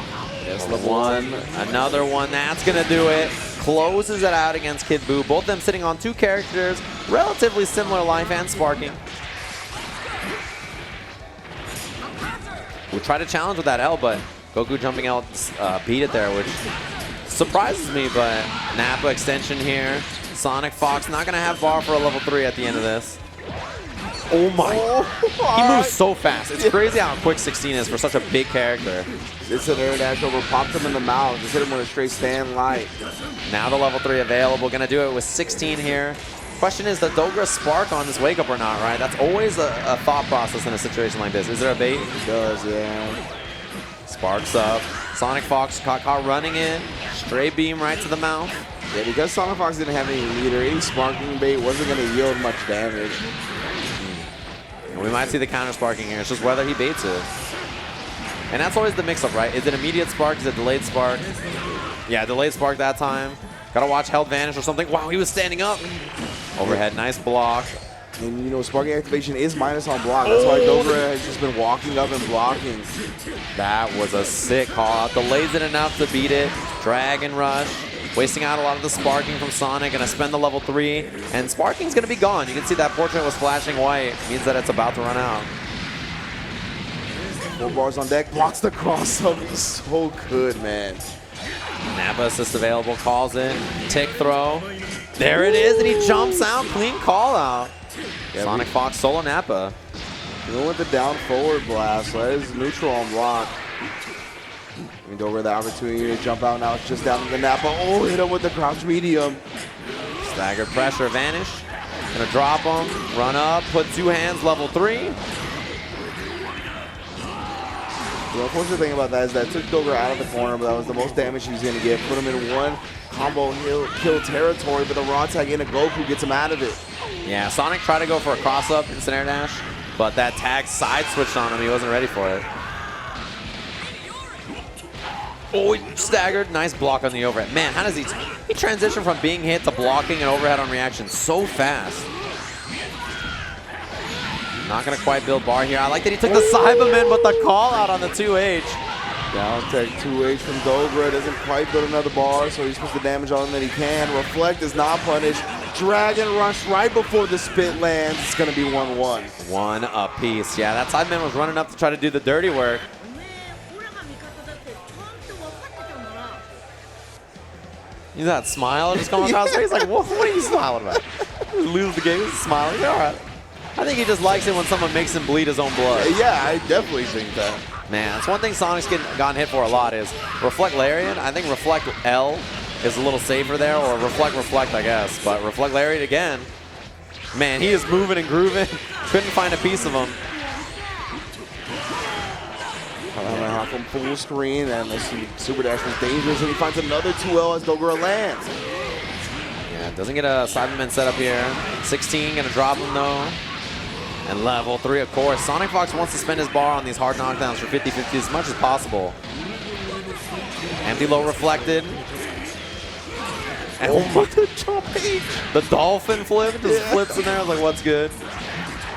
Yes, level 1. Another one. That's going to do it. Closes it out against Kid Buu. Both of them sitting on 2 characters. Relatively similar life and sparking. We'll try to challenge with that L, but Goku jumping out beat it there, which surprises me, but Nappa extension here. SonicFox not going to have bar for a level 3 at the end of this. Oh my. He moves so fast. It's crazy how quick 16 is for such a big character. It's an air dash over, popped him in the mouth, just hit him with a straight stand light. Now the level 3 available. Going to do it with 16 here. Question is, does Dogura spark on this wake up or not, right? That's always a thought process in a situation like this. Is there a bait? It does, yeah. Sparks up. SonicFox caught running in. Straight beam right to the mouth. Yeah, because SonicFox didn't have any leader, any sparking bait wasn't going to yield much damage. And we might see the counter sparking here. It's just whether he baits it. And that's always the mix-up, right? Is it immediate spark? Is it delayed spark? Yeah, delayed spark that time. Gotta watch Held Vanish or something. Wow, he was standing up. Overhead, nice block. And you know, sparking activation is minus on block. That's why Dogura has just been walking up and blocking. That was a sick call out. Delays it enough to beat it. Dragon Rush. Wasting out a lot of the sparking from Sonic. Gonna spend the level 3. And sparking's gonna be gone. You can see that portrait was flashing white. Means that it's about to run out. 4 bars on deck. Blocks the cross up. So good, man. Nappa assist available. Calls in. Tick throw. There it is. And he jumps out. Clean call out. Yeah, SonicFox solo Nappa. Even with the down forward blast, so that is neutral on block. And over the opportunity to jump out. Now it's just down to the Nappa. Oh, hit him with the crouch medium. Staggered pressure, Vanish. Gonna drop him, run up, put 2 hands, level 3. The unfortunate thing about that is that it took Dogura out of the corner, but that was the most damage he was going to get. Put him in 1 combo kill territory, but the raw tag into Goku gets him out of it. Yeah, Sonic tried to go for a cross-up instant air dash, but that tag side switched on him. He wasn't ready for it. Oh, he staggered. Nice block on the overhead. Man, how does he transition from being hit to blocking and overhead on reaction so fast? Not going to quite build bar here. I like that he took the Cyberman, but the call out on the 2H. Down tech 2H from Dogura. Doesn't quite build another bar, so he's supposed to damage all that he can. Reflect is not punished. Dragon Rush right before the spit lands. It's going to be 1-1. 1 apiece. Yeah, that Cyberman was running up to try to do the dirty work. You know that smile just coming across his face? Like, what are you smiling about? Lose the game, smiling. All right. I think he just likes it when someone makes him bleed his own blood. Yeah, I definitely think that. Man, that's one thing Sonic's gotten hit for a lot is Reflect Lariat. I think Reflect L is a little safer there, or Reflect, I guess. But Reflect Lariat again. Man, he is moving and grooving. Couldn't find a piece of him. From full screen, and the super dash was dangerous, and he finds another 2L as Dogura lands. Yeah, doesn't get a Cyberman set up here. 16 gonna drop him though. And level 3, of course. SonicFox wants to spend his bar on these hard knockdowns for 50-50 as much as possible. Empty low reflected. And oh my, the jump H. The dolphin flip just flips in there. I was like, what's good?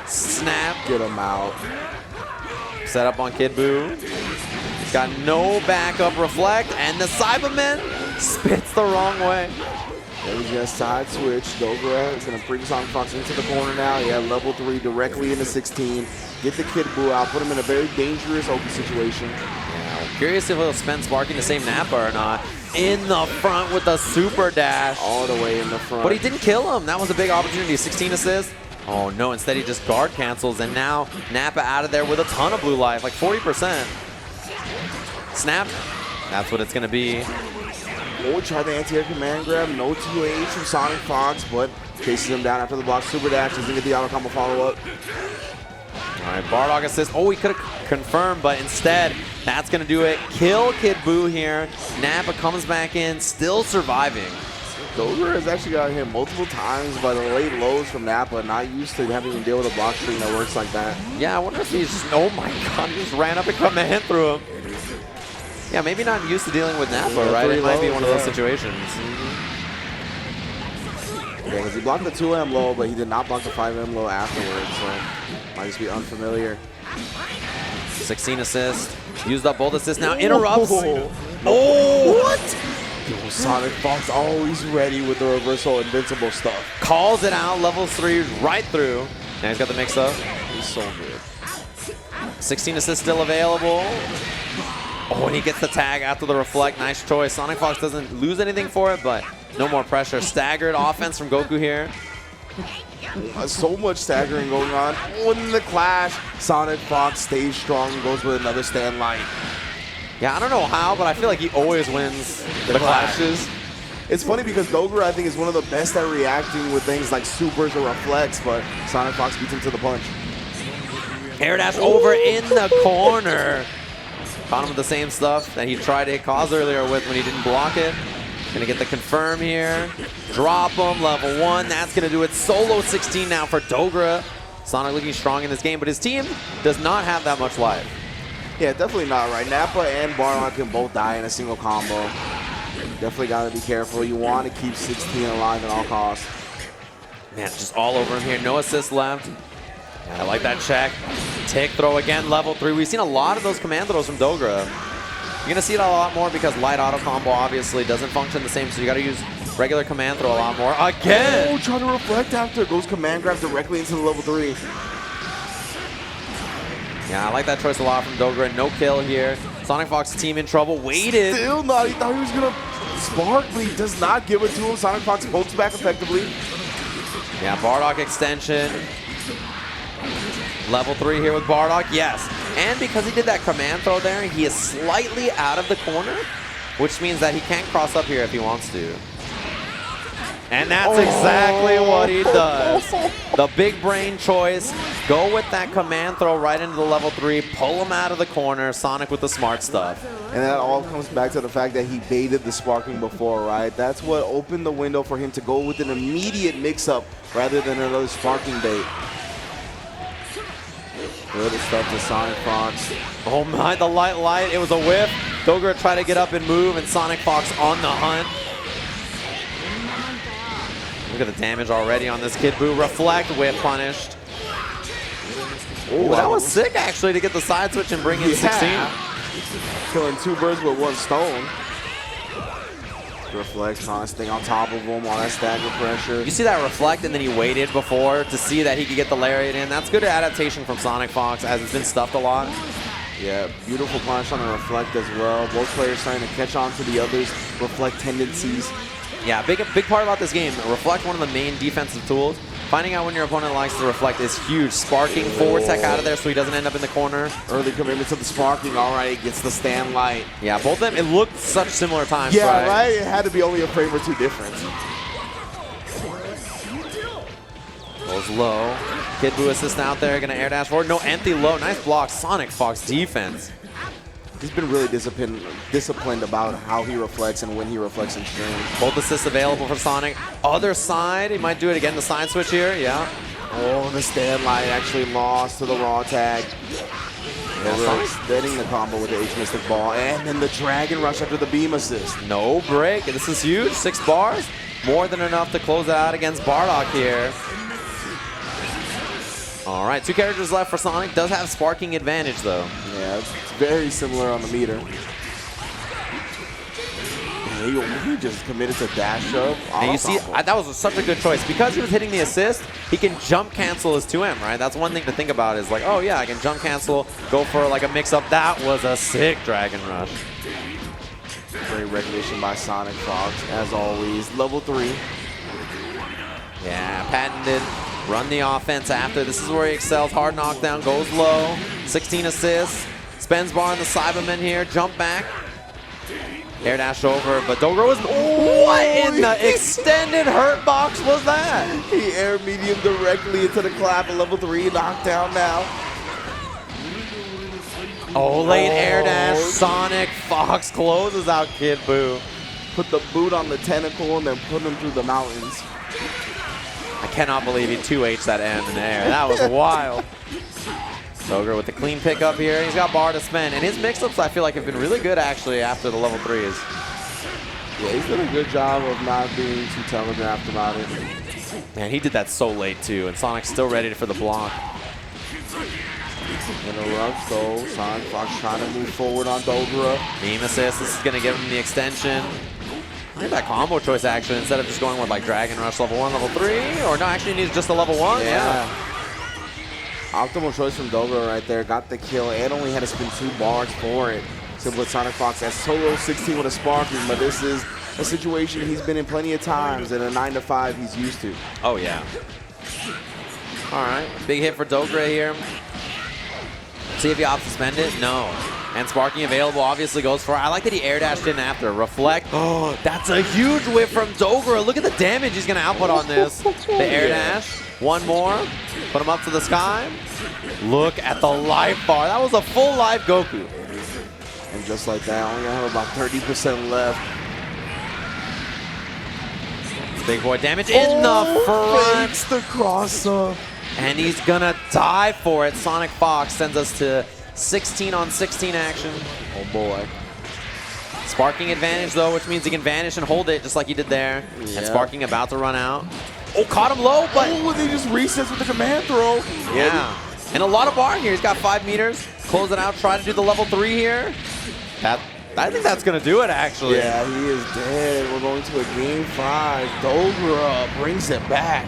Snap. Get him out. Set up on Kid Buu. He's got no backup reflect, and the Cyberman spits the wrong way. Yeah, he's gonna side switch. Dogura is gonna bring SonicFox into the corner now. Yeah, level 3 directly into 16. Get the Kid Buu out, put him in a very dangerous open situation. Yeah, curious if he'll spend Sparking to save Nappa or not. In the front with the super dash. All the way in the front. But he didn't kill him. That was a big opportunity. 16 assists. Oh no, instead he just guard cancels, and now Nappa out of there with a ton of blue life, like 40%. Snap. That's what it's gonna be. Oh, tried the anti-air command grab. No 2H from SonicFox, but chases him down after the block. Super dash doesn't get the auto combo follow-up. All right, Bardock assist. Oh, he could have confirmed, but instead, that's going to do it. Kill Kid Buu here. Nappa comes back in, still surviving. Dogura has actually got hit multiple times by the late lows from Nappa. Not used to having to deal with a block string that works like that. Yeah, I wonder if he's just, oh my God, he just ran up and command through him. Yeah, maybe not used to dealing with Nappa, right? It might be one of those situations. Yeah, because he blocked the 2M low, but he did not block the 5M low afterwards, so might just be unfamiliar. 16 assists. Used up both assists now. Interrupts. Oh, what? SonicFox always ready with the reversal invincible stuff. Calls it out. Level 3 right through. Now he's got the mix-up. He's so good. 16 assists still available. Oh, and he gets the tag after the reflect. Nice choice. SonicFox doesn't lose anything for it, but no more pressure. Staggered offense from Goku here. So much staggering going on. In the clash, SonicFox stays strong and goes with another stand light. Yeah, I don't know how, but I feel like he always wins the clashes. It's funny because Dogura, I think, is one of the best at reacting with things like supers or reflects, but SonicFox beats him to the punch. Air dash over in the corner. Caught him with the same stuff that he tried to hit Kaz earlier with when he didn't block it. Gonna get the confirm here. Drop him, level 1. That's gonna do it. Solo 16 now for Dogura. Sonic looking strong in this game, but his team does not have that much life. Yeah, definitely not, right? Nappa and Barlock can both die in a single combo. Definitely gotta be careful. You want to keep 16 alive at all costs. Man, just all over him here. No assist left. I like that check. Tick throw again, level 3. We've seen a lot of those command throws from Dogura. You're going to see it a lot more because light auto combo obviously doesn't function the same, so you got to use regular command throw a lot more. Again! Oh, trying to reflect after. Goes command grab directly into the level 3. Yeah, I like that choice a lot from Dogura. No kill here. SonicFox's team in trouble. Waited. Still not. He thought he was going to spark, but he does not give it to him. SonicFox pokes back effectively. Yeah, Bardock extension. Level 3 here with Bardock, yes. And because he did that command throw there, he is slightly out of the corner, which means that he can't cross up here if he wants to. And that's exactly what he does. The big brain choice. Go with that command throw right into the level 3, pull him out of the corner. Sonic with the smart stuff. And that all comes back to the fact that he baited the sparking before, right? That's what opened the window for him to go with an immediate mix-up rather than another sparking bait. Good stuff to SonicFox. Oh my, the light. It was a whiff. Dogura tried to get up and move, and SonicFox on the hunt. Look at the damage already on this Kid Buu. Reflect, whip punished. Oh, that was sick actually to get the side switch and bring in 16. Killing 2 birds with 1 stone. Reflect, trying to stay on top of him, all that stagger pressure. You see that reflect, and then he waited before to see that he could get the lariat in. That's good adaptation from SonicFox, as it's been stuffed a lot. Yeah, beautiful punish on the reflect as well. Both players trying to catch on to the others' reflect tendencies. Yeah, big part about this game, Reflect, one of the main defensive tools. Finding out when your opponent likes to Reflect is huge. Sparking forward tech out of there so he doesn't end up in the corner. Early commitment to the sparking. All right, gets the stand light. Yeah, both of them, it looked such similar times, Yeah, right? It had to be only a frame or two difference. Goes low. Kid Buu assist out there, gonna air dash forward. No, empty low. Nice block. SonicFox defense. He's been really disciplined about how he reflects and when he reflects in stream. Both assists available for Sonic. Other side, he might do it again, the side switch here, yeah. Oh, the stand light actually lost to the raw tag. Yeah, extending the combo with the H-Mystic Ball. And then the Dragon Rush after the beam assist. No break. This is huge. 6 bars. More than enough to close it out against Bardock here. All right, 2 characters left for Sonic. Does have sparking advantage, though. Yeah, it's very similar on the meter. He just committed to dash up. And you see, that was such a good choice. Because he was hitting the assist, he can jump cancel his 2M, right? That's one thing to think about is like, oh yeah, I can jump cancel, go for like a mix-up. That was a sick Dragon Rush. Great recognition by SonicFox, as always. Level 3. Yeah, patented. Run the offense after. This is where he excels. Hard knockdown, goes low. 16 assists. Spends bar on the Cyberman here. Jump back. Air dash over, but Dogura was... What in the extended hurt box was that? He air medium directly into the clap. A level 3 knockdown now. Oh, late air dash. SonicFox closes out Kid Buu. Put the boot on the tentacle and then put him through the mountains. I cannot believe he 2H'd that M in the air. That was wild. Dogura with the clean pickup here. He's got bar to spend. And his mix-ups, I feel like, have been really good, actually, after the level 3s. Yeah, he's done a good job of not being too telegraphed about it. Man, he did that so late, too. And Sonic's still ready for the block. Interrupts, though. SonicFox trying to move forward on Dogura. Beam assist. This is going to give him the extension. I like that combo choice, actually, instead of just going with like Dragon Rush level 1, level 3, or no, actually he needs just a level 1. Yeah. Optimal choice from Dogura right there. Got the kill and only had to spend 2 bars for it. Simple with SonicFox as solo 16 with a sparking, but this is a situation he's been in plenty of times and a 9-to-5 he's used to. Oh, yeah. All right, big hit for Dogura here. See if he opts to spend it. No. And sparking available obviously goes for it. I like that he air dashed in after. Reflect. Oh, that's a huge whip from Dogura. Look at the damage he's going to output on this. The air dash. One more. Put him up to the sky. Look at the life bar. That was a full life Goku. And just like that, only have about 30% left. Big boy damage in the front. Fakes the cross-up. And he's going to die for it. SonicFox sends us to 16 on 16 action. Oh boy. Sparking advantage though, which means he can vanish and hold it just like he did there. Yeah. And sparking about to run out. Oh, caught him low, but... Oh, they just resets with the command throw. Yeah. And a lot of bar here. He's got 5 meters. Close it out, try to do the level 3 here. I think that's going to do it, actually. Yeah, he is dead. We're going to a game 5. Dogura brings it back.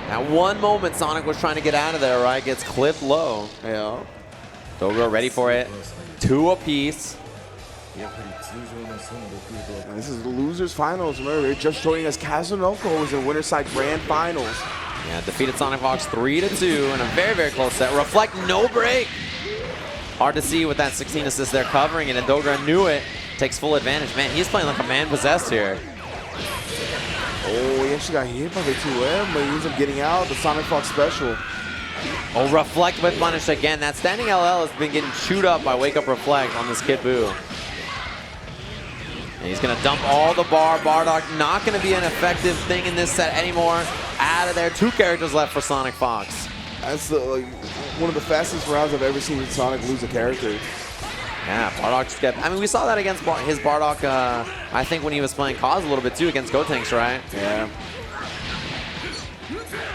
At one moment, Sonic was trying to get out of there, right? Gets clipped low. Yeah. Dogura ready for it. 2 apiece. And this is the losers finals. Remember, they're just showing us Kazunoko was in Winterside Grand Finals. Yeah, defeated SonicFox 3-2 in a very, very close set. Reflect, no break. Hard to see with that 16 assist there covering it, and Dogura knew it. Takes full advantage. Man, he's playing like a man possessed here. Oh, he actually got hit by the 2M, but he ends up getting out. The SonicFox special. Oh, Reflect with punish again. That standing LL has been getting chewed up by Wake Up Reflect on this Kid Buu. And he's going to dump all the bar. Bardock not going to be an effective thing in this set anymore. Out of there. 2 characters left for SonicFox. That's one of the fastest rounds I've ever seen Sonic lose a character. Yeah, Bardock just kept... I mean, we saw that against his Bardock, I think, when he was playing Kaz a little bit, too, against Gotenks, right? Yeah.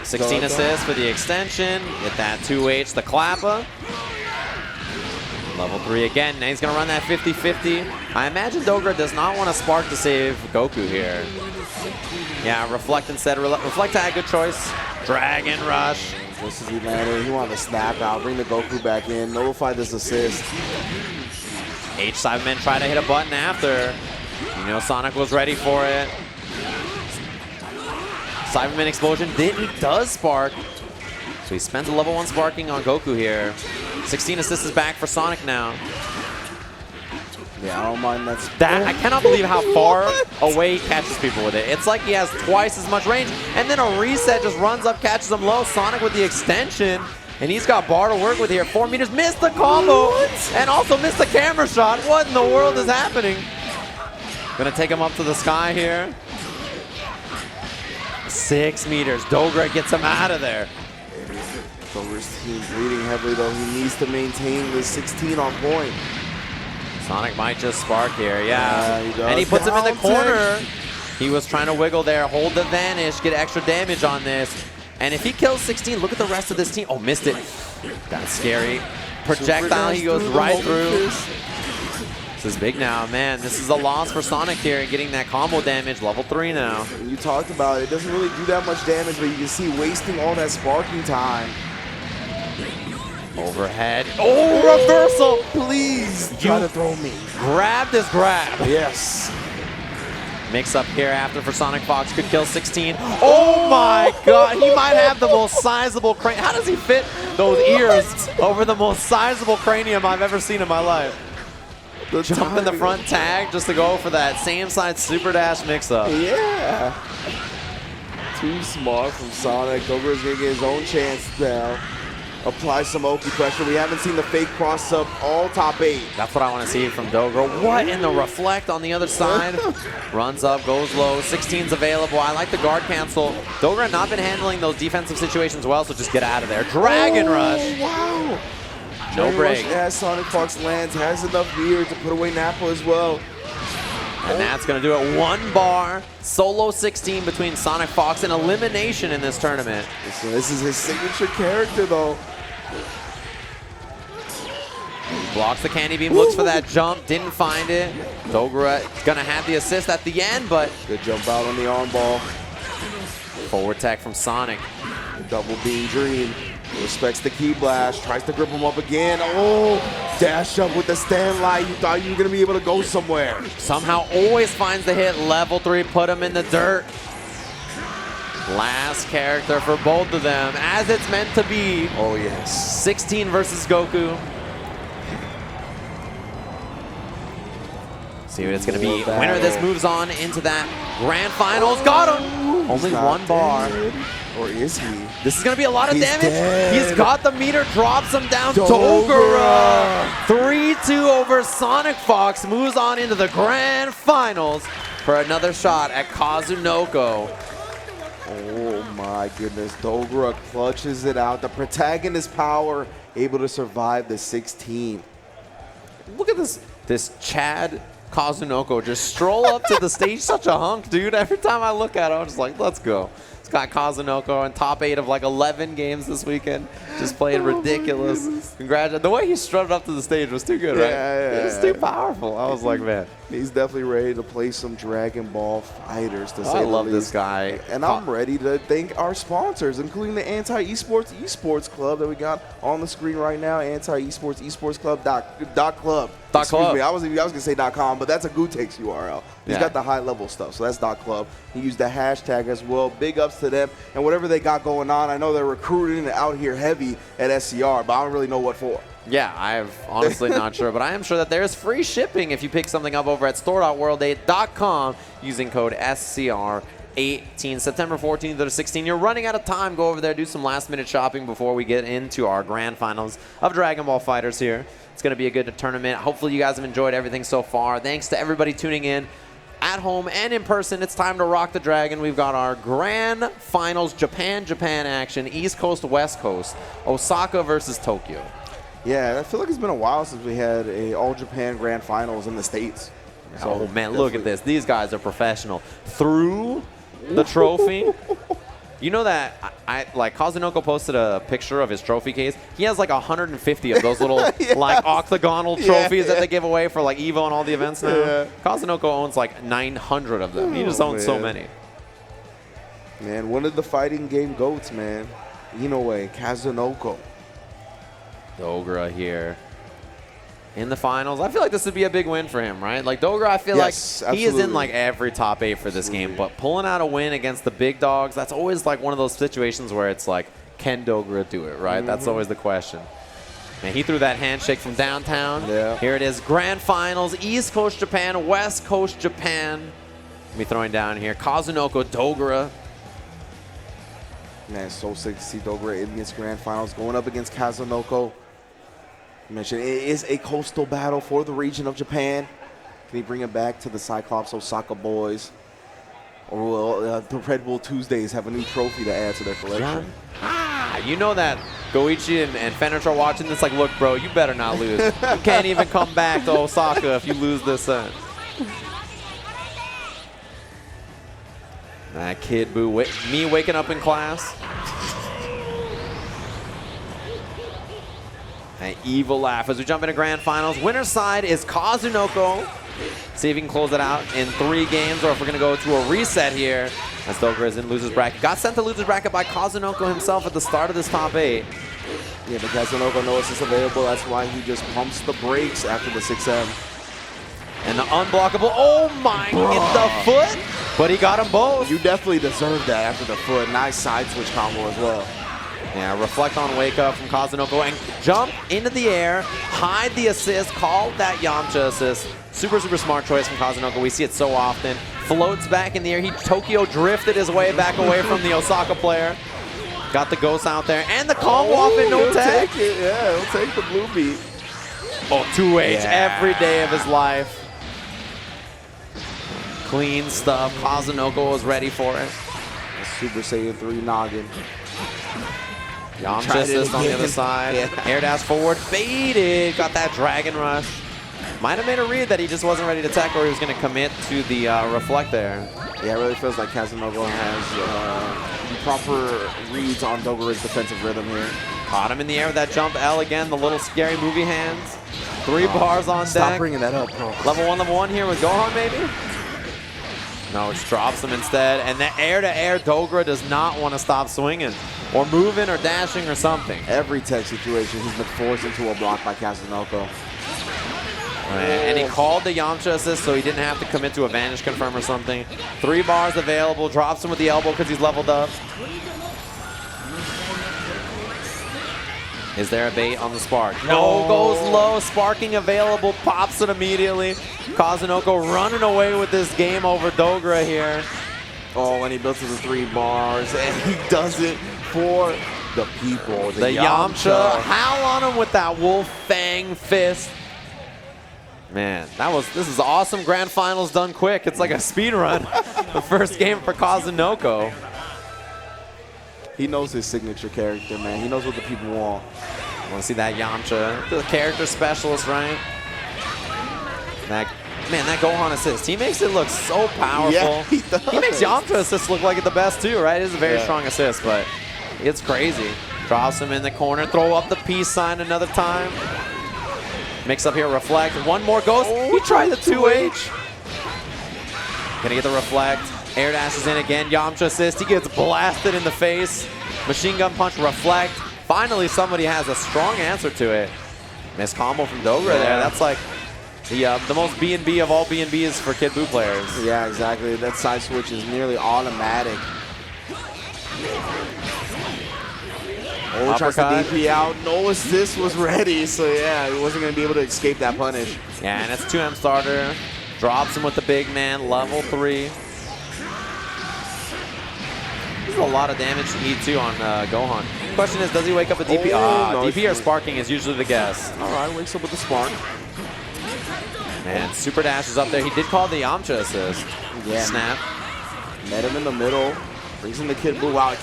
16 assists for the extension. Get that 2H, the Klappa. Level 3 again. Now he's going to run that 50-50. I imagine Dogura does not want to spark to save Goku here. Yeah, Reflect instead. Reflect had a good choice. Dragon Rush. Just as he landed, he wanted to snap out, bring the Goku back in, nullify this assist. H-Cybermen try to hit a button after. You know Sonic was ready for it. Cyberman Explosion does spark. So he spends a level 1 sparking on Goku here. 16 assists is back for Sonic now. Yeah, I don't mind that. I cannot believe how far away he catches people with it. It's like he has twice as much range, and then a reset just runs up, catches him low. Sonic with the extension, and he's got bar to work with here. 4 meters, missed the combo, and also missed the camera shot. What in the world is happening? Gonna take him up to the sky here. 6 meters, Dogura gets him out of there. Dogura's team bleeding heavily though. He needs to maintain the 16 on point. Sonic might just spark here, yeah. He does. And he puts him in the corner. He was trying to wiggle there, hold the vanish, get extra damage on this. And if he kills 16, look at the rest of this team. Oh, missed it. That's scary. Projectile, he goes right through. This is big now, man. This is a loss for Sonic here, getting that combo damage, level 3 now. You talked about it. It doesn't really do that much damage, but you can see wasting all that sparking time. Overhead. Oh, reversal! Please try to throw me. Grab this grab. Yes. Mix up here after for SonicFox. Could kill 16. Oh my god. He might have the most sizable cranium. How does he fit those ears over the most sizable cranium I've ever seen in my life? Jump in the front tag just to go for that same side super dash mix up. Yeah. Too smart from Sonic. Dogura's going to get his own chance now. Apply some Oki pressure. We haven't seen the fake cross up all top 8. That's what I want to see from Dogura. What in the reflect on the other side? Runs up, goes low. 16's available. I like the guard cancel. Dogura not been handling those defensive situations well, so just get out of there. Dragon Rush. Wow. No break. As SonicFox lands, has enough gear to put away Nappa as well. And that's going to do it. 1 bar, solo 16 between SonicFox, and elimination in this tournament. So this is his signature character, though. Blocks the candy beam, looks for that jump, didn't find it. Dogura is going to have the assist at the end, but good jump out on the arm ball. Forward tech from Sonic. Double beam dream. Respects the key blast, tries to grip him up again. Oh, dash up with the stand light. You thought you were going to be able to go somewhere. Somehow always finds the hit. Level 3, put him in the dirt. Last character for both of them, as it's meant to be. Oh, yes. 16 versus Goku. See what it's going to be. Winner of this moves on into that grand finals. Got him! Only 1 bar. Dead. Or is he? This is going to be a lot of damage. Dead. He's got the meter, drops him down. Dogura! 3-2 over SonicFox. Moves on into the grand finals for another shot at Kazunoko. Oh my goodness. Dogura clutches it out. The protagonist power able to survive the 16. Look at this Chad Kazunoko just stroll up to the stage. Such a hunk, dude. Every time I look at him, I'm just like, let's go. It's got Kazunoko in top 8 of like 11 games this weekend. Just playing ridiculous. Congratulations. The way he strutted up to the stage was too good, right? Yeah. It was too powerful. I was like, man. He's definitely ready to play some Dragon Ball Fighters, to say the least. I love this guy. And I'm ready to thank our sponsors, including the Anti-Esports Club that we got on the screen right now. Anti-Esports Esports Club .club. Excuse me, I was going to say .com, but that's a Gutex URL. He's got the high-level stuff, so that's .club. He used the hashtag as well. Big ups to them. And whatever they got going on, I know they're recruiting out here heavy at SCR, but I don't really know what for. Yeah, I'm honestly not sure, but I am sure that there's free shipping if you pick something up over at store.world8.com using code SCR18. September 14th to the 16th. You're running out of time. Go over there, do some last-minute shopping before we get into our grand finals of Dragon Ball FighterZ here. It's going to be a good tournament. Hopefully you guys have enjoyed everything so far. Thanks to everybody tuning in at home and in person. It's time to rock the dragon. We've got our grand finals Japan action, East Coast, West Coast, Osaka versus Tokyo. Yeah, I feel like it's been a while since we had a All-Japan Grand Finals in the States. So, oh, man, look at this. These guys are professional. Through the trophy. You know that like Kazunoko posted a picture of his trophy case. He has like 150 of those little like octagonal trophies that they give away for like EVO and all the events now. Yeah. Kazunoko owns like 900 of them. He just owns so many. Man, one of the fighting game GOATs, man. Inoue, Kazunoko. Dogura here. in the finals. I feel like this would be a big win for him, right? Like Dogura, I feel Yes, like he is in absolutely. like every top 8 for this game, but pulling out a win against the big dogs, that's always like one of those situations where it's like, can Dogura do it, right? That's always the question. And he threw that handshake from downtown. Yeah. Here it is, grand finals, East Coast Japan, West Coast Japan. Be throwing down here, Kazunoko, Dogura. Man, so sick to see Dogura in this grand finals going up against Kazunoko. You mentioned it is a coastal battle for the region of Japan. Can he bring it back to the Cyclops Osaka boys? Or will the Red Bull Tuesdays have a new trophy to add to their collection? You know that Goichi and Fenrich are watching this like, look, bro, you better not lose. You can't even come back to Osaka if you lose this set. That kid boo, me waking up in class. An evil laugh as we jump into grand finals. Winner's side is Kazunoko. See if he can close it out in 3 games, or if we're going to go to a reset here. As Dogura is in loser's bracket. Got sent to loser's bracket by Kazunoko himself at the start of this top 8. Yeah, but Kazunoko knows it's available. That's why he just pumps the brakes after the 6M. And the unblockable, oh my, in the foot, but he got them both. You definitely deserve that after the foot. Nice side switch combo as well. Yeah, reflect on wake up from Kazunoko and jump into the air, hide the assist, called that Yamcha assist. Super, super smart choice from Kazunoko. We see it so often. Floats back in the air. He Tokyo drifted his way back away from the Osaka player. Got the ghost out there and the combo off in no he'll tag. take it. Yeah, he'll take the blue beat. Oh, 2H Yeah. every day of his life. Clean stuff. Kazunoko was ready for it. Super Saiyan 3 noggin. Yamcha Tried it assist on the again. other side. Yeah. Air dash forward. Baited. Got that dragon rush. Might have made a read that he just wasn't ready to tech, or he was going to commit to the reflect there. Yeah, it really feels like Kazunoko has the proper reads on Dogura's defensive rhythm here. Caught him in the air with that jump L again. The little scary movie hands. 3 bars on Stop deck. bringing that up, bro. Level 1 here with Gohan, maybe? No, it drops him instead. And the air-to-air Dogura does not want to stop swinging or moving or dashing or something. Every tech situation, he's been forced into a block by Kazunoko. And he called the Yamcha assist, so he didn't have to commit to a Vanish Confirm or something. 3 bars available. Drops him with the elbow because he's leveled up. Is there a bait on the spark? No, goes low. Sparking available. Pops it immediately. Kazunoko running away with this game over Dogura here. Oh, and he built to the 3 bars, and he does it for the people. The Yamcha. Howl on him with that Wolf Fang fist. Man, this is awesome. Grand finals done quick. It's like a speed run. The first game for Kazunoko. He knows his signature character, man. He knows what the people want. Want to see that Yamcha, the character specialist, right? That Gohan assist. He makes it look so powerful. Yeah, he does. He makes Yamcha assist look like the best too, right? It is a very strong assist, but it's crazy. Drops him in the corner. Throw up the peace sign another time. Mix up here, reflect. One more ghost. He tried the 2H. Gonna get the reflect. Air dashes in again. Yamcha assist. He gets blasted in the face. Machine gun punch, reflect. Finally, somebody has a strong answer to it. Missed combo from Dogura there. That's like the most B&B of all B&Bs for Kid Buu players. Yeah, exactly. That side switch is nearly automatic. Oh, tries to Uppercut. DP out. No assist was ready, so yeah, he wasn't going to be able to escape that punish. Yeah, and it's 2M starter. Drops him with the big man, level 3. This is a lot of damage to E2 on Gohan. Question is, does he wake up with DP? No, DP or sparking is usually the guess. All right, wakes up with the spark. Man, super dash is up there. He did call the Yamcha assist. Yeah. Snap. Met him in the middle. Brings in the Kid Buu out.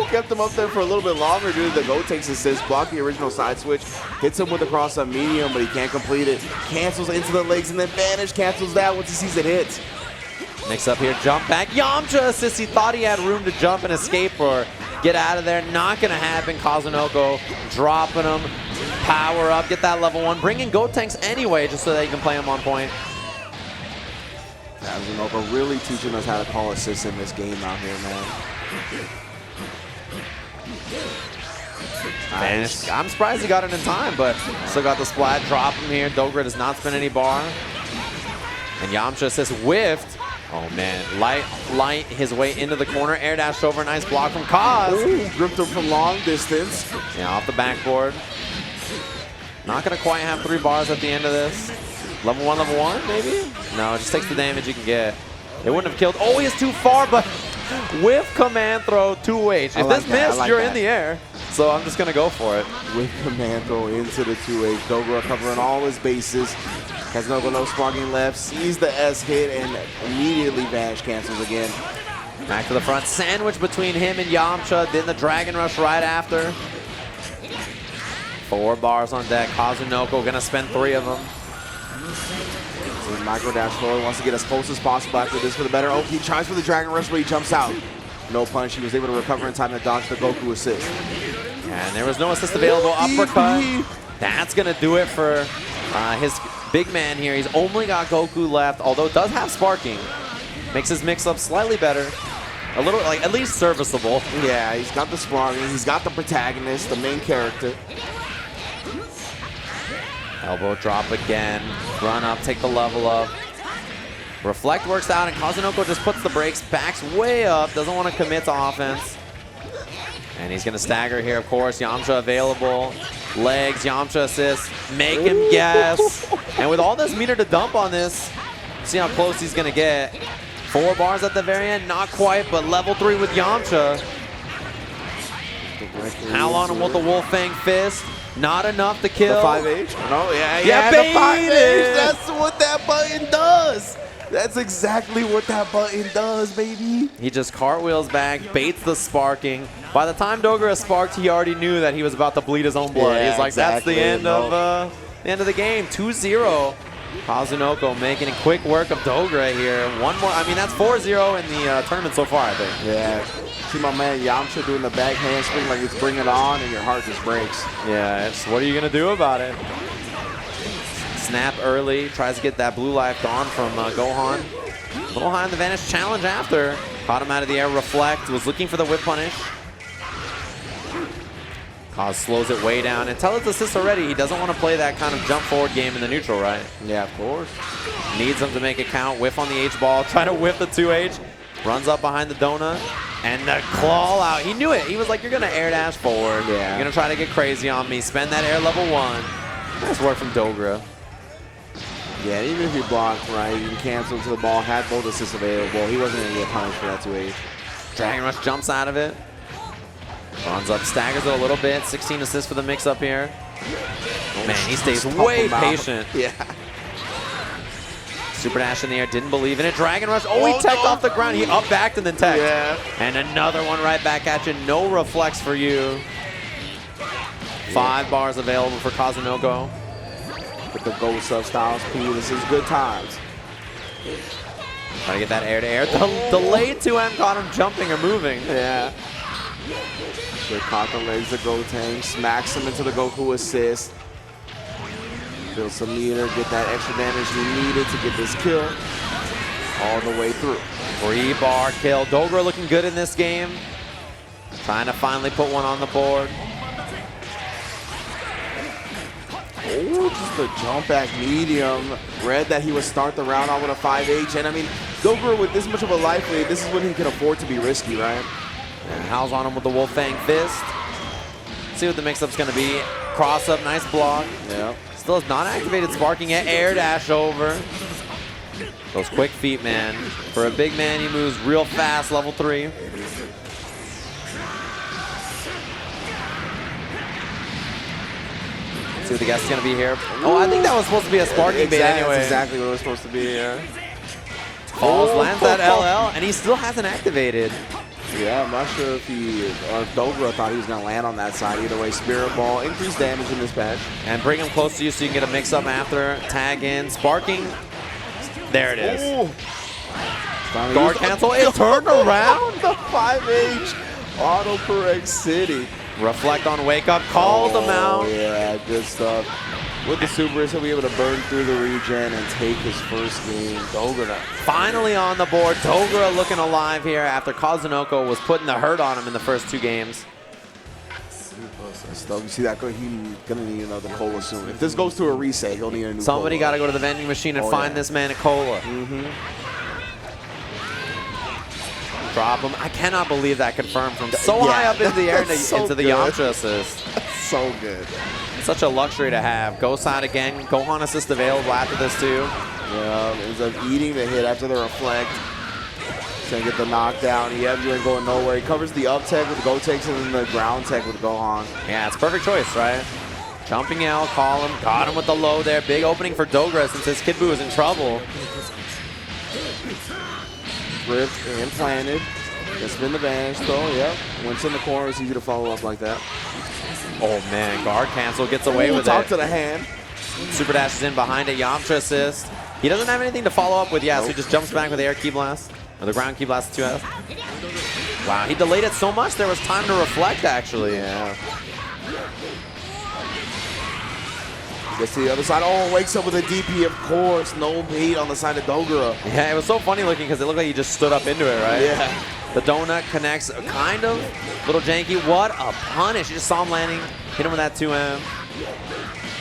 Kept him up there for a little bit longer due to the Go takes assist. Block the original side switch. Hits him with the cross on medium, but he can't complete it. Cancels into the legs and then Vanish cancels that once he sees it hit. Mix up here, jump back. Yamcha assist. He thought he had room to jump and escape or get out of there. Not going to happen. Kazunoko dropping him. Power up. Get that level 1. Bring in Gotenks anyway just so that you can play him on point. Kazunoko really teaching us how to call assists in this game out here, man. Nice. I'm surprised he got it in time, but still got the splat. Drop him here. Dogura does not spend any bar. And Yamcha says whiffed. Oh man, light his way into the corner. Air dash over, nice block from Kaz. Ooh, gripped him from long distance. Yeah, off the backboard. Not gonna quite have 3 bars at the end of this. Level 1, maybe? No, it just takes the damage you can get. It wouldn't have killed. Oh, he is too far, but with command throw 2H. If this missed, you're in the air. So I'm just gonna go for it. With command throw into the 2H. Dogura covering all his bases. Kazunoko no sparking left, sees the S hit, and immediately Vanish cancels again. Back to the front, sandwich between him and Yamcha, then the Dragon Rush right after. 4 bars on deck. Kazunoko gonna spend 3 of them. So micro dash forward, wants to get as close as possible after this for the better. Oh, he tries for the Dragon Rush, but he jumps out. No punish, he was able to recover in time to dodge the Goku assist. And there was no assist available. Uppercut. That's gonna do it for his big man here. He's only got Goku left, although does have sparking. Makes his mix-up slightly better. A little, like, at least serviceable. Yeah, he's got the sparking, he's got the protagonist, the main character. Elbow drop again. Run up, take the level up. Reflect works out, and Kazunoko just puts the brakes, backs way up, doesn't want to commit to offense. And he's going to stagger here, of course. Yamcha available. Legs, Yamcha assist. Make him guess. And with all this meter to dump on this, see how close he's going to get. 4 bars at the very end. Not quite, but level 3 with Yamcha. How on him with the Wolf Fang Fist. Not enough to kill. The 5H? No, yeah, the 5H. That's what that button does. That's exactly what that button does, baby. He just cartwheels back, baits the sparking. By the time Dogura sparked, he already knew that he was about to bleed his own blood. Yeah, He's like, exactly. that's the end of the game. 2-0. Kazunoko making quick work of Dogura here. One more. I mean, that's 4-0 in the tournament so far, I think. Yeah. See my man Yamcha doing the back handspring like it's bring it on, and your heart just breaks. Yeah, it's what are you gonna do about it? Snap early, tries to get that blue life gone from Gohan. A little high on the Vanish challenge after. Caught him out of the air, reflect, was looking for the whip punish. Kaz slows it way down. And tell his assist already, he doesn't want to play that kind of jump forward game in the neutral, right? Yeah, of course. Needs him to make it count, whiff on the H ball, try to whiff the 2H. Runs up behind the donut. And the claw out. He knew it. He was like, you're going to air dash forward. Yeah. You're going to try to get crazy on me. Spend that air level 1. Nice work from Dogura. Yeah, even if he blocked right, you can cancel to the ball, had both assists available. He wasn't going to get punished for that 2H. Dragon Rush jumps out of it. Runs up, staggers it a little bit. 16 assists for the mix-up here. Man, he stays way patient. Yeah. Super dash in the air, didn't believe in it. Dragon Rush, oh, he teched off the ground. He up-backed and then teched. Yeah. And another one right back at you. No reflex for you. 5 bars available for Kazunoko. With the Gold Sub Styles P, this is good times. Trying to get that air-to-air. The delayed 2M caught him jumping or moving. Yeah. They caught the legs of Gotenks, smacks him into the Goku assist. Build some meter, get that extra damage you needed to get this kill all the way through. 3-bar kill. Dogura looking good in this game. Trying to finally put one on the board. Oh, just a jump back medium. Read that he would start the round out with a 5H. And I mean, Dogura with this much of a life lead, this is when he can afford to be risky, right? And Hal's on him with the Wolf Fang Fist. See what the mix-up's going to be. Cross up, nice block. Yeah. Still has not activated sparking yet. Air dash over. Those quick feet, man. For a big man, he moves real fast, level 3. See what the guess is going to be here. Oh, I think that was supposed to be a sparking bait anyway. That's exactly what it was supposed to be, yeah. Falls, lands that LL, and he still hasn't activated. Yeah, I'm not sure if Dogura thought he was going to land on that side. Either way, Spirit Ball, increased damage in this patch. And bring him close to you so you can get a mix-up after. Tag in, sparking. There it is. Guard cancel, it turned around. The 5H, auto-correct City. Reflect on wake up, called him out. Yeah, good stuff. With the Super, he'll be able to burn through the regen and take his first game. Dogura finally on the board. Dogura looking alive here after Kazunoko was putting the hurt on him in the first 2 games. Stuff. You see that? He's gonna need another cola soon. If this goes to a reset, he'll need a new Somebody cola. got to go to the vending machine and find this man a cola. Drop him. I cannot believe that confirmed from so high up into the air into the Yamcha assist. So good. Such a luxury to have. Go side again. Gohan assist available after this too. Yeah, ends up eating the hit after the reflect. He's gonna get the knockdown. You ain't going nowhere. He covers the up tech with Go takes and then the ground tech with Gohan. Yeah, it's a perfect choice, right? Jumping L, call him, got him with the low there. Big opening for Dogura since his Kid Buu is in trouble. Ripped and planted. Gonna spin the vanish though, yep. Once in the corner, it's easy to follow up like that. Oh man, guard cancel, gets away with Talk it. to the hand. Super dashes in behind it, Yamcha assist. He doesn't have anything to follow up with, so he just jumps back with the air key blast. Or the ground key blast 2F. Wow, he delayed it so much there was time to reflect actually. Yeah. Gets to the other side. Oh, wakes up with a DP, of course. No bait on the side of Dogura. Yeah, it was so funny looking because it looked like he just stood up into it, right? Yeah. The donut connects, kind of. Little janky. What a punish. You just saw him landing. Hit him with that 2M.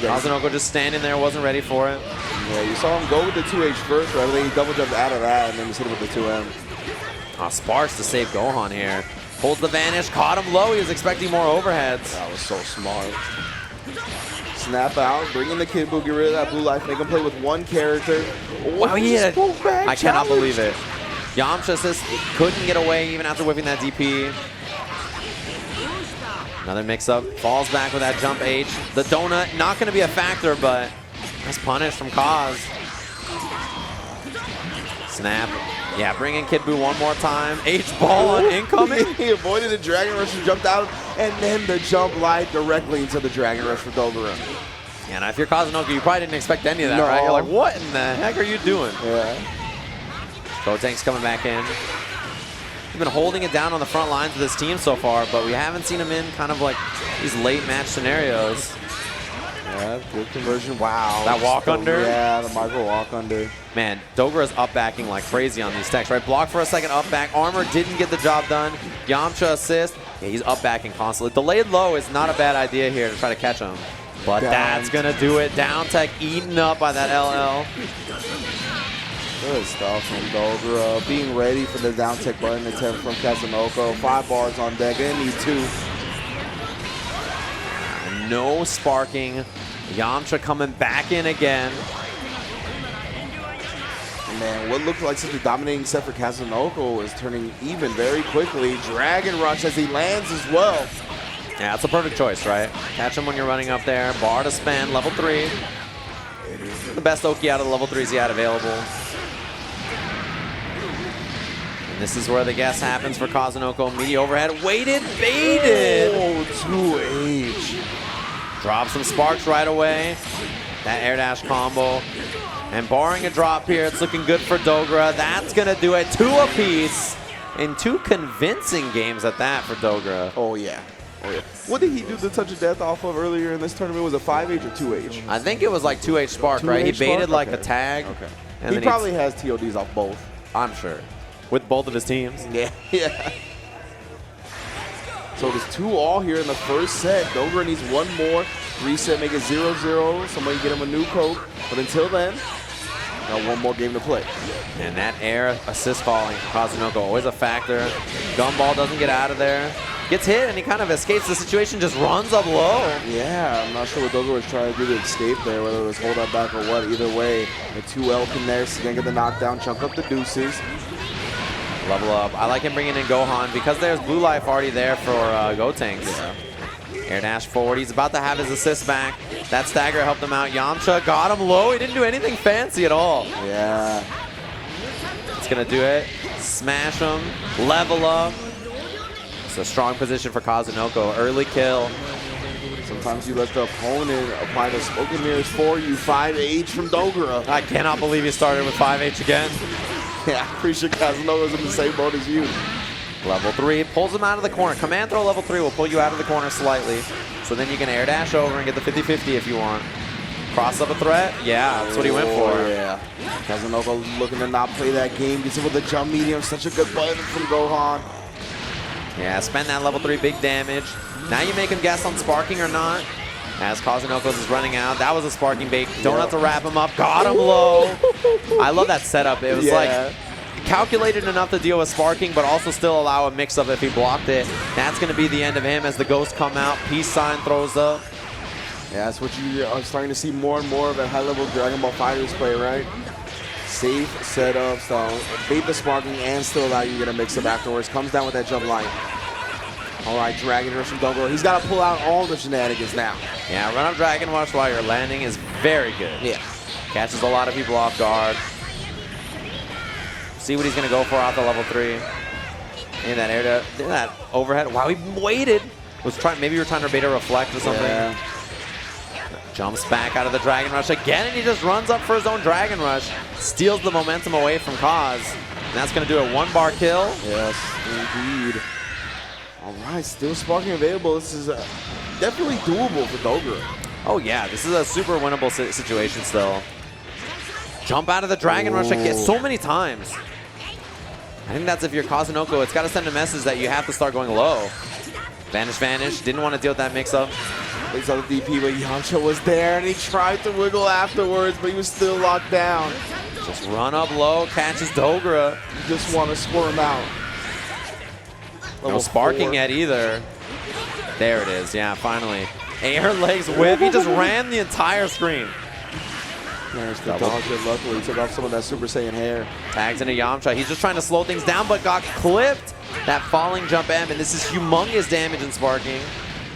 Kazunoko just standing there, wasn't ready for it. Yeah, you saw him go with the 2H first, right? Then he double jumped out of that and then just hit him with the 2M. Sparks to save Gohan here. Holds the vanish, caught him low. He was expecting more overheads. That was so smart. Snap out, bring in the Kid Buu, get rid of that blue life, make him play with one character. Wow, he hit it. I cannot believe it. Yamcha assist couldn't get away even after whipping that DP. Another mix-up, falls back with that jump H. The donut, not going to be a factor, but nice punish from Kaz. Snap. Yeah, bring in Kid Buu one more time. H-ball on incoming. He avoided the Dragon Rush and jumped out, and then the jump light directly into the Dragon Rush for Dogura. Yeah, now if you're Kazunoko, you probably didn't expect any of that, right? You're like, what in the heck are you doing? Yeah. Gotenks coming back in. He's been holding it down on the front lines of this team so far, but we haven't seen him in kind of like these late match scenarios. Yeah, good conversion. Wow. That walk under? Yeah, the micro walk under. Man, Dogura's up backing like crazy on these techs, right? Block for a second, up back. Armor didn't get the job done. Yamcha assist. Yeah, he's up backing constantly. Delayed low is not a bad idea here to try to catch him. But that's going to do it. Down tech eaten up by that LL. Good stuff from Dogura. Being ready for the down tech button attempt from Kazunoko. 5 bars on deck. They need 2. No sparking. Yamcha coming back in again. Man, what looked like such a dominating set for Kazunoko is turning even very quickly. Dragon Rush as he lands as well. Yeah, it's a perfect choice, right? Catch him when you're running up there. Bar to spend, level 3. The best Oki out of the level 3s he had available. And this is where the guess happens for Kazunoko. Media overhead, waited, baited. Oh, 2H. Drop some sparks right away. That air dash combo. And barring a drop here, it's looking good for Dogura. That's going to do it. 2 apiece in 2 convincing games at that for Dogura. Oh, yeah. Oh, yeah. What did he do the touch of death off of earlier in this tournament? Was it 5H or 2H? I think it was like 2H spark, right? He baited like a tag. Okay. And He probably has TODs off both. I'm sure. With both of his teams. Yeah. Yeah. So there's 2 all here in the first set. Dogura needs 1 more. Reset, make it 0-0. Somebody get him a new Coke. But until then, got 1 more game to play. And that air assist falling for Kazunoko, always a factor. Gumball doesn't get out of there. Gets hit and he kind of escapes the situation, just runs up low. Yeah, I'm not sure what Dogura was trying to do to escape there, whether it was hold up back or what. Either way, the 2L connects, gonna get the knockdown, chunk up the deuces. Level up. I like him bringing in Gohan because there's blue life already there for Gotenks. Yeah. Air dash forward. He's about to have his assist back. That stagger helped him out. Yamcha got him low. He didn't do anything fancy at all. Yeah. It's going to do it. Smash him. Level up. It's a strong position for Kazunoko. Early kill. Sometimes you let the opponent apply the smoke and mirrors for you. 5H from Dogura. I cannot believe he started with 5H again. Yeah, I'm pretty sure Kazunoko's in the same boat as you. Level 3 pulls him out of the corner. Command throw level 3 will pull you out of the corner slightly. So then you can air dash over and get the 50-50 if you want. Cross up a threat? Yeah, that's what he went for. Yeah. Kazunoko looking to not play that game. Gets it with the jump medium. Such a good button from Gohan. Yeah, spend that level 3 big damage. Now you make him guess on sparking or not. As Kazunoko is running out. That was a sparking bait. Don't have to wrap him up. Got him low. I love that setup. It was like calculated enough to deal with sparking, but also still allow a mix-up if he blocked it. That's going to be the end of him as the ghosts come out. Peace sign throws up. Yeah, that's what you are starting to see more and more of at high-level Dragon Ball FighterZ play, right? Safe setup, so bait the sparking and still allow you to get a mix-up afterwards. Comes down with that jump line. All right, Dragon Rush from Dogura. He's got to pull out all the shenanigans now. Yeah, run up Dragon Rush while you're landing is very good. Yeah. Catches a lot of people off guard. See what he's going to go for off the level 3. In that area, in that overhead. Wow, he waited. Was trying. Maybe you were trying to bait a reflect or something. Yeah. Jumps back out of the Dragon Rush again, and he just runs up for his own Dragon Rush. Steals the momentum away from Kaz. And that's going to do a 1-bar kill. Yes, indeed. All right, still sparking available. This is definitely doable for Dogura. Oh, yeah. This is a super winnable situation still. Jump out of the Dragon Rush again so many times. I think that's if you're Kazunoko, it's got to send a message that you have to start going low. Vanish, vanish. Didn't want to deal with that mix-up. He's on the DP, but Yamcha was there, and he tried to wiggle afterwards, but he was still locked down. Just run up low, catches Dogura. You just want to squirm out. No sparking yet either. There it is. Yeah, finally. Air legs whip. He just ran the entire screen. There's the dodge. Luckily, he took off some of that Super Saiyan hair. Tags into Yamcha. He's just trying to slow things down, but got clipped. That falling jump M, and this is humongous damage in sparking.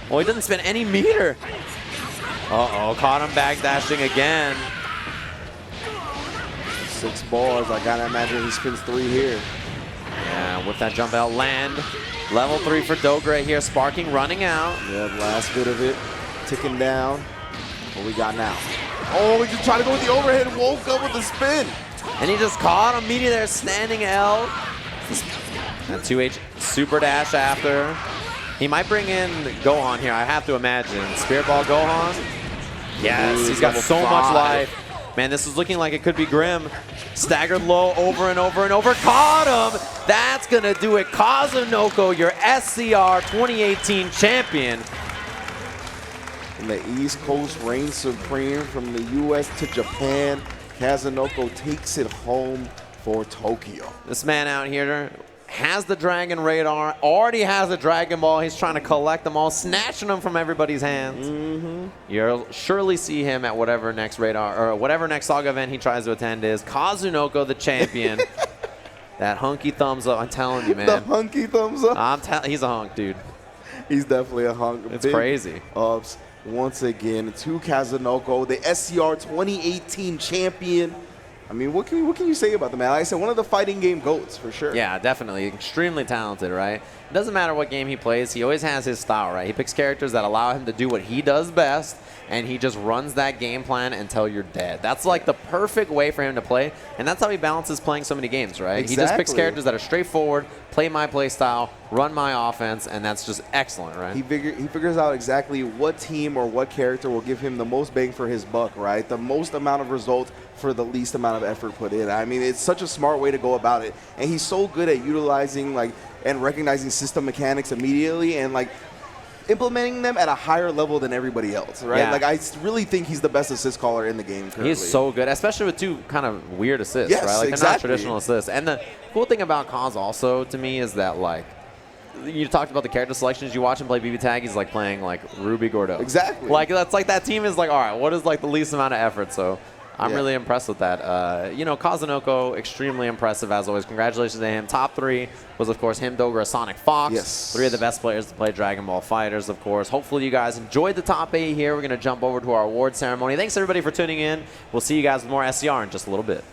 Well, he doesn't spend any meter. Uh-oh, caught him backdashing again. 6 bars. I gotta imagine he spins 3 here. Yeah, with that jump out, land. Level 3 for Dogura here. Sparking running out. Yeah, last bit of it. Ticking down. What we got now? Oh, he just tried to go with the overhead and woke up with the spin. And he just caught him immediately there, standing L. And 2H super dash after. He might bring in Gohan here, I have to imagine. Spirit Ball Gohan. Yes, he's got so much life. Man, this is looking like it could be grim. Staggered low over and over and over. Caught him! That's going to do it. Kazunoko, your SCR 2018 champion. And the East Coast reigns supreme from the U.S. to Japan. Kazunoko takes it home for Tokyo. This man out here has the Dragon Radar, already has a Dragon Ball. He's trying to collect them all, snatching them from everybody's hands. You'll surely see him at whatever next Radar, or whatever next Saga event he tries to attend is. Kazunoko, the champion. That hunky thumbs up, I'm telling you, man. The hunky thumbs up? He's a hunk, dude. He's definitely a hunk. It's crazy. Ups once again to Kazunoko, the SCR 2018 champion. I mean, what can you say about the man? Like I said, one of the fighting game GOATs for sure. Yeah, definitely. Extremely talented, right? It doesn't matter what game he plays. He always has his style, right? He picks characters that allow him to do what he does best, and he just runs that game plan until you're dead. That's like the perfect way for him to play, and that's how he balances playing so many games, right? Exactly. He just picks characters that are straightforward, play my play style, run my offense, and that's just excellent, right? He figures out exactly what team or what character will give him the most bang for his buck, right? The most amount of results for the least amount of effort put in. I mean, it's such a smart way to go about it. And he's so good at utilizing and recognizing system mechanics immediately and implementing them at a higher level than everybody else, right? Yeah. I really think he's the best assist caller in the game currently. He's so good, especially with 2 kind of weird assists, yes, right? Like exactly. They're not traditional assists. And the cool thing about Kaz also to me is that you talked about the character selections. You watch him play BB Tag, he's playing Ruby Gordo. Exactly. That's that team is all right, what is the least amount of effort? So I'm really impressed with that. Kazunoko, extremely impressive as always. Congratulations to him. Top 3 was, of course, him, Dogura, SonicFox. Yes. 3 of the best players to play Dragon Ball FighterZ, of course. Hopefully you guys enjoyed the top 8 here. We're going to jump over to our award ceremony. Thanks, everybody, for tuning in. We'll see you guys with more SCR in just a little bit.